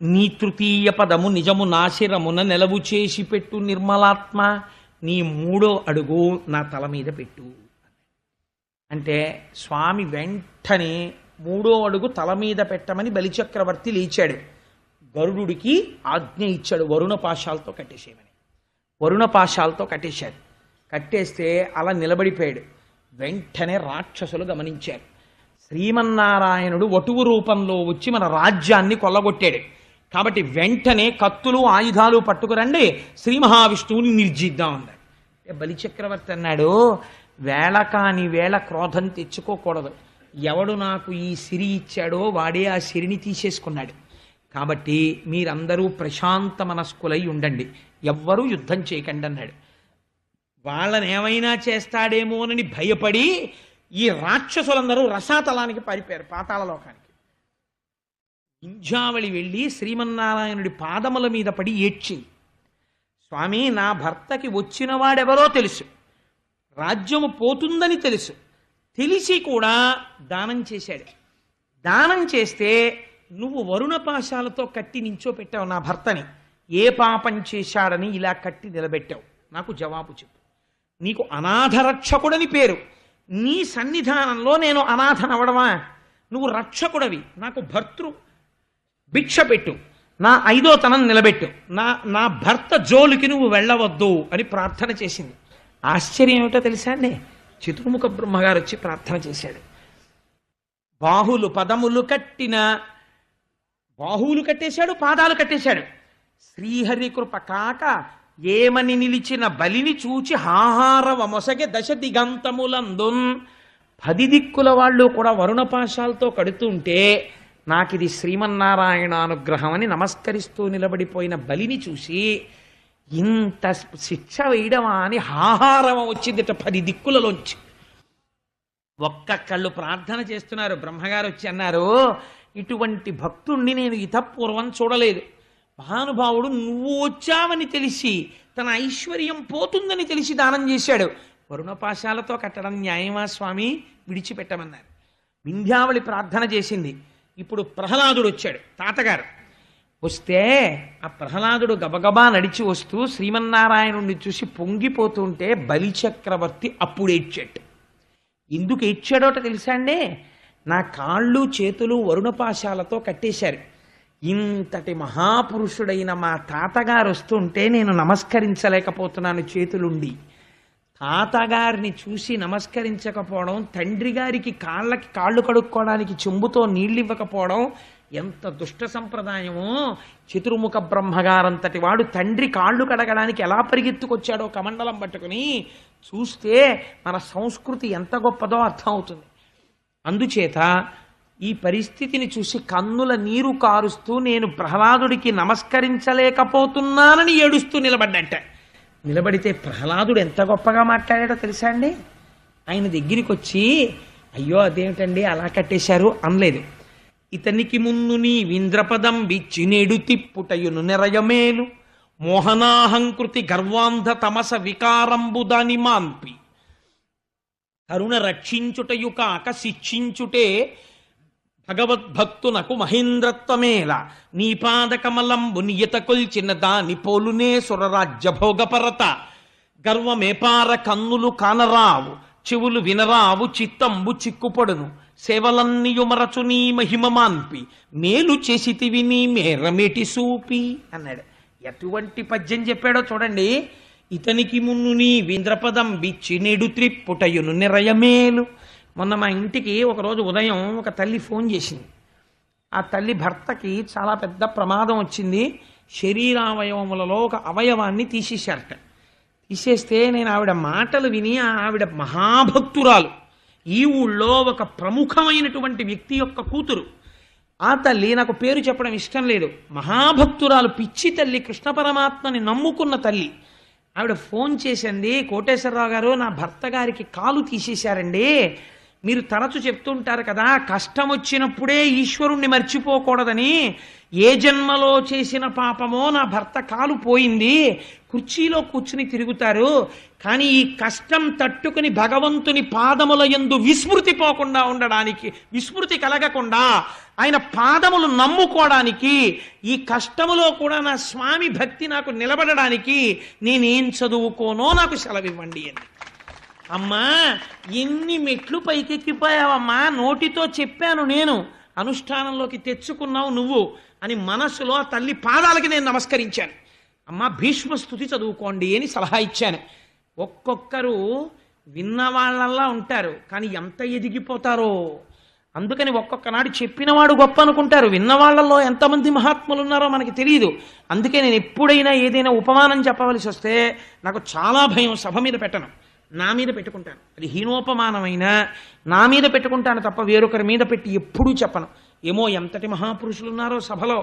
నీ తృతీయ పదము నిజము నాశిరమున నెలవు చేసి పెట్టు నిర్మలాత్మ, నీ 3వ అడుగు నా తల మీద పెట్టు అంటే స్వామి వెంటనే 3వ అడుగు తల మీద పెట్టమని బలిచక్రవర్తి లేచాడు. గరుడుడికి ఆజ్ఞ ఇచ్చాడు, వరుణ పాశాలతో కట్టేసేయమని. వరుణ పాశాలతో కట్టేశాడు. కట్టేస్తే అలా నిలబడిపోయాడు. వెంటనే రాక్షసులు గమనించారు. శ్రీమన్నారాయణుడు వటువు రూపంలో వచ్చి మన రాజ్యాన్ని కొల్లగొట్టాడు. కాబట్టి వెంటనే కత్తులు ఆయుధాలు పట్టుకురండి, శ్రీ మహావిష్ణువుని నిర్జిద్దాం అన్నాడు. బలిచక్రవర్తి అన్నాడు, వేళ కాని వేళ క్రోధం తెచ్చుకోకూడదు. ఎవడు నాకు ఈ సిరి ఇచ్చాడో వాడే ఆ సిరిని తీసేసుకున్నాడు. కాబట్టి మీరందరూ ప్రశాంత మనస్కులై ఉండండి, ఎవ్వరూ యుద్ధం చేయకండి అన్నాడు. వాళ్ళని ఏమైనా చేస్తాడేమోనని భయపడి ఈ రాక్షసులందరూ రసాతలానికి పారిపోయారు, పాతాళలోకానికి. వింధ్యావళి వెళ్ళి శ్రీమన్నారాయణుడి పాదముల మీద పడి ఏడ్చింది. స్వామి, నా భర్తకి వచ్చిన వాడెవరో తెలుసు, రాజ్యము పోతుందని తెలుసు, తెలిసి కూడా దానం చేశాడు. దానం చేస్తే నువ్వు వరుణ పాశాలతో కట్టి నించోపెట్టావు నా భర్తని. ఏ పాపం చేశాడని ఇలా కట్టి నిలబెట్టావు? నాకు జవాబు చెప్పు. నీకు అనాథరక్షకుడని పేరు, నీ సన్నిధానంలో నేను అనాథనవడమా? నువ్వు రక్షకుడవి, నాకు భర్తృ భిక్ష పెట్టు, నా 5వ తనం నిలబెట్టు, నా భర్త జోలికి నువ్వు వెళ్ళవద్దు అని ప్రార్థన చేసింది. ఆశ్చర్యం ఏమిటో తెలుసా అండి? చతుర్ముఖ బ్రహ్మగారు వచ్చి ప్రార్థన చేశాడు. బాహులు పదములు కట్టిన, బాహువులు కట్టేశాడు, పాదాలు కట్టేశాడు. శ్రీహరి కృప కాక ఏమని నిలిచిన బలిని చూచి హాహారవ మొసగే దశ దిగంతములందున్. 10 దిక్కుల వాళ్ళు కూడా వరుణపాశాలతో కడుతుంటే నాకు ఇది శ్రీమన్నారాయణ అనుగ్రహం అని నమస్కరిస్తూ నిలబడిపోయిన బలిని చూసి ఇంత శిక్ష వేయడమా అని హాహారం వచ్చిందిట 10 దిక్కులలోంచి. ఒక్కళ్ళు ప్రార్థన చేస్తున్నారు. బ్రహ్మగారు వచ్చి అన్నారు, ఇటువంటి భక్తుణ్ణి నేను ఇతపూర్వం చూడలేదు. మహానుభావుడు నువ్వు వచ్చావని తెలిసి తన ఐశ్వర్యం పోతుందని తెలిసి దానం చేశాడు. వరుణపాశాలతో కట్టడం న్యాయమా స్వామి, విడిచిపెట్టమన్నారు. వింధ్యావళి ప్రార్థన చేసింది. ఇప్పుడు ప్రహ్లాదుడు వచ్చాడు. తాతగారు వస్తే ఆ ప్రహ్లాదుడు గబగబా నడిచి వస్తూ శ్రీమన్నారాయణుడిని చూసి పొంగిపోతుంటే బలిచక్రవర్తి అప్పుడు ఏడ్చాడు. ఎందుకు ఏడ్చాడోట తెలుసా అండి? నా కాళ్ళు చేతులు వరుణపాశాలతో కట్టేశారు. ఇంతటి మహాపురుషుడైన మా తాతగారు వస్తుంటే నేను నమస్కరించలేకపోతున్నాను చేతులుండి. తాతగారిని చూసి నమస్కరించకపోవడం, తండ్రి గారికి కాళ్ళు కడుక్కోవడానికి చెంబుతో నీళ్ళు ఇవ్వకపోవడం ఎంత దుష్ట సంప్రదాయమో. చతుర్ముఖ బ్రహ్మగారంతటి వాడు తండ్రి కాళ్ళు కడగడానికి ఎలా పరిగెత్తుకొచ్చాడో కమండలం పట్టుకుని చూస్తే మన సంస్కృతి ఎంత గొప్పదో అర్థం అవుతుంది. అందుచేత ఈ పరిస్థితిని చూసి కన్నుల నీరు కారుస్తూ నేను ప్రహ్లాదుడికి నమస్కరించలేకపోతున్నానని ఏడుస్తూ నిలబడ్డంట. నిలబడితే ప్రహ్లాదుడు ఎంత గొప్పగా మాట్లాడాడో తెలుసా అండి? ఆయన దగ్గరికి వచ్చి, అయ్యో అదేమిటండి అలా కట్టేశారు అనలేదు. ఇతనికి మున్ను నీ వింద్రపదం బిచ్చినేడు తిప్పుటయును నెరయమేలు మోహనాహంకృతి గర్వాంధ తమస వికారంబు దాని మాన్పి కరుణ రక్షించుటయు కాక శిక్షించుటే భగవద్భక్తునకు మహేంద్రత్వమేల నీ పాదకమలంబు నియత కొల్చిన దాని పోలునే సురరాజ్య భోగపరత గర్వమేపార కన్నులు కానరావు చెవులు వినరావు చిత్తంబు చిక్కుపడును సేవలన్నీయుమరచు నీ మహిమ మాన్పి మేలు చేసితివి నీ మేరమేటి సూపి అన్నాడు. ఎటువంటి పద్యం చెప్పాడో చూడండి. ఇతనికి మున్ను నీ వింద్రపదం బిచ్చి నేడు త్రిప్పుటయును నిరయమేలు. మొన్న మా ఇంటికి ఒకరోజు ఉదయం ఒక తల్లి ఫోన్ చేసింది. ఆ తల్లి భర్తకి చాలా పెద్ద ప్రమాదం వచ్చింది. శరీరావయవములలో ఒక అవయవాన్ని తీసేశారట. తీసేస్తే నేను ఆవిడ మాటలు విని, ఆవిడ మహాభక్తురాలు, ఈ ఊళ్ళో ఒక ప్రముఖమైనటువంటి వ్యక్తి యొక్క కూతురు. ఆ తల్లి నాకు పేరు చెప్పడం ఇష్టం లేదు, మహాభక్తురాలు, పిచ్చి తల్లి, కృష్ణ పరమాత్మని నమ్ముకున్న తల్లి. ఆవిడ ఫోన్ చేసింది, కోటేశ్వరరావు గారు నా భర్త గారికి కాలు తీసేశారండి. మీరు తరచు చెప్తుంటారు కదా కష్టం వచ్చినప్పుడే ఈశ్వరుణ్ణి మర్చిపోకూడదని. ఏ జన్మలో చేసిన పాపమో నా భర్త కాలు పోయింది, కుర్చీలో కూర్చుని తిరుగుతారు, కానీ ఈ కష్టం తట్టుకుని భగవంతుని పాదముల యందు విస్మృతి పోకుండా ఉండడానికి, విస్మృతి కలగకుండా ఆయన పాదములు నమ్ముకోవడానికి, ఈ కష్టములో కూడా నా స్వామి భక్తి నాకు నిలబడడానికి నేనేం చదువుకోనో నాకు సెలవివ్వండి అని. అమ్మా ఎన్ని మెట్లు పైకెక్కిపోయావమ్మా, నోటితో చెప్పాను నేను, అనుష్ఠానంలోకి తెచ్చుకున్నావు నువ్వు అని మనసులో ఆ తల్లి పాదాలకి నేను నమస్కరించాను. అమ్మ భీష్మస్తుతి చదువుకోండి అని సలహా ఇచ్చాను. ఒక్కొక్కరు విన్నవాళ్ళల్లా ఉంటారు, కానీ ఎంత ఎదిగిపోతారో. అందుకని ఒక్కొక్క నాడు చెప్పినవాడు గొప్ప అనుకుంటారు, విన్నవాళ్లలో ఎంతమంది మహాత్ములు ఉన్నారో మనకి తెలియదు. అందుకే నేను ఎప్పుడైనా ఏదైనా ఉపమానం చెప్పవలసి వస్తే నాకు చాలా భయం. సభ మీద పెట్టను, నా మీద పెట్టుకుంటాను. అది హీనోపమానమైనా నా మీద పెట్టుకుంటాను తప్ప వేరొకరి మీద పెట్టి ఎప్పుడూ చెప్పను. ఏమో ఎంతటి మహాపురుషులు ఉన్నారో సభలో,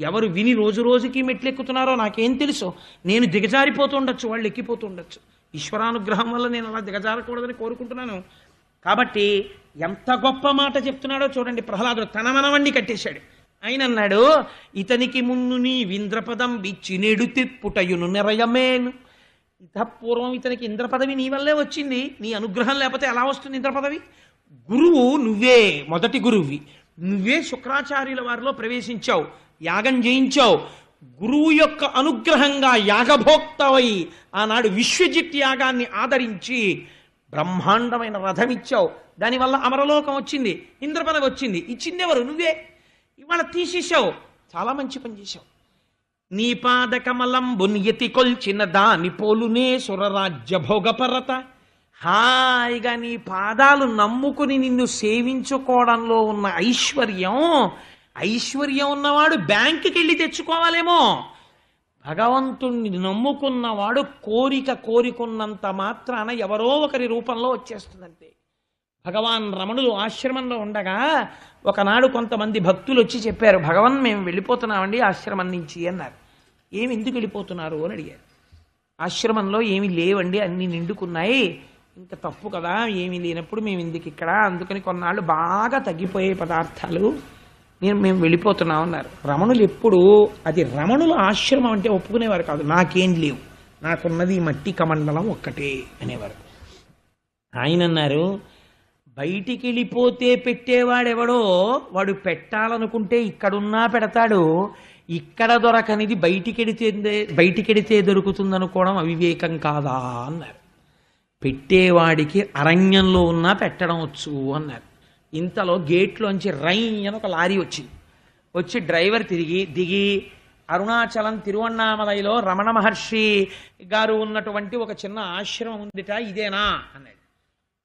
ఎవరు విని రోజు రోజుకి మెట్లెక్కుతున్నారో నాకేం తెలుసు. నేను దిగజారిపోతూ ఉండొచ్చు, వాళ్ళు ఎక్కిపోతూ ఉండొచ్చు. ఈశ్వరానుగ్రహం వల్ల నేను అలా దిగజారకూడదని కోరుకుంటున్నాను. కాబట్టి ఎంత గొప్ప మాట చెప్తున్నాడో చూడండి. ప్రహ్లాదుడు తన మనవణ్ణి కట్టేశాడు. ఆయన అన్నాడు, ఇతనికి మున్ను నీ వింద్రపదం బిచ్చినేడు తిప్పుటయును నెరయమేను. పూర్వం ఇతనికి ఇంద్ర పదవి నీ వల్లే వచ్చింది, నీ అనుగ్రహం లేకపోతే ఎలా వస్తుంది ఇంద్ర పదవి? గురువు నువ్వే, మొదటి గురువువి నువ్వే. శుక్రాచార్యుల వారిలో ప్రవేశించావు, యాగం చేయించావు. గురువు యొక్క అనుగ్రహంగా యాగభోక్తవై ఆనాడు విశ్వజిత్ యాగాన్ని ఆదరించి బ్రహ్మాండమైన రథం ఇచ్చావు. దానివల్ల అమరలోకం వచ్చింది, ఇంద్ర పదవి వచ్చింది. ఇచ్చిందెవరు? నువ్వే. ఇవాళ తీసేశావు. చాలా మంచి పని చేశావు. నీ పాదకమలంబు నియతి కొల్చిన దాని పోలునే సురరాజ్య భోగపరత. హాయిగా నీ పాదాలు నమ్ముకుని నిన్ను సేవించుకోవడంలో ఉన్న ఐశ్వర్యం, ఐశ్వర్యం ఉన్నవాడు బ్యాంకుకి వెళ్ళి తెచ్చుకోవాలేమో. భగవంతుణ్ణి నమ్ముకున్నవాడు కోరికున్నంత మాత్రాన ఎవరో ఒకరి రూపంలో వచ్చేస్తుందంటే. భగవాన్ రమణులు ఆశ్రమంలో ఉండగా ఒకనాడు కొంతమంది భక్తులు వచ్చి చెప్పారు, భగవాన్ మేము వెళ్ళిపోతున్నామండి ఆశ్రమం నుంచి అన్నారు. ఏమి ఎందుకు వెళ్ళిపోతున్నారు అని అడిగారు. ఆశ్రమంలో ఏమి లేవండి, అన్నీ నిండుకున్నాయి, ఇంకా తప్పు కదా, ఏమీ లేనప్పుడు మేము ఎందుకు ఇక్కడ, అందుకని కొన్నాళ్ళు బాగా తగ్గిపోయే పదార్థాలు మేము వెళ్ళిపోతున్నాం అన్నారు. రమణులు ఎప్పుడు అది రమణుల ఆశ్రమం అంటే ఒప్పుకునేవారు కాదు. నాకేం లేవు, నాకున్నది ఈ మట్టి కమండలం ఒక్కటే అనేవారు. ఆయన అన్నారు, బయటికి వెళ్ళిపోతే పెట్టేవాడెవడో వాడు పెట్టాలనుకుంటే ఇక్కడున్నా పెడతాడు, ఇక్కడ దొరకనిది బయటికెడితే దొరుకుతుందనుకోవడం అవివేకం కాదా అన్నారు. పెట్టేవాడికి అరణ్యంలో ఉన్నా పెట్టడం వచ్చు అన్నారు. ఇంతలో గేట్లోంచి రై అని ఒక లారీ వచ్చింది. వచ్చి డ్రైవర్ దిగి అరుణాచలం తిరువణ్ణామలైలో రమణ మహర్షి గారు ఉన్నటువంటి ఒక చిన్న ఆశ్రమం ఉందిట, ఇదేనా అన్నాడు.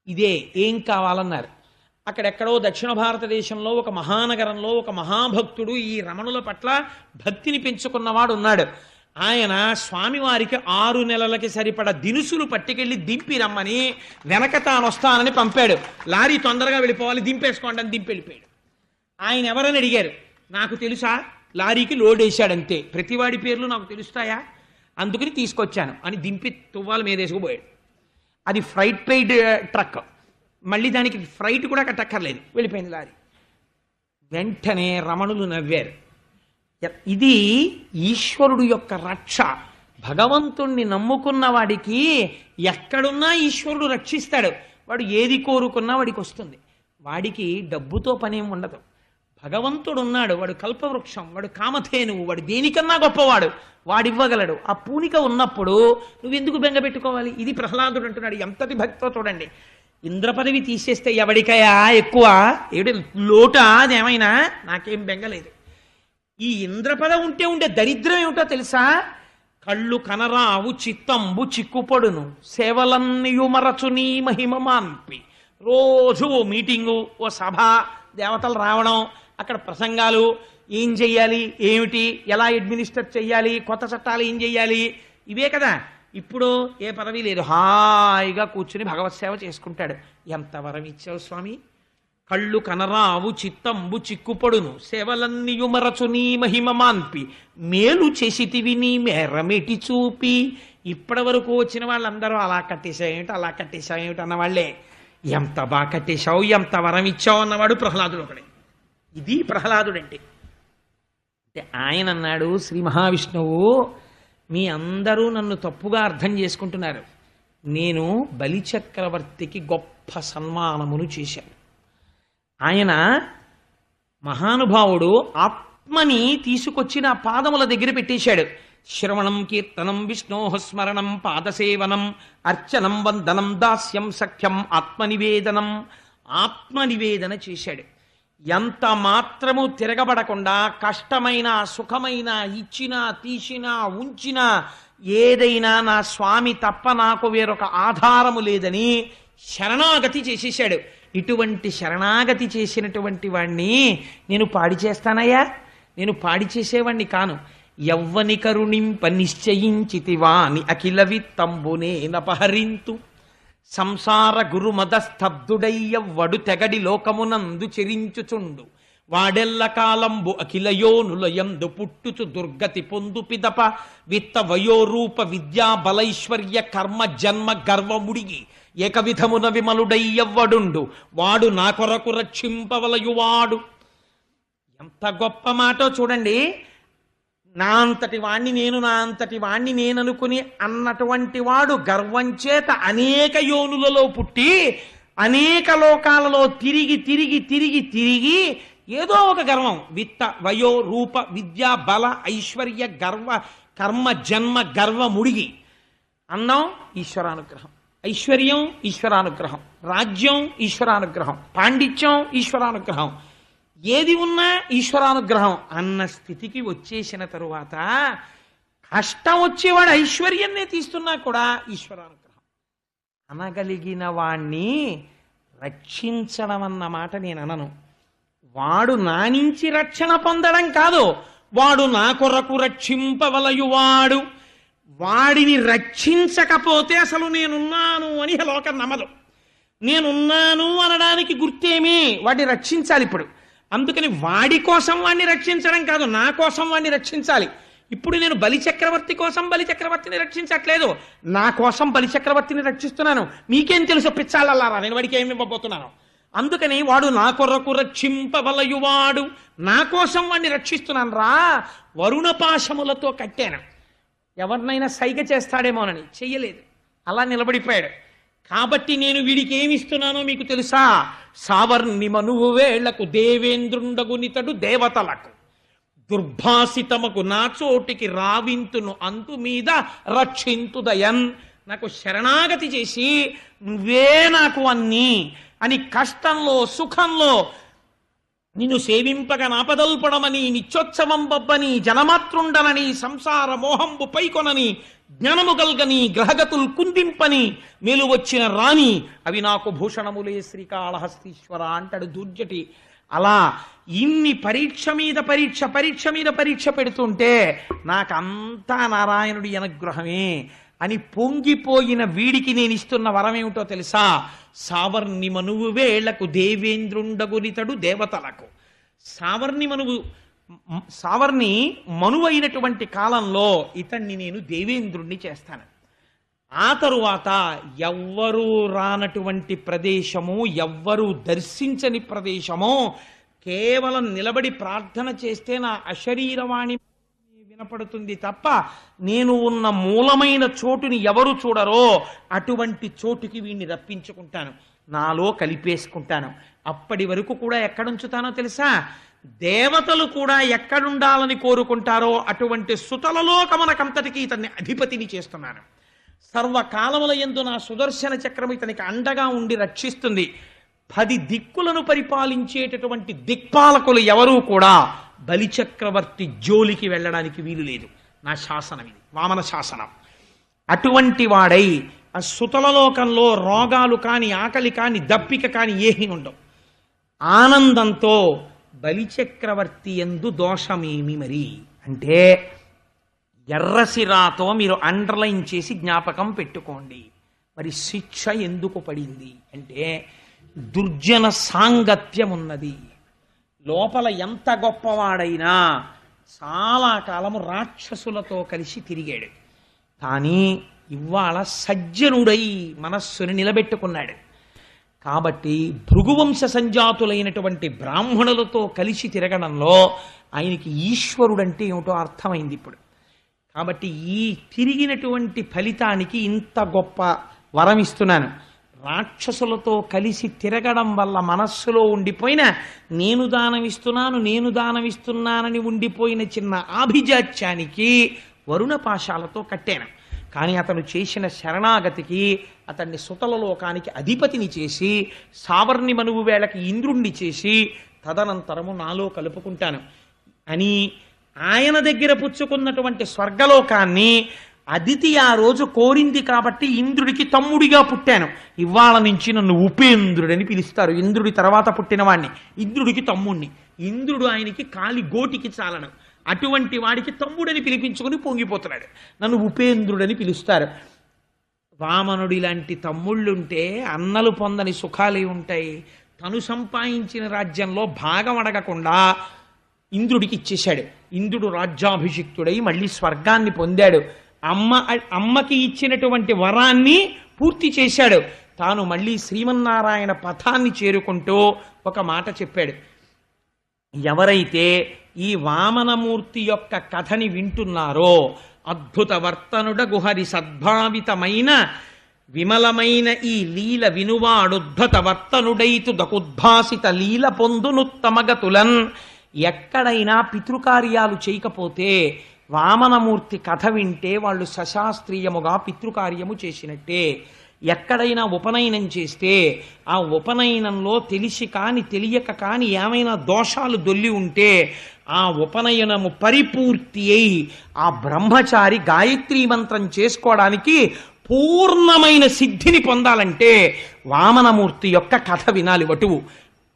ఇదే, ఏం కావాలన్నారు. అక్కడెక్కడో దక్షిణ భారతదేశంలో ఒక మహానగరంలో ఒక మహాభక్తుడు ఈ రమణుల పట్ల భక్తిని పెంచుకున్నవాడు ఉన్నాడు. ఆయన స్వామివారికి 6 నెలలకి సరిపడ దినుసులు పట్టుకెళ్ళి దింపి రమ్మని వెనక తాను వస్తానని పంపాడు. లారీ తొందరగా వెళ్ళిపోవాలి, దింపేసుకోండి అని దింపి వెళ్ళిపోయాడు. ఆయన ఎవరని అడిగారు. నాకు తెలుసా, లారీకి లోడ్ వేశాడంతే, ప్రతివాడి పేర్లు నాకు తెలుస్తాయా, అందుకని తీసుకొచ్చాను అని దింపి తువ్వాల మీద వేసుకుపోయాడు. అది ఫ్రైట్ పెయిడ్ ట్రక్, మళ్ళీ దానికి ఫ్రైట్ కూడా కట్టక్కర్లేదు, వెళ్ళిపోయింది లారీ. వెంటనే రమణులు నవ్వారు. ఇది ఈశ్వరుడు యొక్క రక్ష. భగవంతుణ్ణి నమ్ముకున్న వాడికి ఎక్కడున్నా ఈశ్వరుడు రక్షిస్తాడు. వాడు ఏది కోరుకున్నా వాడికి వస్తుంది. వాడికి డబ్బుతో పనేం ఉండదు. భగవంతుడు ఉన్నాడు, వాడు కల్పవృక్షం, వాడు కామధేనువు, వాడు దేనికన్నా గొప్పవాడు, వాడివ్వగలడు. ఆ పూనిక ఉన్నప్పుడు నువ్వెందుకు బెంగ పెట్టుకోవాలి? ఇది ప్రహ్లాదుడు అంటున్నాడు. ఎంతటి భక్తితో చూడండి. ఇంద్ర పదవి తీసేస్తే ఎవడికయా ఎక్కువ, ఏమిటి లోటా అదేమైనా, నాకేం బెంగలేదు. ఈ ఇంద్రపద ఉంటే దరిద్రం ఏమిటో తెలుసా? కళ్ళు కనరావు చిత్తంబు చిక్కుపడును, సేవలన్నీయుమరచు నీ మహిమ మాన్పి. రోజు ఓ మీటింగు, ఓ సభ, దేవతలు రావడం, అక్కడ ప్రసంగాలు, ఏం చెయ్యాలి, ఏమిటి, ఎలా అడ్మినిస్టర్ చెయ్యాలి, కొత్త చట్టాలు ఏం చెయ్యాలి, ఇవే కదా. ఇప్పుడు ఏ పదవి లేదు, హాయిగా కూర్చుని భగవత్ సేవ చేసుకుంటాడు. ఎంత వరం ఇచ్చావు స్వామి. కళ్ళు కనరావు చిత్తంబు చిక్కుపడును, సేవలన్నీయుమరచు నీ మహిమ మాన్పి. మేలు చేసితివి నీ మేరమెటి చూపి. ఇప్పటి వరకు వచ్చిన వాళ్ళందరూ అలా కట్టేశాయేమిటి, అలా కట్టేశాయేమిటి అన్నవాళ్లే. ఎంత బాగా కట్టేశావు, ఎంత వరం ఇచ్చావు అన్నవాడు ప్రహ్లాదుడు ఒకడే. ఇది ప్రహ్లాదుడంటే. అంటే ఆయన అన్నాడు, శ్రీ మహావిష్ణువు, మీ అందరూ నన్ను తప్పుగా అర్థం చేసుకుంటున్నారు. నేను బలిచక్రవర్తికి గొప్ప సన్మానమును చేశాను. ఆయన మహానుభావుడు ఆత్మని తీసుకొచ్చి నా పాదముల దగ్గర పెట్టేశాడు. శ్రవణం కీర్తనం విష్ణోః స్మరణం పాదసేవనం అర్చనం వందనం దాస్యం సఖ్యం ఆత్మనివేదనం. ఆత్మనివేదన చేశాడు. ఎంత మాత్రము తిరగబడకుండా కష్టమైన సుఖమైన ఇచ్చినా తీసినా ఉంచినా ఏదైనా నా స్వామి తప్ప నాకు వేరొక ఆధారము లేదని శరణాగతి చేసేశాడు. ఇటువంటి శరణాగతి చేసినటువంటి వాణ్ణి నేను పాడి చేస్తానయ్యా? నేను పాడి చేసేవాణ్ణి కాను. యవ్వని కరుణింప నిశ్చయించితివాని అఖిల విత్తంబునే నపహరింతు. సంసార గురుమదస్తబ్దుడయ్యవ్వడు తెగడి లోకమునందు చెరించుచుండు. వాడెల్ల కాలంబు అఖిలయోనులయందు పుట్టుచు దుర్గతి పొందు పిదప. విత్త వయోరూప విద్యా బలైశ్వర్య కర్మ జన్మ గర్వముడిగి ఏకవిధమున విమలుడయ్యవ్వడుండు. వాడు నా కొరకు రక్షింపవలయువాడు. ఎంత గొప్ప మాటో చూడండి. నా అంతటి వాణ్ణి నేను అనుకుని అన్నటువంటి వాడు గర్వం చేత అనేక యోనులలో పుట్టి అనేక లోకాలలో తిరిగి ఏదో ఒక గర్వం, విత్త వయో రూప విద్యా బల ఐశ్వర్య గర్వ కర్మ జన్మ గర్వ ముడిగి. అన్నం ఈశ్వరానుగ్రహం, ఐశ్వర్యం ఈశ్వరానుగ్రహం, రాజ్యం ఈశ్వరానుగ్రహం, పాండిత్యం ఈశ్వరానుగ్రహం, ఏది ఉన్నా ఈశ్వరానుగ్రహం అన్న స్థితికి వచ్చేసిన తరువాత కష్టం వచ్చేవాడు ఐశ్వర్యాన్నే తీస్తున్నా కూడా ఈశ్వరానుగ్రహం. అనగలిగిన వాణ్ణి రక్షించడం అన్న మాట నేను అనను. వాడు నా నుంచి రక్షణ పొందడం కాదు, వాడు నా కొరకు రక్షింపవలయువాడు. వాడిని రక్షించకపోతే అసలు నేనున్నాను అని లోకం నమ్మదు. నేనున్నాను అనడానికి గుర్తేమి? వాడిని రక్షించాలి ఇప్పుడు. అందుకని వాడి కోసం వాడిని రక్షించడం కాదు, నా కోసం వాడిని రక్షించాలి. ఇప్పుడు నేను బలిచక్రవర్తి కోసం బలిచక్రవర్తిని రక్షించట్లేదు, నా కోసం బలిచక్రవర్తిని రక్షిస్తున్నాను. మీకేం తెలుసు పిచ్చాలల్లారా నేను వాడికి ఏమి ఇవ్వబోతున్నాను? అందుకని వాడు నా కొరకు రక్షింపబలయువాడు, నా కోసం వాడిని రక్షిస్తున్నాను రా. వరుణపాశములతో కట్టాను. ఎవరినైనా సైగ చేస్తాడేమోనని చెయ్యలేదు, అలా నిలబడిపోయాడు. కాబట్టి నేను వీడికి ఏమిస్తున్నానో మీకు తెలుసా? సావర్ణి మనువు వేళ్లకు దేవేంద్రుండగునితడు దేవతలకు దుర్భాసితమకు నా చోటికి రావింతును అంతు మీద రక్షింతుదయన్. నాకు శరణాగతి చేసి నువ్వే నాకు అన్నీ అని కష్టంలో సుఖంలో నిన్ను సేవింపగ నాపదల్పడమని నిత్యోత్సవం బబ్బని జనమాతృండనని సంసార మోహంబు పైకొనని జ్ఞానము గల్గని గ్రహగతులు కుందింపని మేలు వచ్చిన రాణి అవి నాకు భూషణములే శ్రీకాళహస్తీశ్వర అంటాడు దూర్జటి. అలా ఇన్ని పరీక్ష మీద పరీక్ష పరీక్ష మీద పరీక్ష పెడుతుంటే నాకంతా నారాయణుడి అనుగ్రహమే అని పొంగిపోయిన వీడికి నేను ఇస్తున్న వరం ఏమిటో తెలుసా? సావర్ణి మనువు వేళ్లకు దేవేంద్రుండగునితడు దేవతలకు. సావర్ణి మనువైనటువంటి కాలంలో ఇతన్ని నేను దేవేంద్రుణ్ణి చేస్తాను. ఆ తరువాత ఎవ్వరూ రానటువంటి ప్రదేశము, ఎవ్వరూ దర్శించని ప్రదేశము, కేవలం నిలబడి ప్రార్థన చేస్తే నా అశరీరవాణి వినపడుతుంది తప్ప నేను ఉన్న మూలమైన చోటుని ఎవరు చూడరో అటువంటి చోటుకి వీడిని రప్పించుకుంటాను, నాలో కలిపేసుకుంటాను. అప్పటి వరకు కూడా ఎక్కడుంచుతానో తెలుసా? దేవతలు కూడా ఎక్కడుండాలని కోరుకుంటారో అటువంటి సుతలలోకమనకంతటికి ఇతన్ని అధిపతిని చేస్తున్నాను. సర్వకాలముల యందు నా సుదర్శన చక్రం ఇతనికి అండగా ఉండి రక్షిస్తుంది. 10 దిక్కులను పరిపాలించేటటువంటి దిక్పాలకులు ఎవరూ కూడా బలిచక్రవర్తి జోలికి వెళ్ళడానికి వీలు లేదు. నా శాసనం ఇది, వామన శాసనం. అటువంటి వాడై ఆ సుతలలోకంలో రోగాలు కాని ఆకలి కాని దప్పిక కాని ఏమీ ఉండవు. ఆనందంతో బలిచక్రవర్తి యందు దోషమేమి మరి అంటే ఎర్రసిరాతో మీరు అండర్లైన్ చేసి జ్ఞాపకం పెట్టుకోండి. మరి శిక్ష ఎందుకు పడింది అంటే దుర్జన సాంగత్యం ఉన్నది. లోపల ఎంత గొప్పవాడైనా చాలా కాలము రాక్షసులతో కలిసి తిరిగాడు. కానీ ఇవాళ సజ్జనుడై మనస్సుని నిలబెట్టుకున్నాడు. కాబట్టి భృగువంశ సంజాతులైనటువంటి బ్రాహ్మణులతో కలిసి తిరగడంలో ఆయనకి ఈశ్వరుడంటే ఏమిటో అర్థమైంది ఇప్పుడు. కాబట్టి ఈ తిరిగినటువంటి ఫలితానికి ఇంత గొప్ప వరం ఇస్తున్నాను. రాక్షసులతో కలిసి తిరగడం వల్ల మనస్సులో ఉండిపోయిన నేను దానమిస్తున్నానని ఉండిపోయిన చిన్న ఆభిజాత్యానికి వరుణపాశాలతో కట్టాను. కానీ అతను చేసిన శరణాగతికి అతన్ని సుతలలోకానికి అధిపతిని చేసి సావర్ణి మనువు వేళకి ఇంద్రుణ్ణి చేసి తదనంతరము నాలో కలుపుకుంటాను అని ఆయన దగ్గర పుచ్చుకున్నటువంటి స్వర్గలోకాన్ని అదితి ఆ రోజు కోరింది కాబట్టి ఇంద్రుడికి తమ్ముడిగా పుట్టాను. ఇవాళ నుంచి నన్ను ఉపేంద్రుడని పిలుస్తారు. ఇంద్రుడి తర్వాత పుట్టినవాణ్ణి, ఇంద్రుడికి తమ్ముణ్ణి. ఇంద్రుడు ఆయనకి కాలి గోటికి చాలను, అటువంటి వాడికి తమ్ముడని పిలిపించుకుని పొంగిపోతున్నాడు. నన్ను ఉపేంద్రుడని పిలుస్తారు. వామనుడి లాంటి తమ్ముళ్ళుంటే అన్నలు పొందని సుఖాలే ఉంటాయి. తను సంపాదించిన రాజ్యంలో భాగం అడగకుండా ఇంద్రుడికి ఇచ్చేశాడు. ఇంద్రుడు రాజ్యాభిషిక్తుడై మళ్ళీ స్వర్గాన్ని పొందాడు. అమ్మకి ఇచ్చినటువంటి వరాన్ని పూర్తి చేశాడు. తాను మళ్ళీ శ్రీమన్నారాయణ పథాన్ని చేరుకుంటూ ఒక మాట చెప్పాడు. ఎవరైతే ఈ వామనమూర్తి యొక్క కథని వింటున్నారో అద్భుత వర్తనుడగు హరి సద్భావితమైన విమలమైన ఈ లీల వినువాడుద్భుత వర్తనుడైతు దకుద్భాసిత లీల పొందునుత్తమగతులన్. ఎక్కడైనా పితృకార్యాలు చేయకపోతే వామనమూర్తి కథ వింటే వాళ్ళు సశాస్త్రీయముగా పితృకార్యము చేసినట్టే. ఎక్కడైనా ఉపనయనం చేస్తే ఆ ఉపనయనంలో తెలిసి కాని తెలియక కాని ఏమైనా దోషాలు దొల్లి ఉంటే ఆ ఉపనయనము పరిపూర్తి అయి ఆ బ్రహ్మచారి గాయత్రీ మంత్రం చేసుకోవడానికి పూర్ణమైన సిద్ధిని పొందాలంటే వామనమూర్తి యొక్క కథ వినాలి వటువు.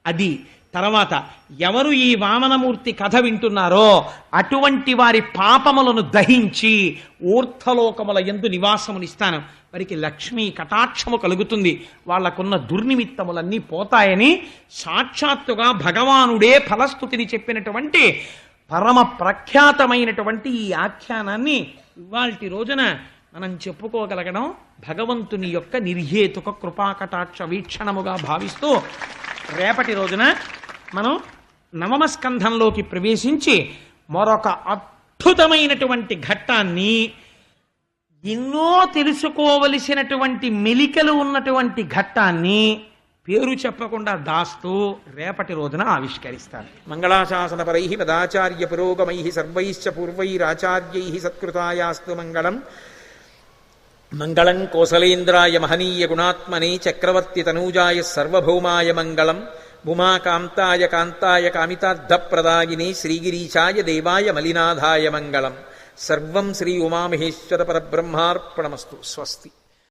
అది తర్వాత ఎవరు ఈ వామనమూర్తి కథ వింటున్నారో అటువంటి వారి పాపములను దహించి ఊర్ధ్వలోకముల యందు నివాసమునిస్తాను, వారికి లక్ష్మీ కటాక్షము కలుగుతుంది, వాళ్లకున్న దుర్నిమిత్తములన్నీ పోతాయని సాక్షాత్తుగా భగవానుడే ఫలస్థుతిని చెప్పినటువంటి పరమ ప్రఖ్యాతమైనటువంటి ఈ ఆఖ్యానాన్ని ఇవాల్టి రోజున మనం చెప్పుకోగలగడం భగవంతుని యొక్క నిర్హేతుక కృపాకటాక్ష వీక్షణముగా భావిస్తూ రేపటి రోజున మనం నవమ స్కంధంలోకి ప్రవేశించి మరొక అద్భుతమైనటువంటి ఘట్టాన్ని, ఎన్నో తెలుసుకోవలసినటువంటి మెలికలు ఉన్నటువంటి ఘట్టాన్ని పేరు చెప్పకుండా దాస్తూ రేపటి రోజున ఆవిష్కరిస్తారు. మంగళాశాసనపరై మదాచార్య పురోగమై సర్వైశ్చ పూర్వైరాచార్యై సత్కృతాయాస్తు మంగళం. మంగళం కోసలేంద్రాయ మహనీయ గుణాత్మనే చక్రవర్తి తనూజాయ సర్వభౌమాయ మంగళం. ఉమాకాంతాయ కాంతాయ కామితార్థప్రదాయినే శ్రీగిరీశాయ దేవాయ మలినాథాయ మంగళం. సర్వం శ్రీ ఉమామహేశ్వర పరబ్రహ్మార్పణమస్తు. స్వస్తి.